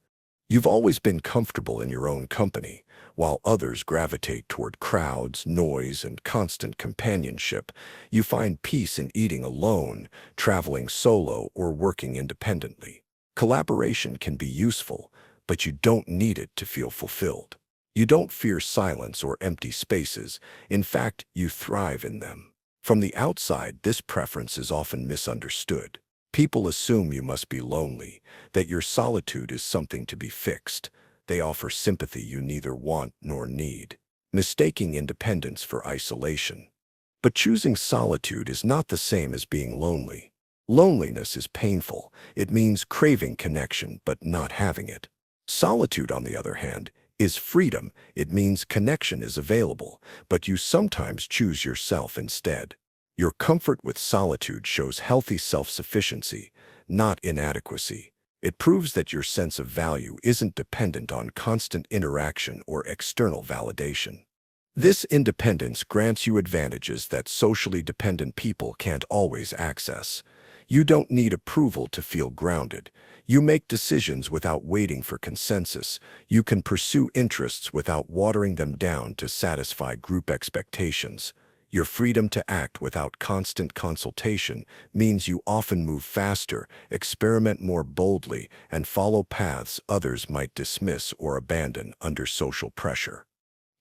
You've always been comfortable in your own company, while others gravitate toward crowds, noise, and constant companionship. You find peace in eating alone, traveling solo, or working independently. Collaboration can be useful, but you don't need it to feel fulfilled. You don't fear silence or empty spaces. In fact, you thrive in them. From the outside, this preference is often misunderstood. People assume you must be lonely, that your solitude is something to be fixed. They offer sympathy you neither want nor need, mistaking independence for isolation. But choosing solitude is not the same as being lonely. Loneliness is painful. It means craving connection but not having it. Solitude, on the other hand, is freedom. It means connection is available, but you sometimes choose yourself instead. Your comfort with solitude shows healthy self-sufficiency, not inadequacy. It proves that your sense of value isn't dependent on constant interaction or external validation. This independence grants you advantages that socially dependent people can't always access. You don't need approval to feel grounded. You make decisions without waiting for consensus. You can pursue interests without watering them down to satisfy group expectations. Your freedom to act without constant consultation means you often move faster, experiment more boldly, and follow paths others might dismiss or abandon under social pressure.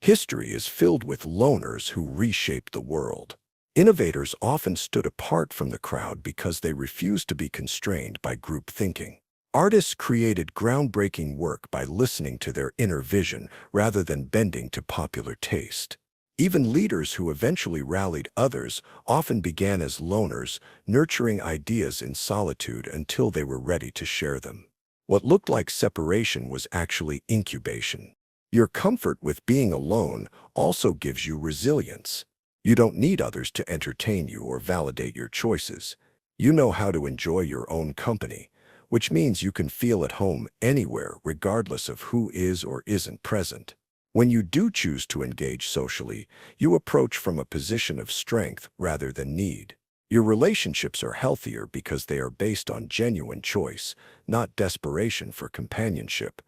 History is filled with loners who reshaped the world. Innovators often stood apart from the crowd because they refused to be constrained by group thinking. Artists created groundbreaking work by listening to their inner vision rather than bending to popular taste. Even leaders who eventually rallied others often began as loners, nurturing ideas in solitude until they were ready to share them. What looked like separation was actually incubation. Your comfort with being alone also gives you resilience. You don't need others to entertain you or validate your choices. You know how to enjoy your own company, which means you can feel at home anywhere regardless of who is or isn't present. When you do choose to engage socially, you approach from a position of strength rather than need. Your relationships are healthier because they are based on genuine choice, not desperation for companionship.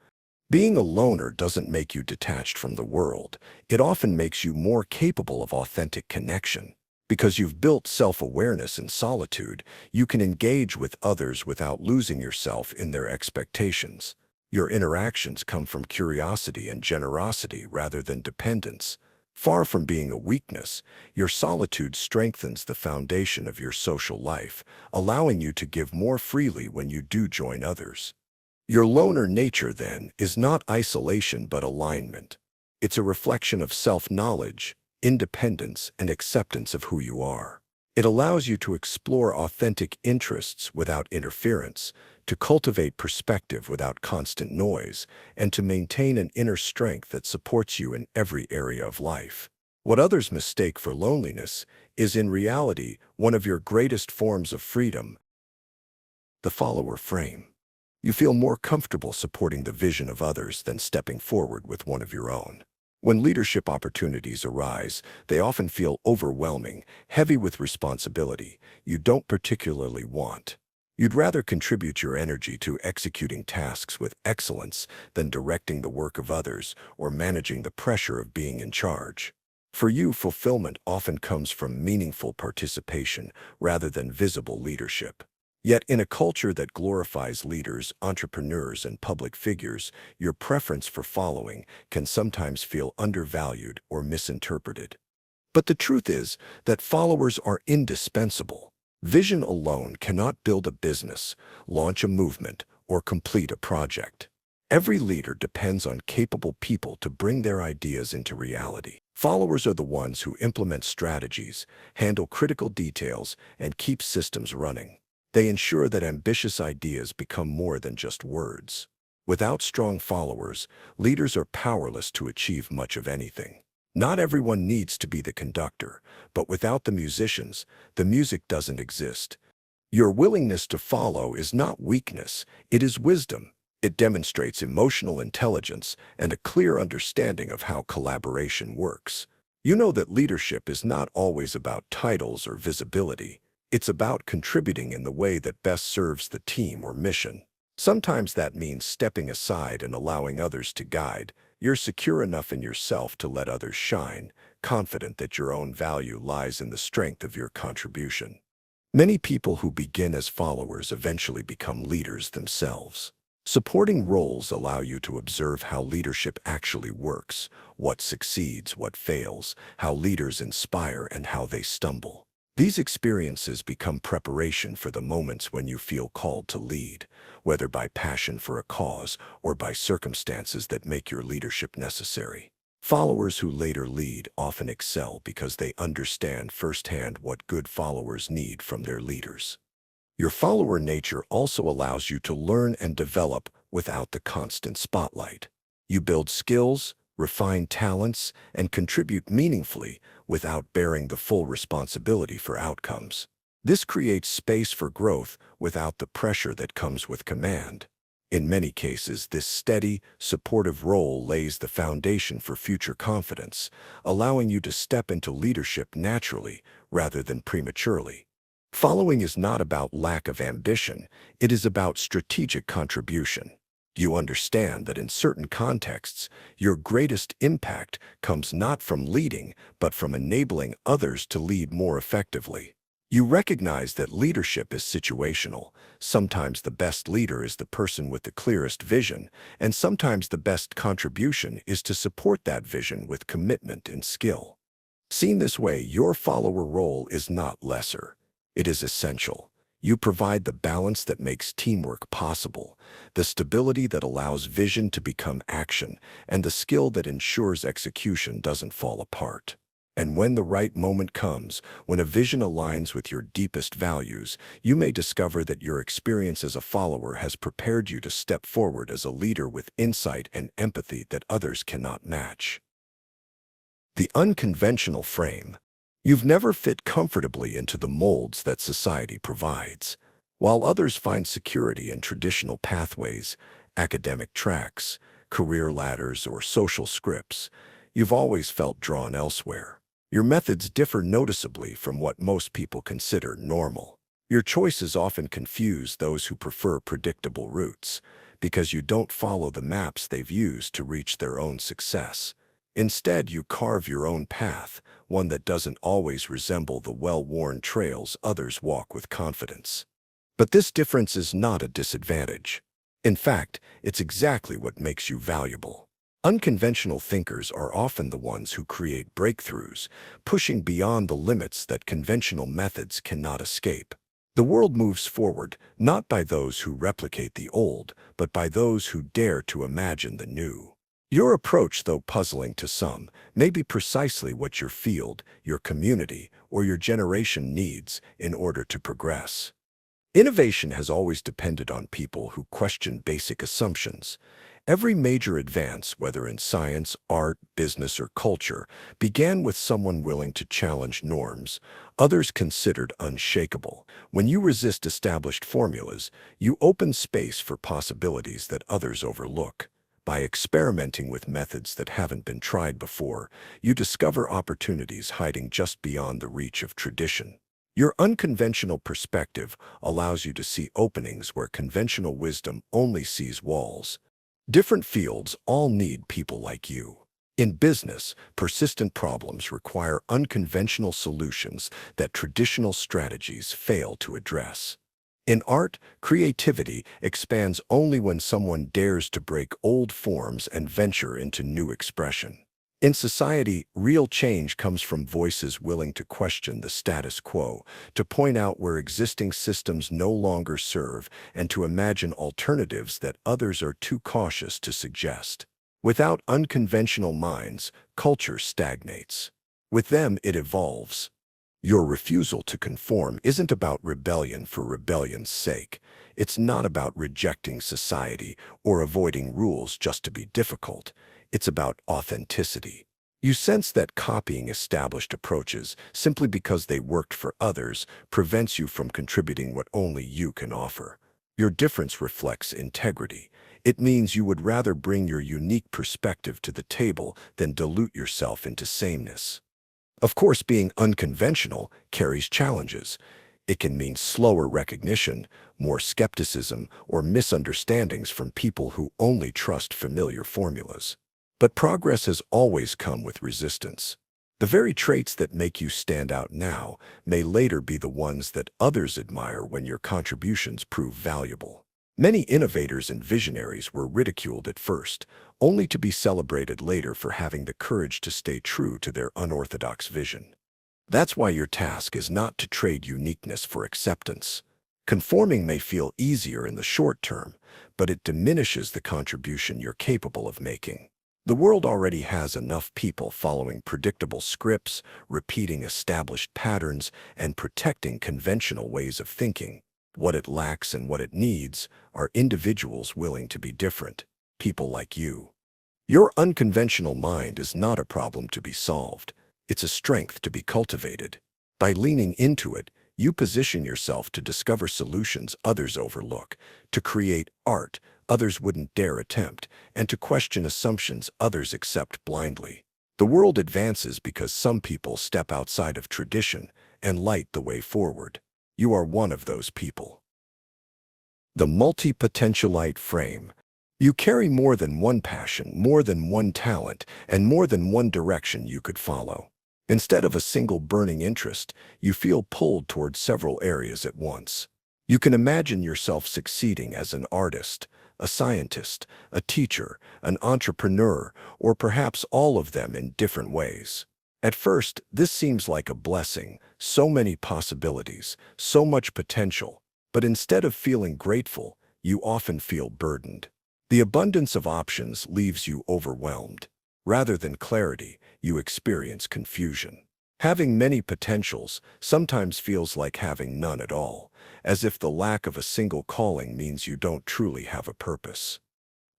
Being a loner doesn't make you detached from the world. It often makes you more capable of authentic connection. Because you've built self-awareness in solitude, you can engage with others without losing yourself in their expectations. Your interactions come from curiosity and generosity rather than dependence. Far from being a weakness, your solitude strengthens the foundation of your social life, allowing you to give more freely when you do join others. Your loner nature, then, is not isolation but alignment. It's a reflection of self-knowledge, independence, and acceptance of who you are. It allows you to explore authentic interests without interference, to cultivate perspective without constant noise, and to maintain an inner strength that supports you in every area of life. What others mistake for loneliness is in reality one of your greatest forms of freedom, the follower frame. You feel more comfortable supporting the vision of others than stepping forward with one of your own. When leadership opportunities arise, they often feel overwhelming, heavy with responsibility you don't particularly want. You'd rather contribute your energy to executing tasks with excellence than directing the work of others or managing the pressure of being in charge. For you, fulfillment often comes from meaningful participation rather than visible leadership. Yet in a culture that glorifies leaders, entrepreneurs, and public figures, your preference for following can sometimes feel undervalued or misinterpreted. But the truth is that followers are indispensable. Vision alone cannot build a business, launch a movement, or complete a project. Every leader depends on capable people to bring their ideas into reality. Followers are the ones who implement strategies, handle critical details, and keep systems running. They ensure that ambitious ideas become more than just words. Without strong followers, leaders are powerless to achieve much of anything. Not everyone needs to be the conductor, but without the musicians, the music doesn't exist. Your willingness to follow is not weakness, it is wisdom. It demonstrates emotional intelligence and a clear understanding of how collaboration works. You know that leadership is not always about titles or visibility. It's about contributing in the way that best serves the team or mission. Sometimes that means stepping aside and allowing others to guide. You're secure enough in yourself to let others shine, confident that your own value lies in the strength of your contribution. Many people who begin as followers eventually become leaders themselves. Supporting roles allow you to observe how leadership actually works, what succeeds, what fails, how leaders inspire, and how they stumble. These experiences become preparation for the moments when you feel called to lead, whether by passion for a cause or by circumstances that make your leadership necessary. Followers who later lead often excel because they understand firsthand what good followers need from their leaders. Your follower nature also allows you to learn and develop without the constant spotlight. You build skills, refine talents, and contribute meaningfully without bearing the full responsibility for outcomes. This creates space for growth without the pressure that comes with command. In many cases, this steady, supportive role lays the foundation for future confidence, allowing you to step into leadership naturally rather than prematurely. Following is not about lack of ambition, it is about strategic contribution. You understand that in certain contexts, your greatest impact comes not from leading, but from enabling others to lead more effectively. You recognize that leadership is situational. Sometimes the best leader is the person with the clearest vision, and sometimes the best contribution is to support that vision with commitment and skill. Seen this way, your follower role is not lesser. It is essential. You provide the balance that makes teamwork possible, the stability that allows vision to become action, and the skill that ensures execution doesn't fall apart. And when the right moment comes, when a vision aligns with your deepest values, you may discover that your experience as a follower has prepared you to step forward as a leader with insight and empathy that others cannot match. The unconventional frame. You've never fit comfortably into the molds that society provides. While others find security in traditional pathways, academic tracks, career ladders, or social scripts, you've always felt drawn elsewhere. Your methods differ noticeably from what most people consider normal. Your choices often confuse those who prefer predictable routes, because you don't follow the maps they've used to reach their own success. Instead, you carve your own path, one that doesn't always resemble the well-worn trails others walk with confidence. But this difference is not a disadvantage. In fact, it's exactly what makes you valuable. Unconventional thinkers are often the ones who create breakthroughs, pushing beyond the limits that conventional methods cannot escape. The world moves forward not by those who replicate the old, but by those who dare to imagine the new. Your approach, though puzzling to some, may be precisely what your field, your community, or your generation needs in order to progress. Innovation has always depended on people who question basic assumptions. Every major advance, whether in science, art, business, or culture, began with someone willing to challenge norms, others considered unshakable. When you resist established formulas, you open space for possibilities that others overlook. By experimenting with methods that haven't been tried before, you discover opportunities hiding just beyond the reach of tradition. Your unconventional perspective allows you to see openings where conventional wisdom only sees walls. Different fields all need people like you. In business, persistent problems require unconventional solutions that traditional strategies fail to address. In art, creativity expands only when someone dares to break old forms and venture into new expression. In society, real change comes from voices willing to question the status quo, to point out where existing systems no longer serve, and to imagine alternatives that others are too cautious to suggest. Without unconventional minds, culture stagnates. With them, it evolves. Your refusal to conform isn't about rebellion for rebellion's sake. It's not about rejecting society or avoiding rules just to be difficult. It's about authenticity. You sense that copying established approaches simply because they worked for others prevents you from contributing what only you can offer. Your difference reflects integrity. It means you would rather bring your unique perspective to the table than dilute yourself into sameness. Of course, being unconventional carries challenges. It can mean slower recognition, more skepticism, or misunderstandings from people who only trust familiar formulas. But progress has always come with resistance. The very traits that make you stand out now may later be the ones that others admire when your contributions prove valuable. Many innovators and visionaries were ridiculed at first, only to be celebrated later for having the courage to stay true to their unorthodox vision. That's why your task is not to trade uniqueness for acceptance. Conforming may feel easier in the short term, but it diminishes the contribution you're capable of making. The world already has enough people following predictable scripts, repeating established patterns, and protecting conventional ways of thinking. What it lacks and what it needs are individuals willing to be different, people like you. Your unconventional mind is not a problem to be solved. It's a strength to be cultivated. By leaning into it, you position yourself to discover solutions others overlook, to create art others wouldn't dare attempt, and to question assumptions others accept blindly. The world advances because some people step outside of tradition and light the way forward. You are one of those people. The Multipotentialite Frame. You carry more than one passion, more than one talent, and more than one direction you could follow. Instead of a single burning interest, you feel pulled toward several areas at once. You can imagine yourself succeeding as an artist, a scientist, a teacher, an entrepreneur, or perhaps all of them in different ways. At first, this seems like a blessing, so many possibilities, so much potential. But instead of feeling grateful, you often feel burdened. The abundance of options leaves you overwhelmed. Rather than clarity, you experience confusion. Having many potentials sometimes feels like having none at all, as if the lack of a single calling means you don't truly have a purpose.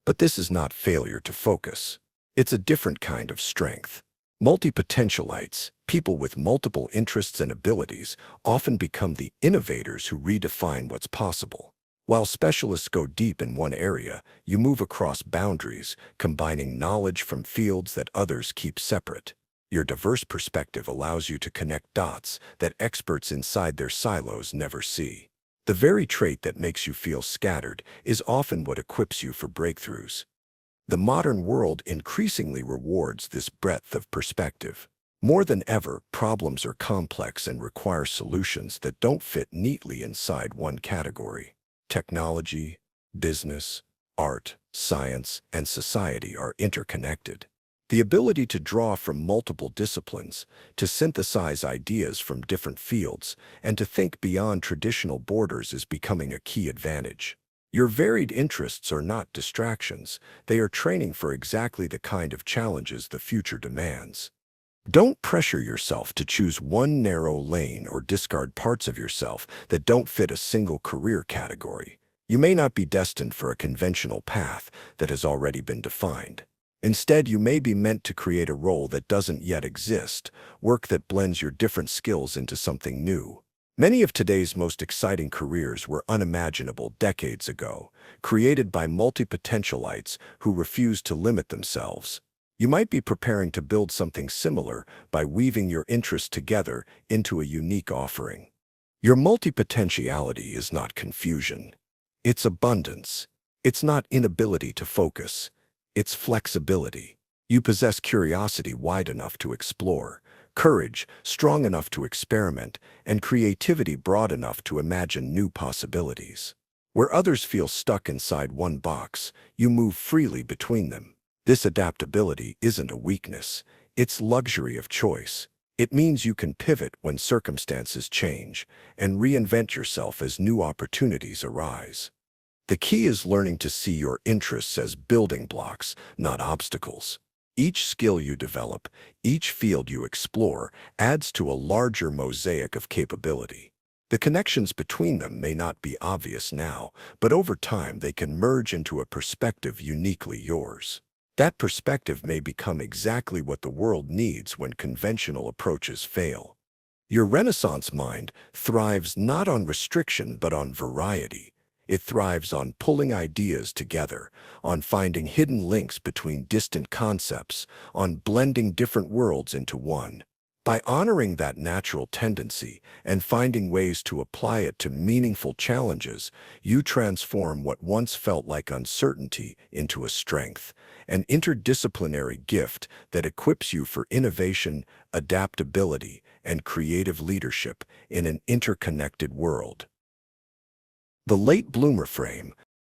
But this is not failure to focus. It's a different kind of strength. Multipotentialites, people with multiple interests and abilities, often become the innovators who redefine what's possible. While specialists go deep in one area, you move across boundaries, combining knowledge from fields that others keep separate. Your diverse perspective allows you to connect dots that experts inside their silos never see. The very trait that makes you feel scattered is often what equips you for breakthroughs. The modern world increasingly rewards this breadth of perspective. More than ever, problems are complex and require solutions that don't fit neatly inside one category. Technology, business, art, science, and society are interconnected. The ability to draw from multiple disciplines, to synthesize ideas from different fields, and to think beyond traditional borders is becoming a key advantage. Your varied interests are not distractions, they are training for exactly the kind of challenges the future demands. Don't pressure yourself to choose one narrow lane or discard parts of yourself that don't fit a single career category. You may not be destined for a conventional path that has already been defined. Instead, you may be meant to create a role that doesn't yet exist, work that blends your different skills into something new. Many of today's most exciting careers were unimaginable decades ago, created by multipotentialites who refused to limit themselves. You might be preparing to build something similar by weaving your interests together into a unique offering. Your multipotentiality is not confusion. It's abundance. It's not inability to focus. It's flexibility. You possess curiosity wide enough to explore, courage strong enough to experiment, and creativity broad enough to imagine new possibilities. Where others feel stuck inside one box, you move freely between them. This adaptability isn't a weakness, it's luxury of choice. It means you can pivot when circumstances change and reinvent yourself as new opportunities arise. The key is learning to see your interests as building blocks, not obstacles. Each skill you develop, each field you explore, adds to a larger mosaic of capability. The connections between them may not be obvious now, but over time they can merge into a perspective uniquely yours. That perspective may become exactly what the world needs when conventional approaches fail. Your Renaissance mind thrives not on restriction but on variety. It thrives on pulling ideas together, on finding hidden links between distant concepts, on blending different worlds into one. By honoring that natural tendency and finding ways to apply it to meaningful challenges, you transform what once felt like uncertainty into a strength, an interdisciplinary gift that equips you for innovation, adaptability, and creative leadership in an interconnected world. The late bloomer frame.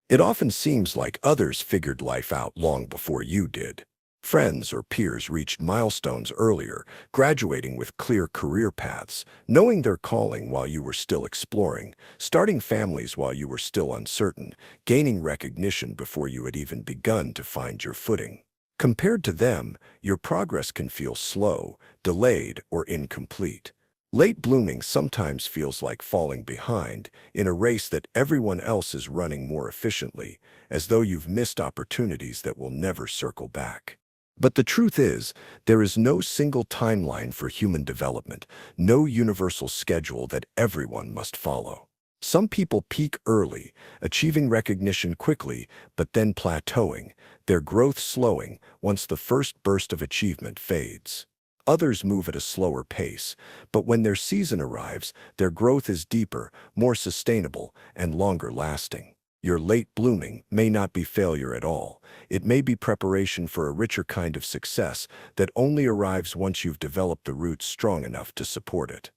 It often seems like others figured life out long before you did. Friends or peers reached milestones earlier, graduating with clear career paths, knowing their calling while you were still exploring, starting families while you were still uncertain, gaining recognition before you had even begun to find your footing. Compared to them, your progress can feel slow, delayed, or incomplete. Late blooming sometimes feels like falling behind in a race that everyone else is running more efficiently, as though you've missed opportunities that will never circle back. But the truth is, there is no single timeline for human development, no universal schedule that everyone must follow. Some people peak early, achieving recognition quickly, but then plateauing, their growth slowing once the first burst of achievement fades. Others move at a slower pace, but when their season arrives, their growth is deeper, more sustainable, and longer lasting. Your late blooming may not be failure at all. It may be preparation for a richer kind of success that only arrives once you've developed the roots strong enough to support it.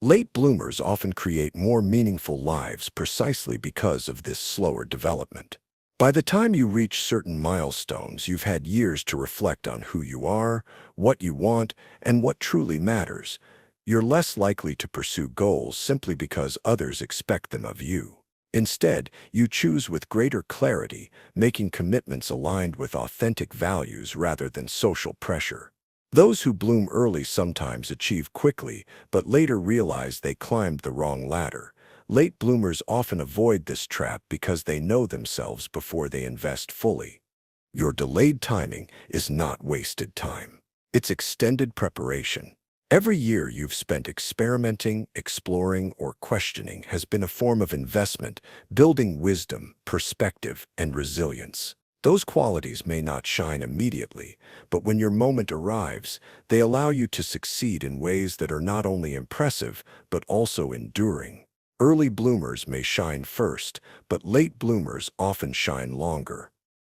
Late bloomers often create more meaningful lives precisely because of this slower development. By the time you reach certain milestones, you've had years to reflect on who you are, what you want, and what truly matters. You're less likely to pursue goals simply because others expect them of you. Instead, you choose with greater clarity, making commitments aligned with authentic values rather than social pressure. Those who bloom early sometimes achieve quickly, but later realize they climbed the wrong ladder. Late bloomers often avoid this trap because they know themselves before they invest fully. Your delayed timing is not wasted time. It's extended preparation. Every year you've spent experimenting, exploring, or questioning has been a form of investment, building wisdom, perspective, and resilience. Those qualities may not shine immediately, but when your moment arrives, they allow you to succeed in ways that are not only impressive, but also enduring. Early bloomers may shine first, but late bloomers often shine longer.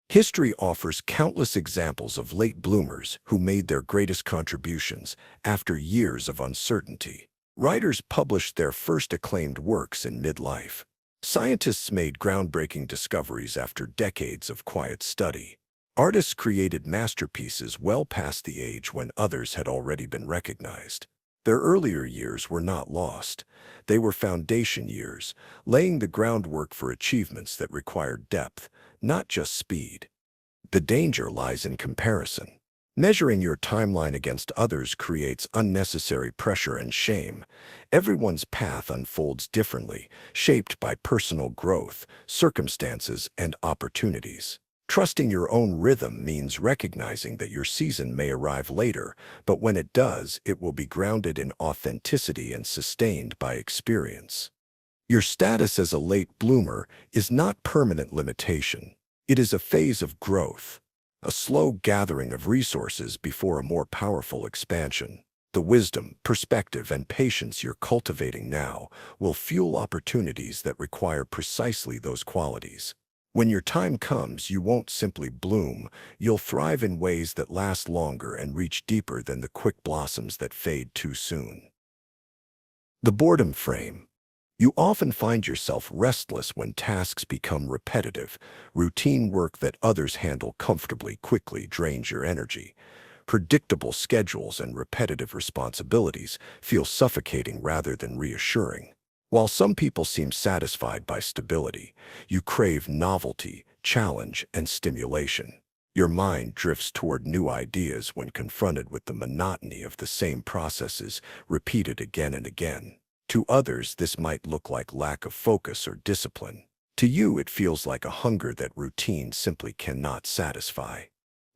History offers countless examples of late bloomers who made their greatest contributions after years of uncertainty. Writers published their first acclaimed works in midlife. Scientists made groundbreaking discoveries after decades of quiet study. Artists created masterpieces well past the age when others had already been recognized. Their earlier years were not lost. They were foundation years, laying the groundwork for achievements that required depth, not just speed. The danger lies in comparison. Measuring your timeline against others creates unnecessary pressure and shame. Everyone's path unfolds differently, shaped by personal growth, circumstances, and opportunities. Trusting your own rhythm means recognizing that your season may arrive later, but when it does, it will be grounded in authenticity and sustained by experience. Your status as a late bloomer is not permanent limitation. It is a phase of growth, a slow gathering of resources before a more powerful expansion. The wisdom, perspective, and patience you're cultivating now will fuel opportunities that require precisely those qualities. When your time comes, you won't simply bloom, you'll thrive in ways that last longer and reach deeper than the quick blossoms that fade too soon. The boredom frame. You often find yourself restless when tasks become repetitive. Routine work that others handle comfortably quickly drains your energy. Predictable schedules and repetitive responsibilities feel suffocating rather than reassuring. While some people seem satisfied by stability, you crave novelty, challenge, and stimulation. Your mind drifts toward new ideas when confronted with the monotony of the same processes repeated again and again. To others, this might look like lack of focus or discipline. To you, it feels like a hunger that routine simply cannot satisfy.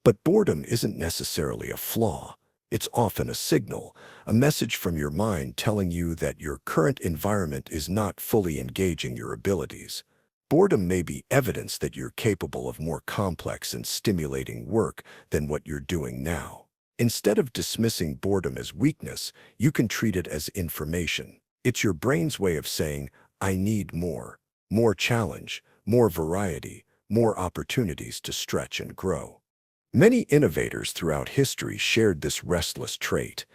But boredom isn't necessarily a flaw. It's often a signal, a message from your mind telling you that your current environment is not fully engaging your abilities. Boredom may be evidence that you're capable of more complex and stimulating work than what you're doing now. Instead of dismissing boredom as weakness, you can treat it as information. It's your brain's way of saying, I need more. More challenge, more variety, more opportunities to stretch and grow. Many innovators throughout history shared this restless trait.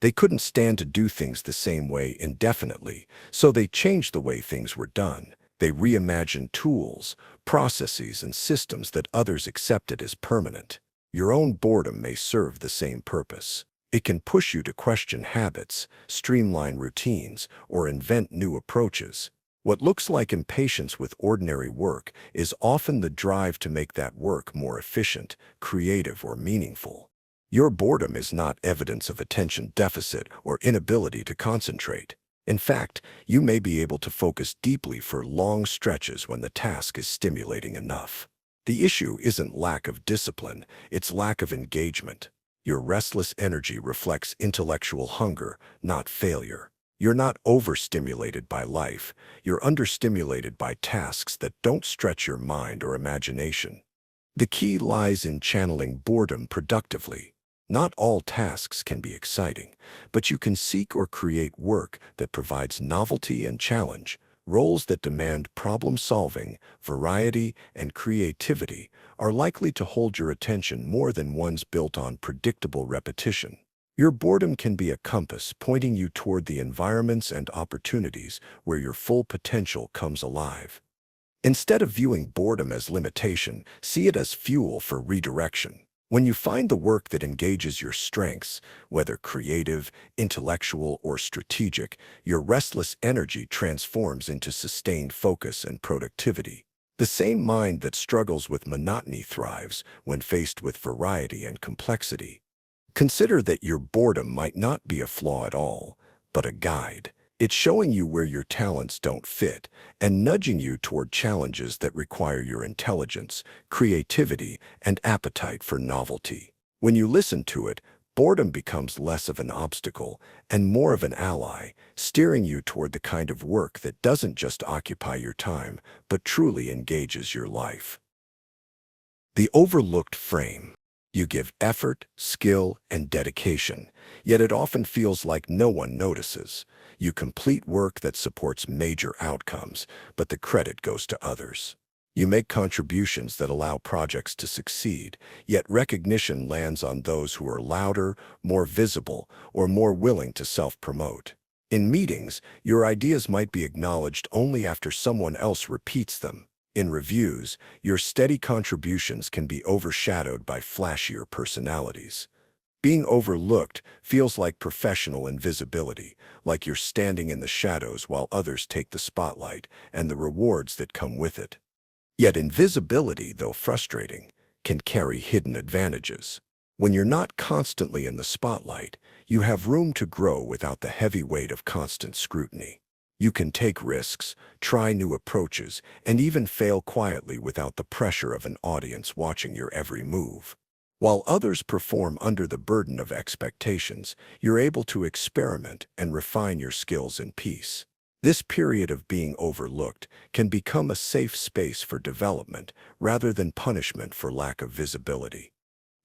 They couldn't stand to do things the same way indefinitely, so they changed the way things were done. They reimagined tools, processes, and systems that others accepted as permanent. Your own boredom may serve the same purpose. It can push you to question habits, streamline routines, or invent new approaches. What looks like impatience with ordinary work is often the drive to make that work more efficient, creative, or meaningful. Your boredom is not evidence of attention deficit or inability to concentrate. In fact, you may be able to focus deeply for long stretches when the task is stimulating enough. The issue isn't lack of discipline, it's lack of engagement. Your restless energy reflects intellectual hunger, not failure. You're not overstimulated by life, you're understimulated by tasks that don't stretch your mind or imagination. The key lies in channeling boredom productively. Not all tasks can be exciting, but you can seek or create work that provides novelty and challenge. Roles that demand problem-solving, variety, and creativity are likely to hold your attention more than ones built on predictable repetition. Your boredom can be a compass pointing you toward the environments and opportunities where your full potential comes alive. Instead of viewing boredom as limitation, see it as fuel for redirection. When you find the work that engages your strengths, whether creative, intellectual, or strategic, your restless energy transforms into sustained focus and productivity. The same mind that struggles with monotony thrives when faced with variety and complexity. Consider that your boredom might not be a flaw at all, but a guide. It's showing you where your talents don't fit and nudging you toward challenges that require your intelligence, creativity, and appetite for novelty. When you listen to it, boredom becomes less of an obstacle and more of an ally, steering you toward the kind of work that doesn't just occupy your time, but truly engages your life. The overlooked frame. You give effort, skill, and dedication, yet it often feels like no one notices. You complete work that supports major outcomes, but the credit goes to others. You make contributions that allow projects to succeed, yet recognition lands on those who are louder, more visible, or more willing to self-promote. In meetings, your ideas might be acknowledged only after someone else repeats them. In reviews, your steady contributions can be overshadowed by flashier personalities. Being overlooked feels like professional invisibility, like you're standing in the shadows while others take the spotlight and the rewards that come with it. Yet invisibility, though frustrating, can carry hidden advantages. When you're not constantly in the spotlight, you have room to grow without the heavy weight of constant scrutiny. You can take risks, try new approaches, and even fail quietly without the pressure of an audience watching your every move. While others perform under the burden of expectations, you're able to experiment and refine your skills in peace. This period of being overlooked can become a safe space for development rather than punishment for lack of visibility.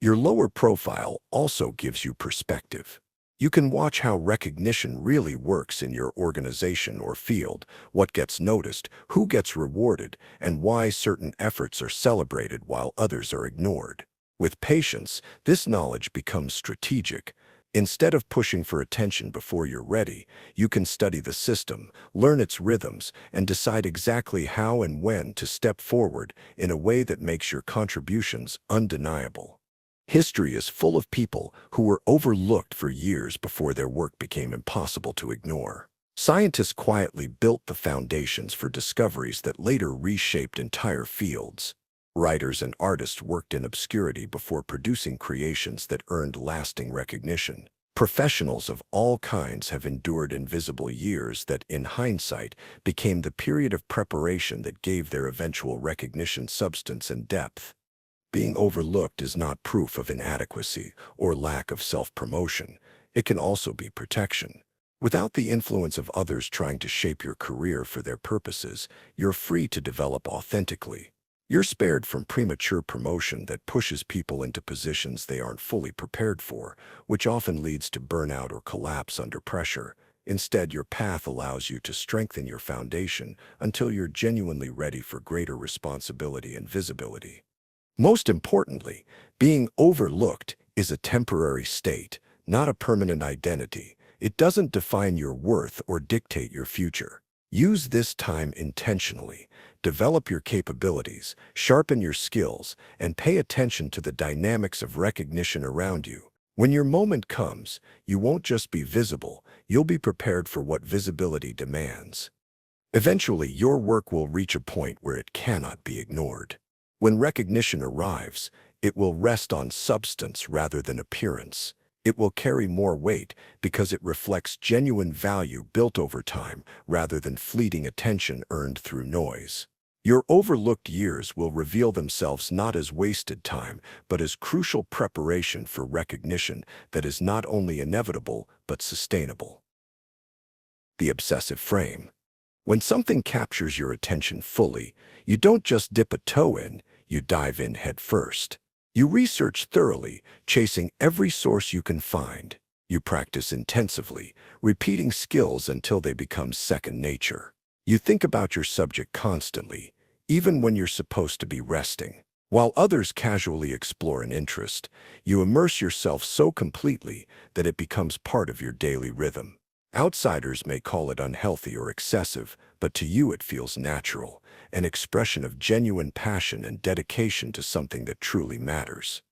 Your lower profile also gives you perspective. You can watch how recognition really works in your organization or field, what gets noticed, who gets rewarded, and why certain efforts are celebrated while others are ignored. With patience, this knowledge becomes strategic. Instead of pushing for attention before you're ready, you can study the system, learn its rhythms, and decide exactly how and when to step forward in a way that makes your contributions undeniable. History is full of people who were overlooked for years before their work became impossible to ignore. Scientists quietly built the foundations for discoveries that later reshaped entire fields. Writers and artists worked in obscurity before producing creations that earned lasting recognition. Professionals of all kinds have endured invisible years that, in hindsight, became the period of preparation that gave their eventual recognition substance and depth. Being overlooked is not proof of inadequacy or lack of self-promotion. It can also be protection. Without the influence of others trying to shape your career for their purposes, you're free to develop authentically. You're spared from premature promotion that pushes people into positions they aren't fully prepared for, which often leads to burnout or collapse under pressure. Instead, your path allows you to strengthen your foundation until you're genuinely ready for greater responsibility and visibility. Most importantly, being overlooked is a temporary state, not a permanent identity. It doesn't define your worth or dictate your future. Use this time intentionally. Develop your capabilities, sharpen your skills, and pay attention to the dynamics of recognition around you. When your moment comes, you won't just be visible, you'll be prepared for what visibility demands. Eventually, your work will reach a point where it cannot be ignored. When recognition arrives, it will rest on substance rather than appearance. It will carry more weight because it reflects genuine value built over time rather than fleeting attention earned through noise. Your overlooked years will reveal themselves not as wasted time, but as crucial preparation for recognition that is not only inevitable, but sustainable. The Obsessive Frame. When something captures your attention fully, you don't just dip a toe in, you dive in head first. You research thoroughly, chasing every source you can find. You practice intensively, repeating skills until they become second nature. You think about your subject constantly, even when you're supposed to be resting. While others casually explore an interest, you immerse yourself so completely that it becomes part of your daily rhythm. Outsiders may call it unhealthy or excessive, but to you it feels natural, an expression of genuine passion and dedication to something that truly matters.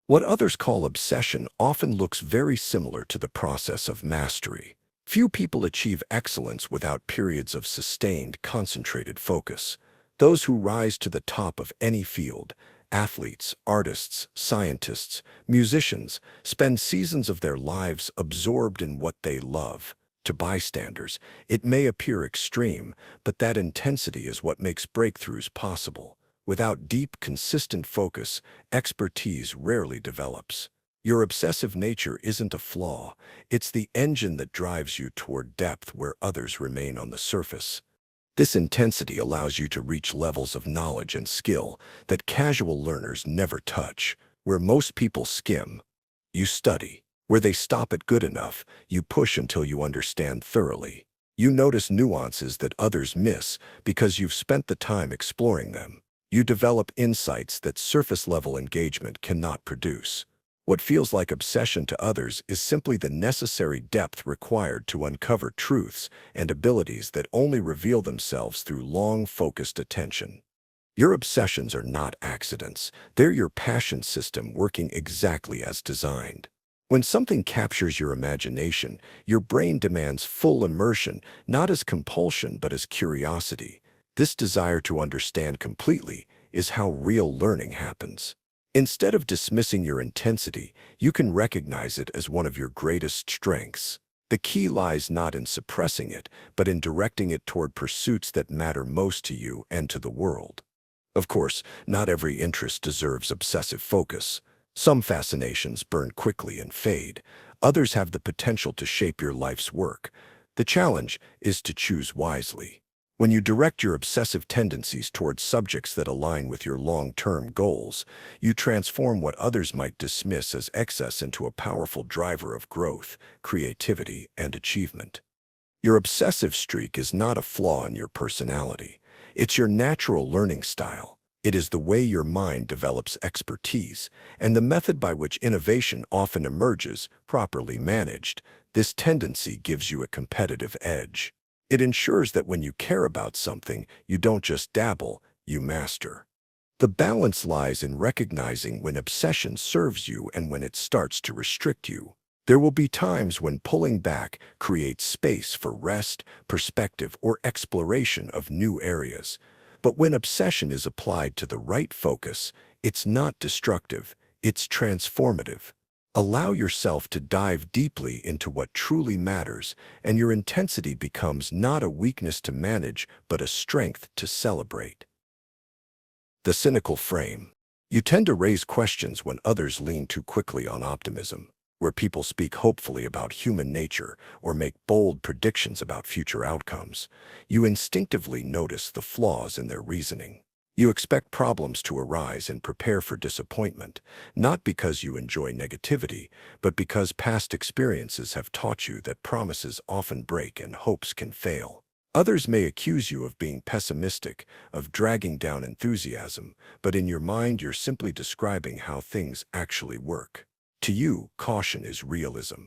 What others call obsession often looks very similar to the process of mastery. Few people achieve excellence without periods of sustained, concentrated focus. Those who rise to the top of any field, athletes, artists, scientists, musicians, spend seasons of their lives absorbed in what they love. To bystanders, it may appear extreme, but that intensity is what makes breakthroughs possible. Without deep, consistent focus, expertise rarely develops. Your obsessive nature isn't a flaw, it's the engine that drives you toward depth where others remain on the surface. This intensity allows you to reach levels of knowledge and skill that casual learners never touch. Where most people skim, you study. Where they stop at good enough, you push until you understand thoroughly. You notice nuances that others miss because you've spent the time exploring them. You develop insights that surface-level engagement cannot produce. What feels like obsession to others is simply the necessary depth required to uncover truths and abilities that only reveal themselves through long, focused attention. Your obsessions are not accidents. They're your passion system working exactly as designed. When something captures your imagination, your brain demands full immersion, not as compulsion but as curiosity. This desire to understand completely is how real learning happens. Instead of dismissing your intensity, you can recognize it as one of your greatest strengths. The key lies not in suppressing it, but in directing it toward pursuits that matter most to you and to the world. Of course, not every interest deserves obsessive focus. Some fascinations burn quickly and fade. Others have the potential to shape your life's work. The challenge is to choose wisely. When you direct your obsessive tendencies towards subjects that align with your long-term goals, you transform what others might dismiss as excess into a powerful driver of growth, creativity, and achievement. Your obsessive streak is not a flaw in your personality. It's your natural learning style. It is the way your mind develops expertise, and the method by which innovation often emerges, properly managed. This tendency gives you a competitive edge. It ensures that when you care about something, you don't just dabble, you master. The balance lies in recognizing when obsession serves you and when it starts to restrict you. There will be times when pulling back creates space for rest, perspective, or exploration of new areas. But when obsession is applied to the right focus, it's not destructive, it's transformative. Allow yourself to dive deeply into what truly matters, and your intensity becomes not a weakness to manage, but a strength to celebrate. The cynical frame. You tend to raise questions when others lean too quickly on optimism, where people speak hopefully about human nature or make bold predictions about future outcomes. You instinctively notice the flaws in their reasoning. You expect problems to arise and prepare for disappointment, not because you enjoy negativity, but because past experiences have taught you that promises often break and hopes can fail. Others may accuse you of being pessimistic, of dragging down enthusiasm, but in your mind you're simply describing how things actually work. To you, caution is realism.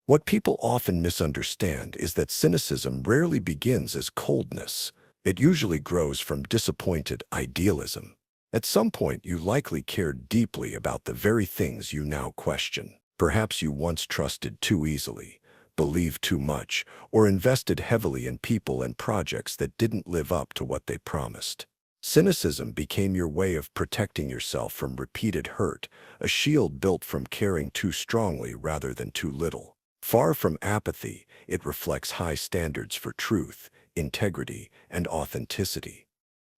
What people often misunderstand is that cynicism rarely begins as coldness. It usually grows from disappointed idealism. At some point, you likely cared deeply about the very things you now question. Perhaps you once trusted too easily, believed too much, or invested heavily in people and projects that didn't live up to what they promised. Cynicism became your way of protecting yourself from repeated hurt, a shield built from caring too strongly rather than too little. Far from apathy, it reflects high standards for truth, integrity, and authenticity.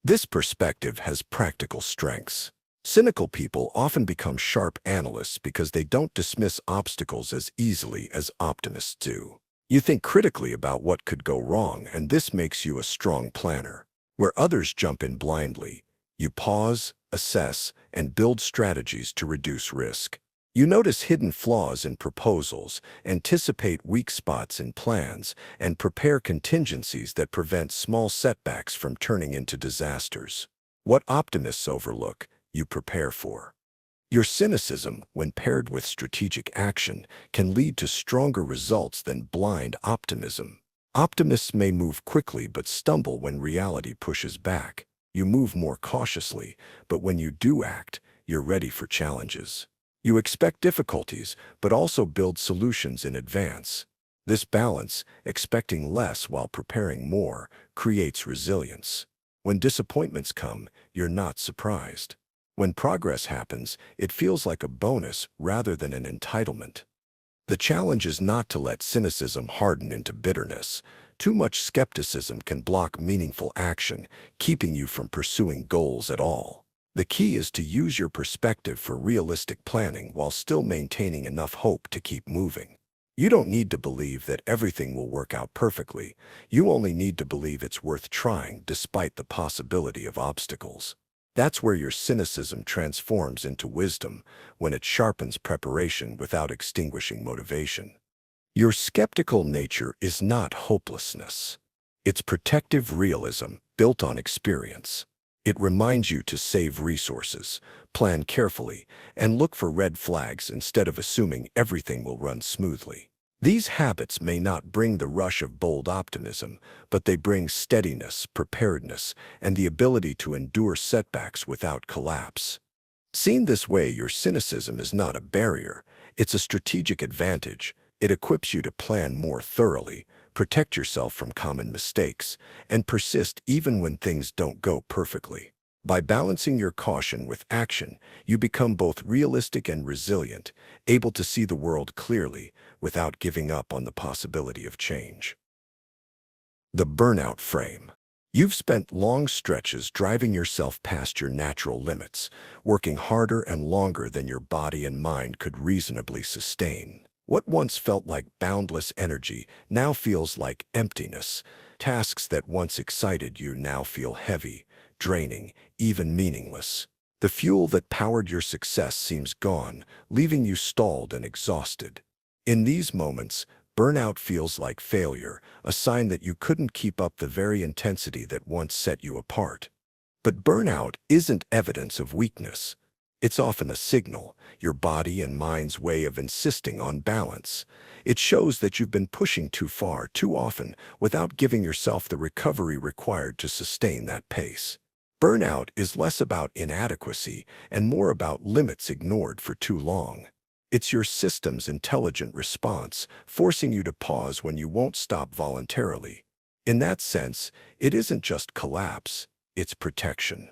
This perspective has practical strengths. Cynical people often become sharp analysts because they don't dismiss obstacles as easily as optimists do. You think critically about what could go wrong, and this makes you a strong planner. Where others jump in blindly, You pause, assess, and build strategies to reduce risk. You notice hidden flaws in proposals, anticipate weak spots in plans, and prepare contingencies that prevent small setbacks from turning into disasters. What optimists overlook, you prepare for. Your cynicism, when paired with strategic action, can lead to stronger results than blind optimism. Optimists may move quickly but stumble when reality pushes back. You move more cautiously, but when you do act, you're ready for challenges. You expect difficulties, but also build solutions in advance. This balance, expecting less while preparing more, creates resilience. When disappointments come, you're not surprised. When progress happens, it feels like a bonus rather than an entitlement. The challenge is not to let cynicism harden into bitterness. Too much skepticism can block meaningful action, keeping you from pursuing goals at all. The key is to use your perspective for realistic planning while still maintaining enough hope to keep moving. You don't need to believe that everything will work out perfectly. You only need to believe it's worth trying despite the possibility of obstacles. That's where your cynicism transforms into wisdom, when it sharpens preparation without extinguishing motivation. Your skeptical nature is not hopelessness. It's protective realism built on experience. It reminds you to save resources, plan carefully, and look for red flags instead of assuming everything will run smoothly. These habits may not bring the rush of bold optimism, but they bring steadiness, preparedness, and the ability to endure setbacks without collapse. Seen this way, your cynicism is not a barrier, it's a strategic advantage. It equips you to plan more thoroughly, protect yourself from common mistakes, and persist even when things don't go perfectly. By balancing your caution with action, you become both realistic and resilient, able to see the world clearly without giving up on the possibility of change. The Burnout Frame. You've spent long stretches driving yourself past your natural limits, working harder and longer than your body and mind could reasonably sustain. What once felt like boundless energy now feels like emptiness. Tasks that once excited you now feel heavy, draining, even meaningless. The fuel that powered your success seems gone, leaving you stalled and exhausted. In these moments, burnout feels like failure, a sign that you couldn't keep up the very intensity that once set you apart. But burnout isn't evidence of weakness. It's often a signal, your body and mind's way of insisting on balance. It shows that you've been pushing too far, too often, without giving yourself the recovery required to sustain that pace. Burnout is less about inadequacy and more about limits ignored for too long. It's your system's intelligent response, forcing you to pause when you won't stop voluntarily. In that sense, it isn't just collapse, it's protection.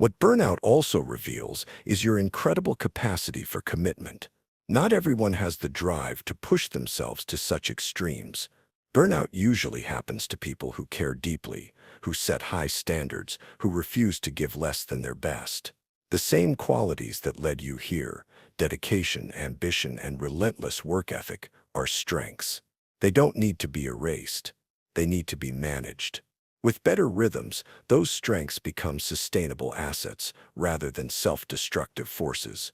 What burnout also reveals is your incredible capacity for commitment. Not everyone has the drive to push themselves to such extremes. Burnout usually happens to people who care deeply, who set high standards, who refuse to give less than their best. The same qualities that led you here, dedication, ambition, and relentless work ethic, are strengths. They don't need to be erased. They need to be managed. With better rhythms, those strengths become sustainable assets rather than self-destructive forces.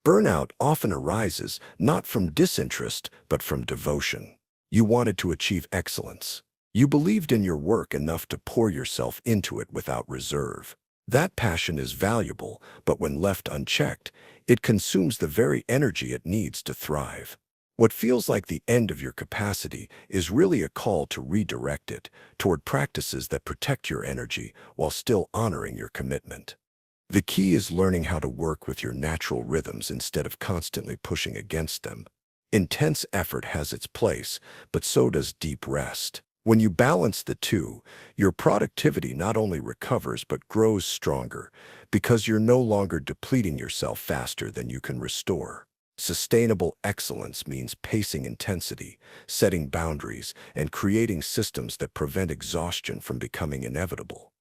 Burnout often arises not from disinterest, but from devotion. You wanted to achieve excellence. You believed in your work enough to pour yourself into it without reserve. That passion is valuable, but when left unchecked, it consumes the very energy it needs to thrive. What feels like the end of your capacity is really a call to redirect it toward practices that protect your energy while still honoring your commitment. The key is learning how to work with your natural rhythms instead of constantly pushing against them. Intense effort has its place, but so does deep rest. When you balance the two, your productivity not only recovers but grows stronger because you're no longer depleting yourself faster than you can restore. Sustainable excellence means pacing intensity, setting boundaries, and creating systems that prevent exhaustion from becoming inevitable.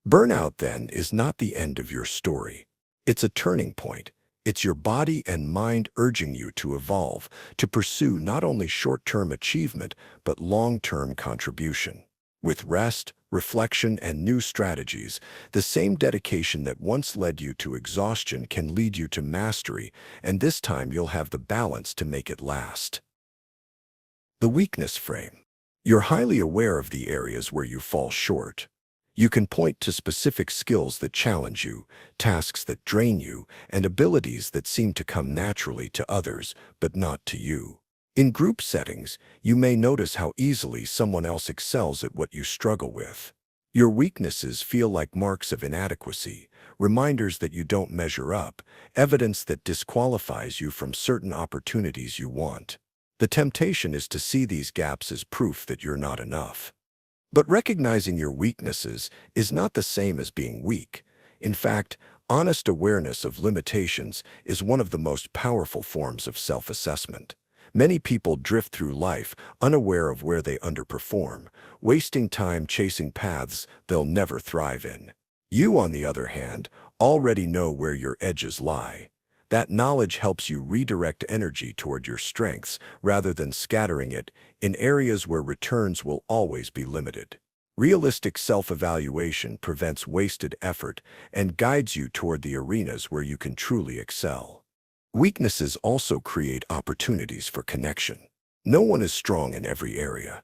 Burnout, then, is not the end of your story. It's a turning point. It's your body and mind urging you to evolve, to pursue not only short-term achievement, but long-term contribution. With rest, reflection, and new strategies, the same dedication that once led you to exhaustion can lead you to mastery, and this time you'll have the balance to make it last. The weakness frame. You're highly aware of the areas where you fall short. You can point to specific skills that challenge you, tasks that drain you, and abilities that seem to come naturally to others, but not to you. In group settings, you may notice how easily someone else excels at what you struggle with. Your weaknesses feel like marks of inadequacy, reminders that you don't measure up, evidence that disqualifies you from certain opportunities you want. The temptation is to see these gaps as proof that you're not enough. But recognizing your weaknesses is not the same as being weak. In fact, honest awareness of limitations is one of the most powerful forms of self-assessment. Many people drift through life unaware of where they underperform, wasting time chasing paths they'll never thrive in. You, on the other hand, already know where your edges lie. That knowledge helps you redirect energy toward your strengths rather than scattering it in areas where returns will always be limited. Realistic self-evaluation prevents wasted effort and guides you toward the arenas where you can truly excel. Weaknesses also create opportunities for connection. No one is strong in every area,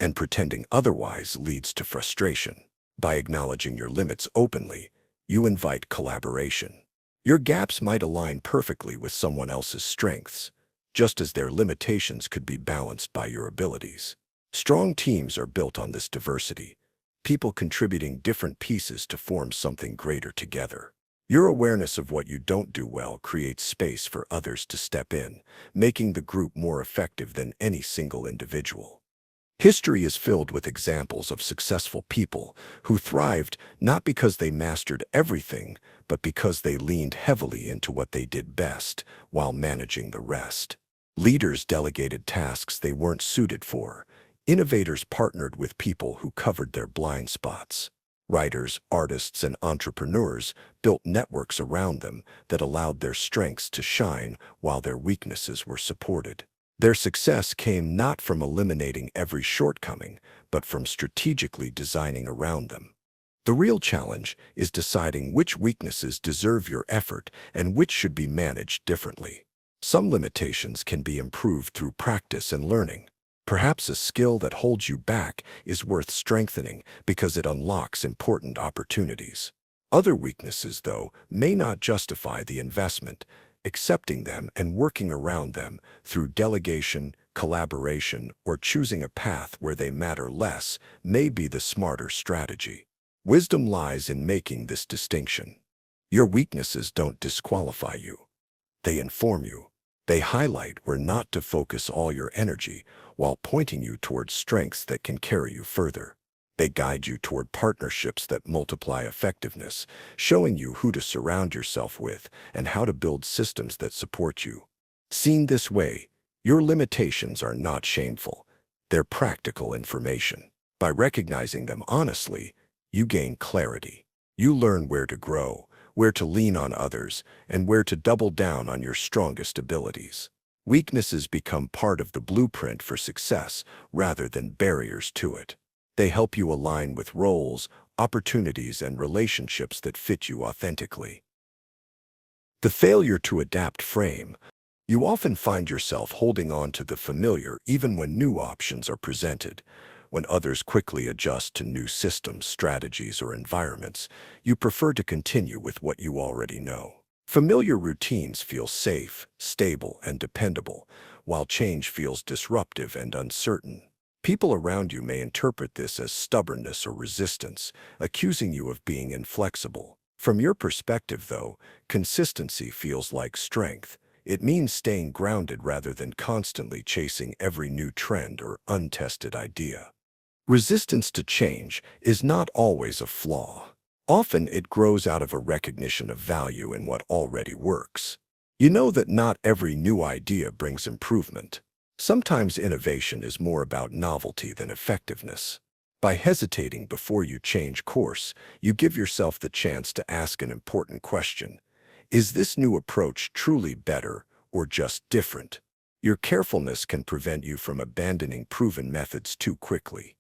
and pretending otherwise leads to frustration. By acknowledging your limits openly, you invite collaboration. Your gaps might align perfectly with someone else's strengths, just as their limitations could be balanced by your abilities. Strong teams are built on this diversity, people contributing different pieces to form something greater together. Your awareness of what you don't do well creates space for others to step in, making the group more effective than any single individual. History is filled with examples of successful people who thrived not because they mastered everything, but because they leaned heavily into what they did best while managing the rest. Leaders delegated tasks they weren't suited for. Innovators partnered with people who covered their blind spots. Writers, artists, and entrepreneurs built networks around them that allowed their strengths to shine while their weaknesses were supported. Their success came not from eliminating every shortcoming, but from strategically designing around them. The real challenge is deciding which weaknesses deserve your effort and which should be managed differently. Some limitations can be improved through practice and learning. Perhaps a skill that holds you back is worth strengthening because it unlocks important opportunities. Other weaknesses, though, may not justify the investment. Accepting them and working around them through delegation, collaboration, or choosing a path where they matter less may be the smarter strategy. Wisdom lies in making this distinction. Your weaknesses don't disqualify you. They inform you. They highlight where not to focus all your energy while pointing you towards strengths that can carry you further. They guide you toward partnerships that multiply effectiveness, showing you who to surround yourself with and how to build systems that support you. Seen this way, your limitations are not shameful. They're practical information. By recognizing them honestly, you gain clarity. You learn where to grow, where to lean on others, and where to double down on your strongest abilities. Weaknesses become part of the blueprint for success rather than barriers to it. They help you align with roles, opportunities, and relationships that fit you authentically. The failure to adapt frame. You often find yourself holding on to the familiar even when new options are presented. When others quickly adjust to new systems, strategies, or environments, you prefer to continue with what you already know. Familiar routines feel safe, stable, and dependable, while change feels disruptive and uncertain. People around you may interpret this as stubbornness or resistance, accusing you of being inflexible. From your perspective, though, consistency feels like strength. It means staying grounded rather than constantly chasing every new trend or untested idea. Resistance to change is not always a flaw. Often it grows out of a recognition of value in what already works. You know that not every new idea brings improvement. Sometimes innovation is more about novelty than effectiveness. By hesitating before you change course, you give yourself the chance to ask an important question. Is this new approach truly better or just different? Your carefulness can prevent you from abandoning proven methods too quickly.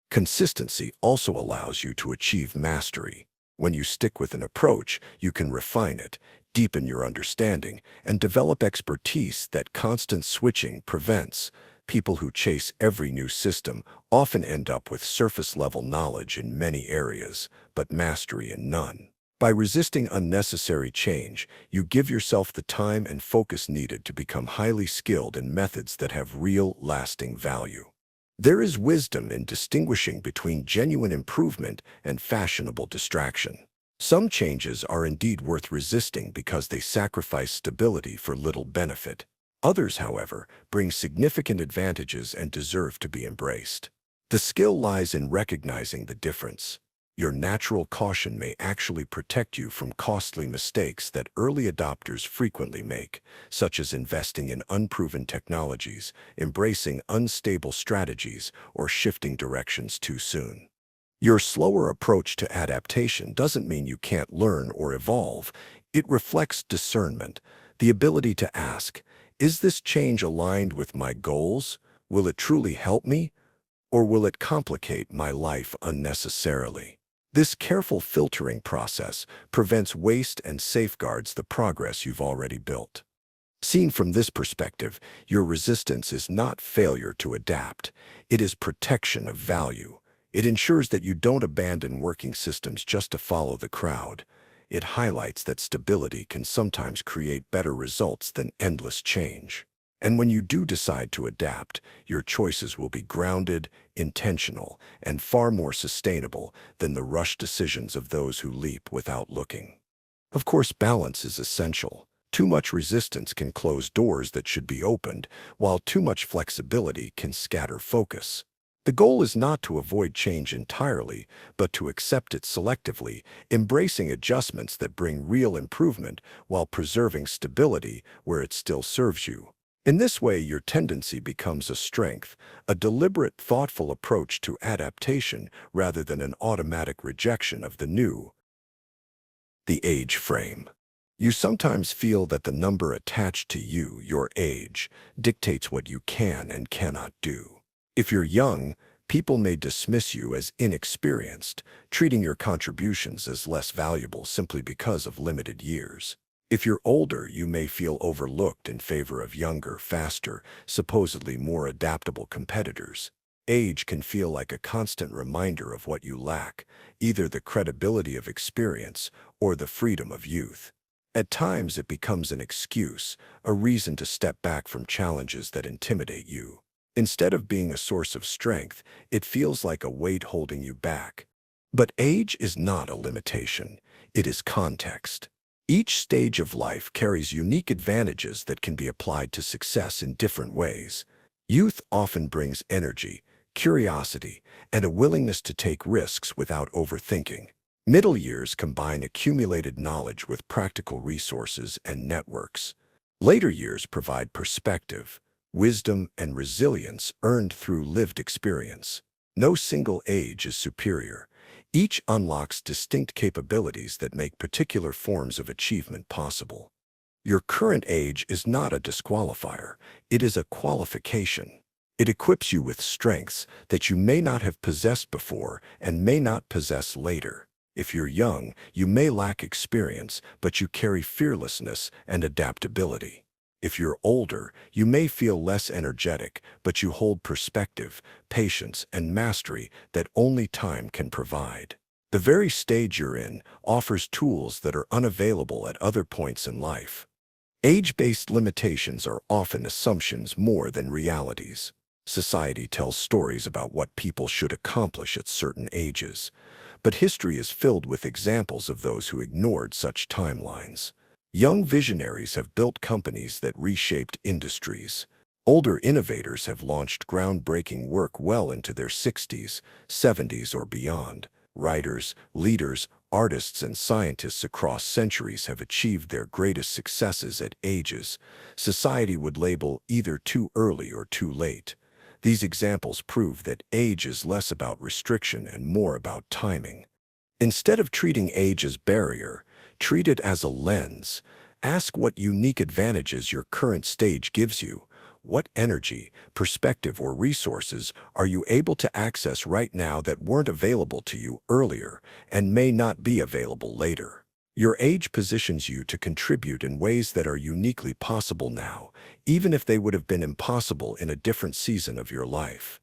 Consistency also allows you to achieve mastery. When you stick with an approach, you can refine it, deepen your understanding, and develop expertise that constant switching prevents. People who chase every new system often end up with surface-level knowledge in many areas, but mastery in none. By resisting unnecessary change, you give yourself the time and focus needed to become highly skilled in methods that have real, lasting value. There is wisdom in distinguishing between genuine improvement and fashionable distraction. Some changes are indeed worth resisting because they sacrifice stability for little benefit. Others, however, bring significant advantages and deserve to be embraced. The skill lies in recognizing the difference. Your natural caution may actually protect you from costly mistakes that early adopters frequently make, such as investing in unproven technologies, embracing unstable strategies, or shifting directions too soon. Your slower approach to adaptation doesn't mean you can't learn or evolve. It reflects discernment, the ability to ask, is this change aligned with my goals? Will it truly help me? Or will it complicate my life unnecessarily? This careful filtering process prevents waste and safeguards the progress you've already built. Seen from this perspective, your resistance is not failure to adapt. It is protection of value. It ensures that you don't abandon working systems just to follow the crowd. It highlights that stability can sometimes create better results than endless change. And when you do decide to adapt, your choices will be grounded, intentional, and far more sustainable than the rushed decisions of those who leap without looking. Of course, balance is essential. Too much resistance can close doors that should be opened, while too much flexibility can scatter focus. The goal is not to avoid change entirely, but to accept it selectively, embracing adjustments that bring real improvement while preserving stability where it still serves you. In this way, your tendency becomes a strength, a deliberate, thoughtful approach to adaptation rather than an automatic rejection of the new. The age frame. You sometimes feel that the number attached to you, your age, dictates what you can and cannot do. If you're young, people may dismiss you as inexperienced, treating your contributions as less valuable simply because of limited years. If you're older, you may feel overlooked in favor of younger, faster, supposedly more adaptable competitors. Age can feel like a constant reminder of what you lack, either the credibility of experience or the freedom of youth. At times, it becomes an excuse, a reason to step back from challenges that intimidate you. Instead of being a source of strength, it feels like a weight holding you back. But age is not a limitation. It is context. Each stage of life carries unique advantages that can be applied to success in different ways. Youth often brings energy, curiosity, and a willingness to take risks without overthinking. Middle years combine accumulated knowledge with practical resources and networks. Later years provide perspective, wisdom, and resilience earned through lived experience. No single age is superior. Each unlocks distinct capabilities that make particular forms of achievement possible. Your current age is not a disqualifier. It is a qualification. It equips you with strengths that you may not have possessed before and may not possess later. If you're young, you may lack experience, but you carry fearlessness and adaptability. If you're older, you may feel less energetic, but you hold perspective, patience, and mastery that only time can provide. The very stage you're in offers tools that are unavailable at other points in life. Age-based limitations are often assumptions more than realities. Society tells stories about what people should accomplish at certain ages, but history is filled with examples of those who ignored such timelines. Young visionaries have built companies that reshaped industries. Older innovators have launched groundbreaking work well into their 60s, 70s, or beyond. Writers, leaders, artists, and scientists across centuries have achieved their greatest successes at ages society would label either too early or too late. These examples prove that age is less about restriction and more about timing. Instead of treating age as barrier, treat it as a lens. Ask what unique advantages your current stage gives you. What energy, perspective, or resources are you able to access right now that weren't available to you earlier and may not be available later? Your age positions you to contribute in ways that are uniquely possible now, even if they would have been impossible in a different season of your life.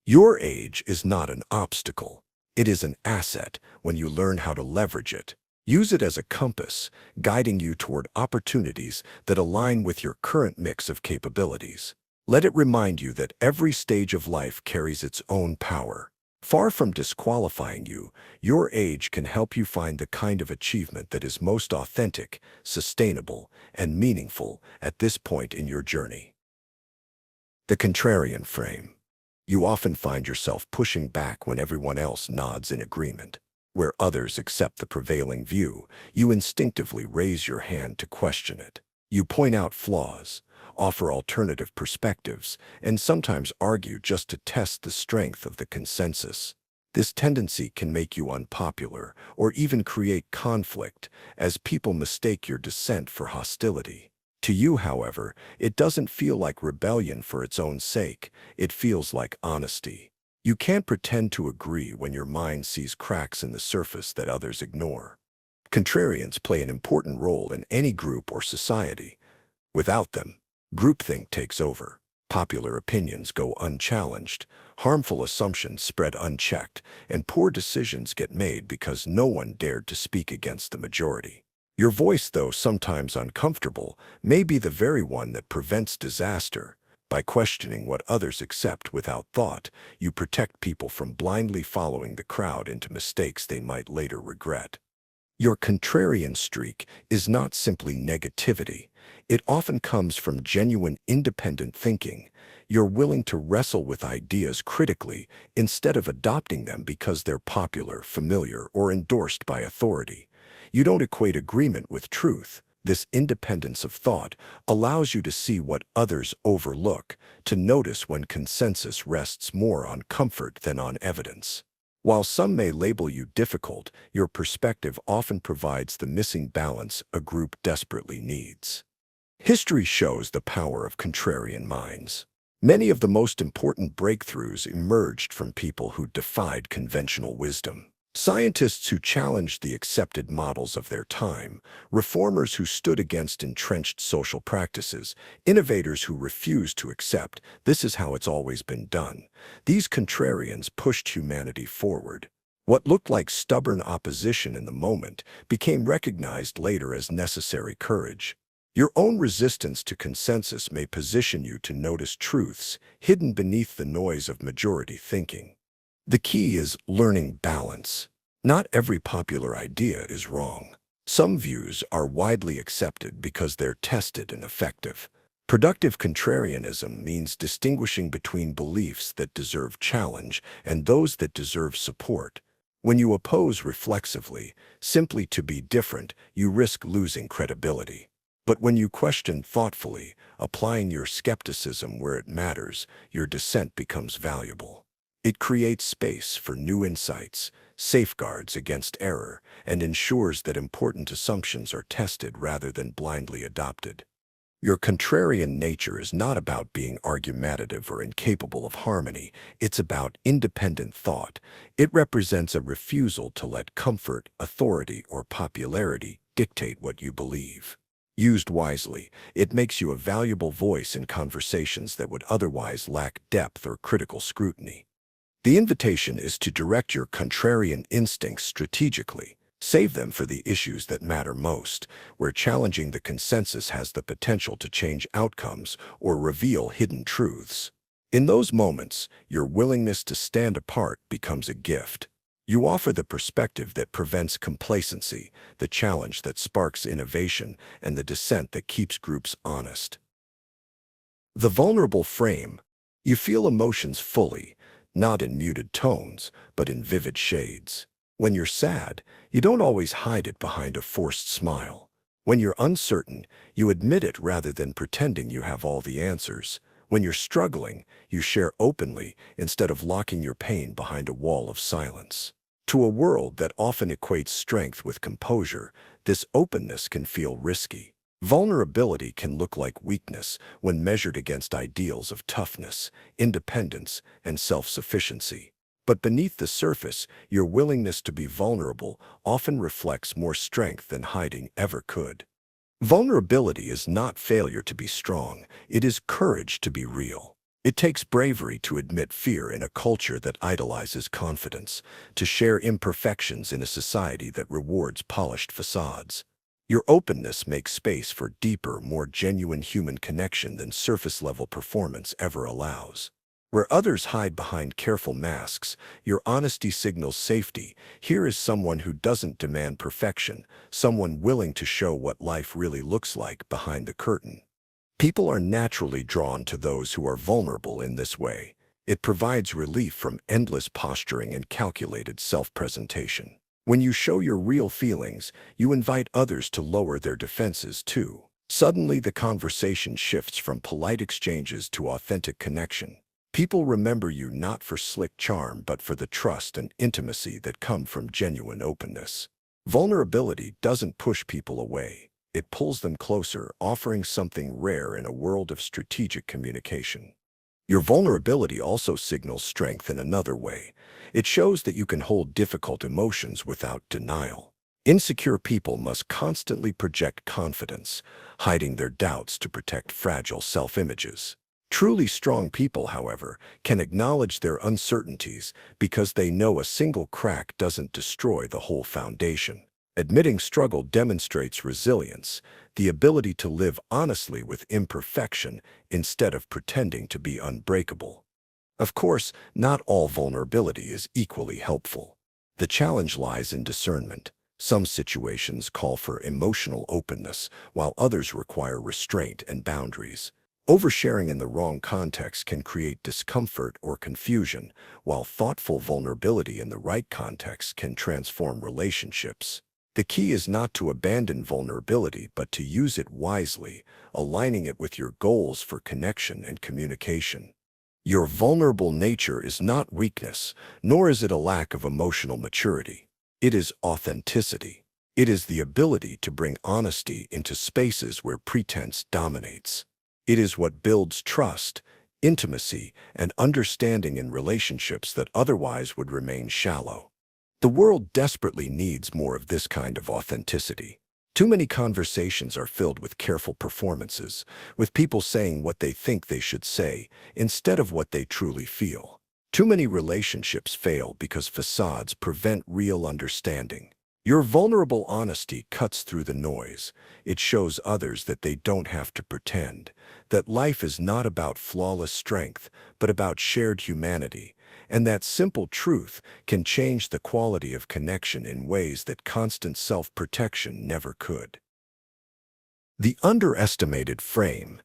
Your age is not an obstacle. It is an asset when you learn how to leverage it. Use it as a compass, guiding you toward opportunities that align with your current mix of capabilities. Let it remind you that every stage of life carries its own power. Far from disqualifying you, your age can help you find the kind of achievement that is most authentic, sustainable, and meaningful at this point in your journey. The Contrarian Frame. You often find yourself pushing back when everyone else nods in agreement. Where others accept the prevailing view, you instinctively raise your hand to question it. You point out flaws, offer alternative perspectives, and sometimes argue just to test the strength of the consensus. This tendency can make you unpopular or even create conflict, as people mistake your dissent for hostility. To you, however, it doesn't feel like rebellion for its own sake. It feels like honesty. You can't pretend to agree when your mind sees cracks in the surface that others ignore. Contrarians play an important role in any group or society. Without them, groupthink takes over. Popular opinions go unchallenged, harmful assumptions spread unchecked, and poor decisions get made because no one dared to speak against the majority. Your voice, though sometimes uncomfortable, may be the very one that prevents disaster. By questioning what others accept without thought, you protect people from blindly following the crowd into mistakes they might later regret. Your contrarian streak is not simply negativity. It often comes from genuine independent thinking. You're willing to wrestle with ideas critically instead of adopting them because they're popular, familiar, or endorsed by authority. You don't equate agreement with truth. This independence of thought allows you to see what others overlook, to notice when consensus rests more on comfort than on evidence. While some may label you difficult, your perspective often provides the missing balance a group desperately needs. History shows the power of contrarian minds. Many of the most important breakthroughs emerged from people who defied conventional wisdom. Scientists who challenged the accepted models of their time, reformers who stood against entrenched social practices, innovators who refused to accept this is how it's always been done. These contrarians pushed humanity forward. What looked like stubborn opposition in the moment became recognized later as necessary courage. Your own resistance to consensus may position you to notice truths hidden beneath the noise of majority thinking. The key is learning balance. Not every popular idea is wrong. Some views are widely accepted because they're tested and effective. Productive contrarianism means distinguishing between beliefs that deserve challenge and those that deserve support. When you oppose reflexively, simply to be different, you risk losing credibility. But when you question thoughtfully, applying your skepticism where it matters, your dissent becomes valuable. It creates space for new insights, safeguards against error, and ensures that important assumptions are tested rather than blindly adopted. Your contrarian nature is not about being argumentative or incapable of harmony. It's about independent thought. It represents a refusal to let comfort, authority, or popularity dictate what you believe. Used wisely, it makes you a valuable voice in conversations that would otherwise lack depth or critical scrutiny. The invitation is to direct your contrarian instincts strategically. Save them for the issues that matter most, where challenging the consensus has the potential to change outcomes or reveal hidden truths. In those moments, your willingness to stand apart becomes a gift. You offer the perspective that prevents complacency, the challenge that sparks innovation, and the dissent that keeps groups honest. The vulnerable frame. You feel emotions fully, not in muted tones, but in vivid shades. When you're sad, you don't always hide it behind a forced smile. When you're uncertain, you admit it rather than pretending you have all the answers. When you're struggling, you share openly instead of locking your pain behind a wall of silence. To a world that often equates strength with composure, this openness can feel risky. Vulnerability can look like weakness when measured against ideals of toughness, independence, and self-sufficiency. But beneath the surface, your willingness to be vulnerable often reflects more strength than hiding ever could. Vulnerability is not failure to be strong, it is courage to be real. It takes bravery to admit fear in a culture that idolizes confidence, to share imperfections in a society that rewards polished facades. Your openness makes space for deeper, more genuine human connection than surface-level performance ever allows. Where others hide behind careful masks, your honesty signals safety. Here is someone who doesn't demand perfection, someone willing to show what life really looks like behind the curtain. People are naturally drawn to those who are vulnerable in this way. It provides relief from endless posturing and calculated self-presentation. When you show your real feelings, you invite others to lower their defenses too. Suddenly, the conversation shifts from polite exchanges to authentic connection. People remember you not for slick charm, but for the trust and intimacy that come from genuine openness. Vulnerability doesn't push people away. It pulls them closer, offering something rare in a world of strategic communication. Your vulnerability also signals strength in another way. It shows that you can hold difficult emotions without denial. Insecure people must constantly project confidence, hiding their doubts to protect fragile self-images. Truly strong people, however, can acknowledge their uncertainties because they know a single crack doesn't destroy the whole foundation. Admitting struggle demonstrates resilience, the ability to live honestly with imperfection instead of pretending to be unbreakable. Of course, not all vulnerability is equally helpful. The challenge lies in discernment. Some situations call for emotional openness, while others require restraint and boundaries. Oversharing in the wrong context can create discomfort or confusion, while thoughtful vulnerability in the right context can transform relationships. The key is not to abandon vulnerability, but to use it wisely, aligning it with your goals for connection and communication. Your vulnerable nature is not weakness, nor is it a lack of emotional maturity. It is authenticity. It is the ability to bring honesty into spaces where pretense dominates. It is what builds trust, intimacy, and understanding in relationships that otherwise would remain shallow. The world desperately needs more of this kind of authenticity. Too many conversations are filled with careful performances, with people saying what they think they should say instead of what they truly feel. Too many relationships fail because facades prevent real understanding. Your vulnerable honesty cuts through the noise. It shows others that they don't have to pretend, that life is not about flawless strength, but about shared humanity, and that simple truth can change the quality of connection in ways that constant self-protection never could. The underestimated frame.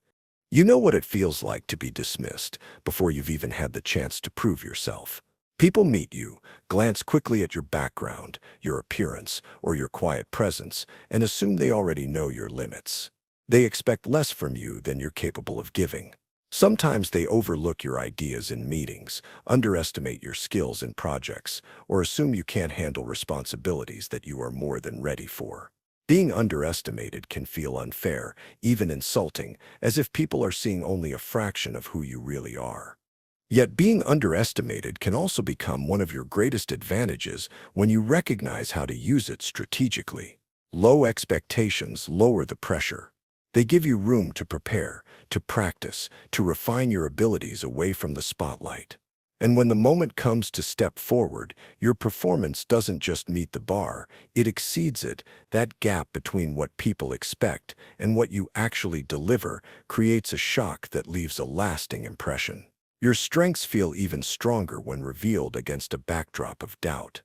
You know what it feels like to be dismissed before you've even had the chance to prove yourself. People meet you, glance quickly at your background, your appearance, or your quiet presence, and assume they already know your limits. They expect less from you than you're capable of giving. Sometimes they overlook your ideas in meetings, underestimate your skills in projects, or assume you can't handle responsibilities that you are more than ready for. Being underestimated can feel unfair, even insulting, as if people are seeing only a fraction of who you really are. Yet being underestimated can also become one of your greatest advantages when you recognize how to use it strategically. Low expectations lower the pressure. They give you room to prepare, to practice, to refine your abilities away from the spotlight. And when the moment comes to step forward, your performance doesn't just meet the bar, it exceeds it. That gap between what people expect and what you actually deliver creates a shock that leaves a lasting impression. Your strengths feel even stronger when revealed against a backdrop of doubt.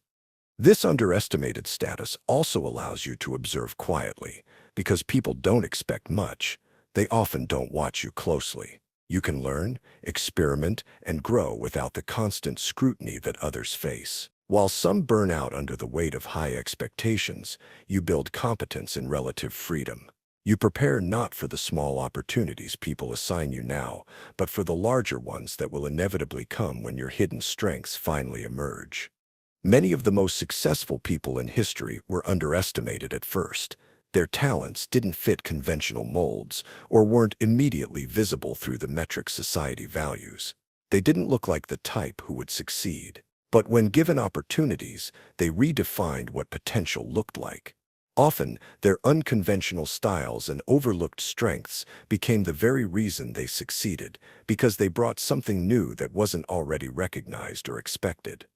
This underestimated status also allows you to observe quietly. Because people don't expect much, they often don't watch you closely. You can learn, experiment, and grow without the constant scrutiny that others face. While some burn out under the weight of high expectations, you build competence in relative freedom. You prepare not for the small opportunities people assign you now, but for the larger ones that will inevitably come when your hidden strengths finally emerge. Many of the most successful people in history were underestimated at first. Their talents didn't fit conventional molds or weren't immediately visible through the metrics society values. They didn't look like the type who would succeed. But when given opportunities, they redefined what potential looked like. Often, their unconventional styles and overlooked strengths became the very reason they succeeded, because they brought something new that wasn't already recognized or expected.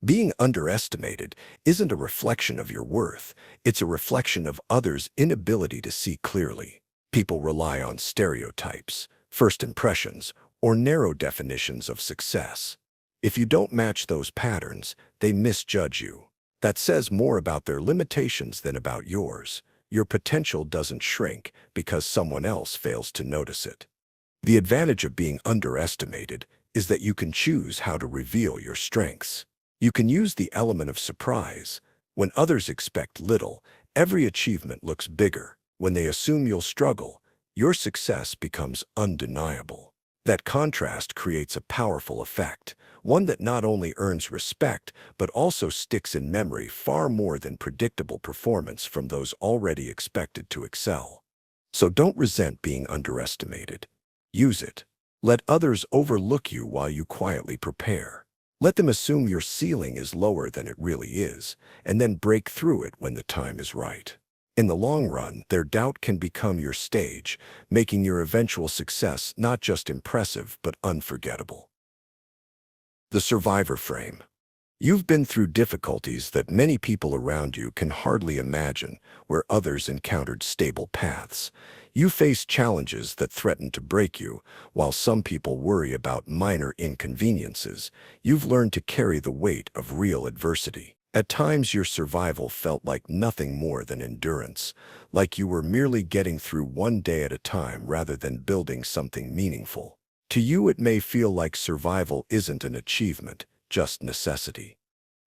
Being underestimated isn't a reflection of your worth, it's a reflection of others' inability to see clearly. People rely on stereotypes, first impressions, or narrow definitions of success. If you don't match those patterns, they misjudge you. That says more about their limitations than about yours. Your potential doesn't shrink because someone else fails to notice it. The advantage of being underestimated is that you can choose how to reveal your strengths. You can use the element of surprise. When others expect little, every achievement looks bigger. When they assume you'll struggle, your success becomes undeniable. That contrast creates a powerful effect, one that not only earns respect, but also sticks in memory far more than predictable performance from those already expected to excel. So don't resent being underestimated. Use it. Let others overlook you while you quietly prepare. Let them assume your ceiling is lower than it really is, and then break through it when the time is right. In the long run, their doubt can become your stage, making your eventual success not just impressive but unforgettable. The Survivor Frame. You've been through difficulties that many people around you can hardly imagine, where others encountered stable paths. You face challenges that threaten to break you, while some people worry about minor inconveniences. You've learned to carry the weight of real adversity. At times, your survival felt like nothing more than endurance, like you were merely getting through one day at a time rather than building something meaningful. To you, it may feel like survival isn't an achievement, just necessity.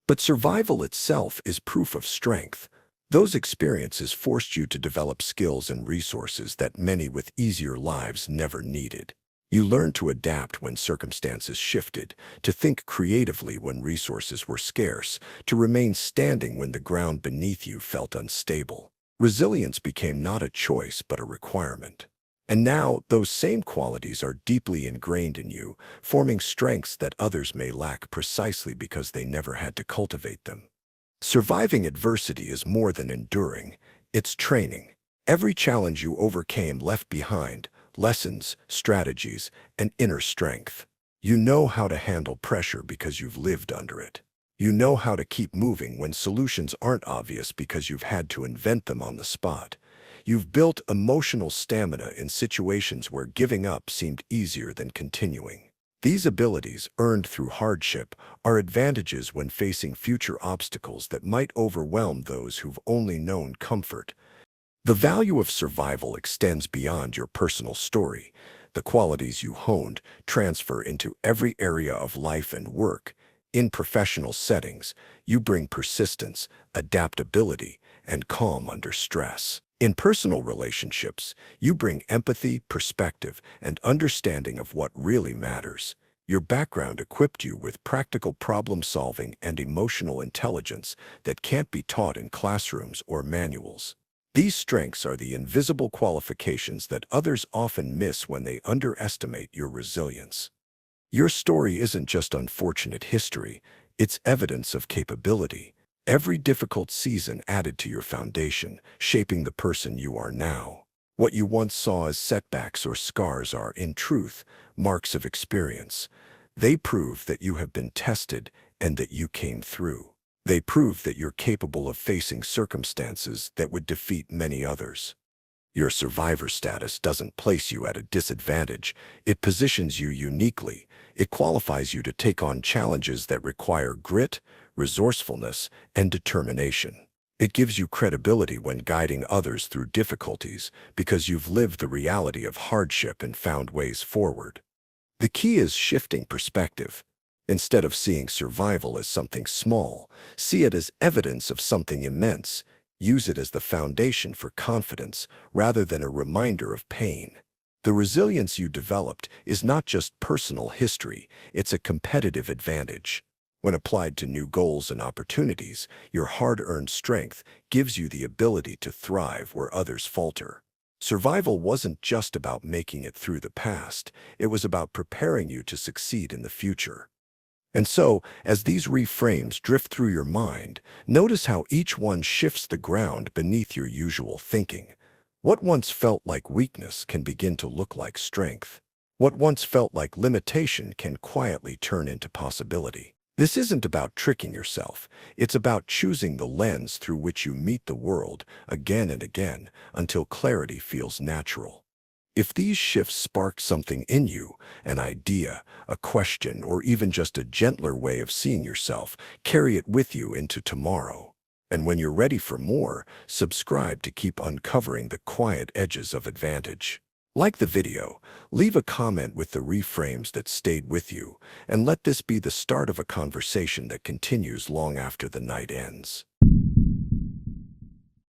But survival itself is proof of strength. Those experiences forced you to develop skills and resources that many with easier lives never needed. You learned to adapt when circumstances shifted, to think creatively when resources were scarce, to remain standing when the ground beneath you felt unstable. Resilience became not a choice but a requirement. And now, those same qualities are deeply ingrained in you, forming strengths that others may lack precisely because they never had to cultivate them. Surviving adversity is more than enduring, it's training. Every challenge you overcame left behind lessons, strategies, and inner strength. You know how to handle pressure because you've lived under it. You know how to keep moving when solutions aren't obvious because you've had to invent them on the spot. You've built emotional stamina in situations where giving up seemed easier than continuing. These abilities, earned through hardship, are advantages when facing future obstacles that might overwhelm those who've only known comfort. The value of survival extends beyond your personal story. The qualities you honed transfer into every area of life and work. In professional settings, you bring persistence, adaptability, and calm under stress. In personal relationships, you bring empathy, perspective, and understanding of what really matters. Your background equipped you with practical problem-solving and emotional intelligence that can't be taught in classrooms or manuals. These strengths are the invisible qualifications that others often miss when they underestimate your resilience. Your story isn't just unfortunate history, it's evidence of capability. Every difficult season added to your foundation, shaping the person you are now. What you once saw as setbacks or scars are, in truth, marks of experience. They prove that you have been tested and that you came through. They prove that you're capable of facing circumstances that would defeat many others. Your survivor status doesn't place you at a disadvantage. It positions you uniquely. It qualifies you to take on challenges that require grit, resourcefulness, and determination. It gives you credibility when guiding others through difficulties because you've lived the reality of hardship and found ways forward. The key is shifting perspective. Instead of seeing survival as something small, see it as evidence of something immense. Use it as the foundation for confidence rather than a reminder of pain. The resilience you developed is not just personal history, it's a competitive advantage. When applied to new goals and opportunities, your hard-earned strength gives you the ability to thrive where others falter. Survival wasn't just about making it through the past, it was about preparing you to succeed in the future. And so, as these reframes drift through your mind, notice how each one shifts the ground beneath your usual thinking. What once felt like weakness can begin to look like strength. What once felt like limitation can quietly turn into possibility. This isn't about tricking yourself. It's about choosing the lens through which you meet the world again and again until clarity feels natural. If these shifts spark something in you, an idea, a question, or even just a gentler way of seeing yourself, carry it with you into tomorrow. And when you're ready for more, subscribe to keep uncovering the quiet edges of advantage. Like the video, leave a comment with the reframes that stayed with you, and let this be the start of a conversation that continues long after the night ends.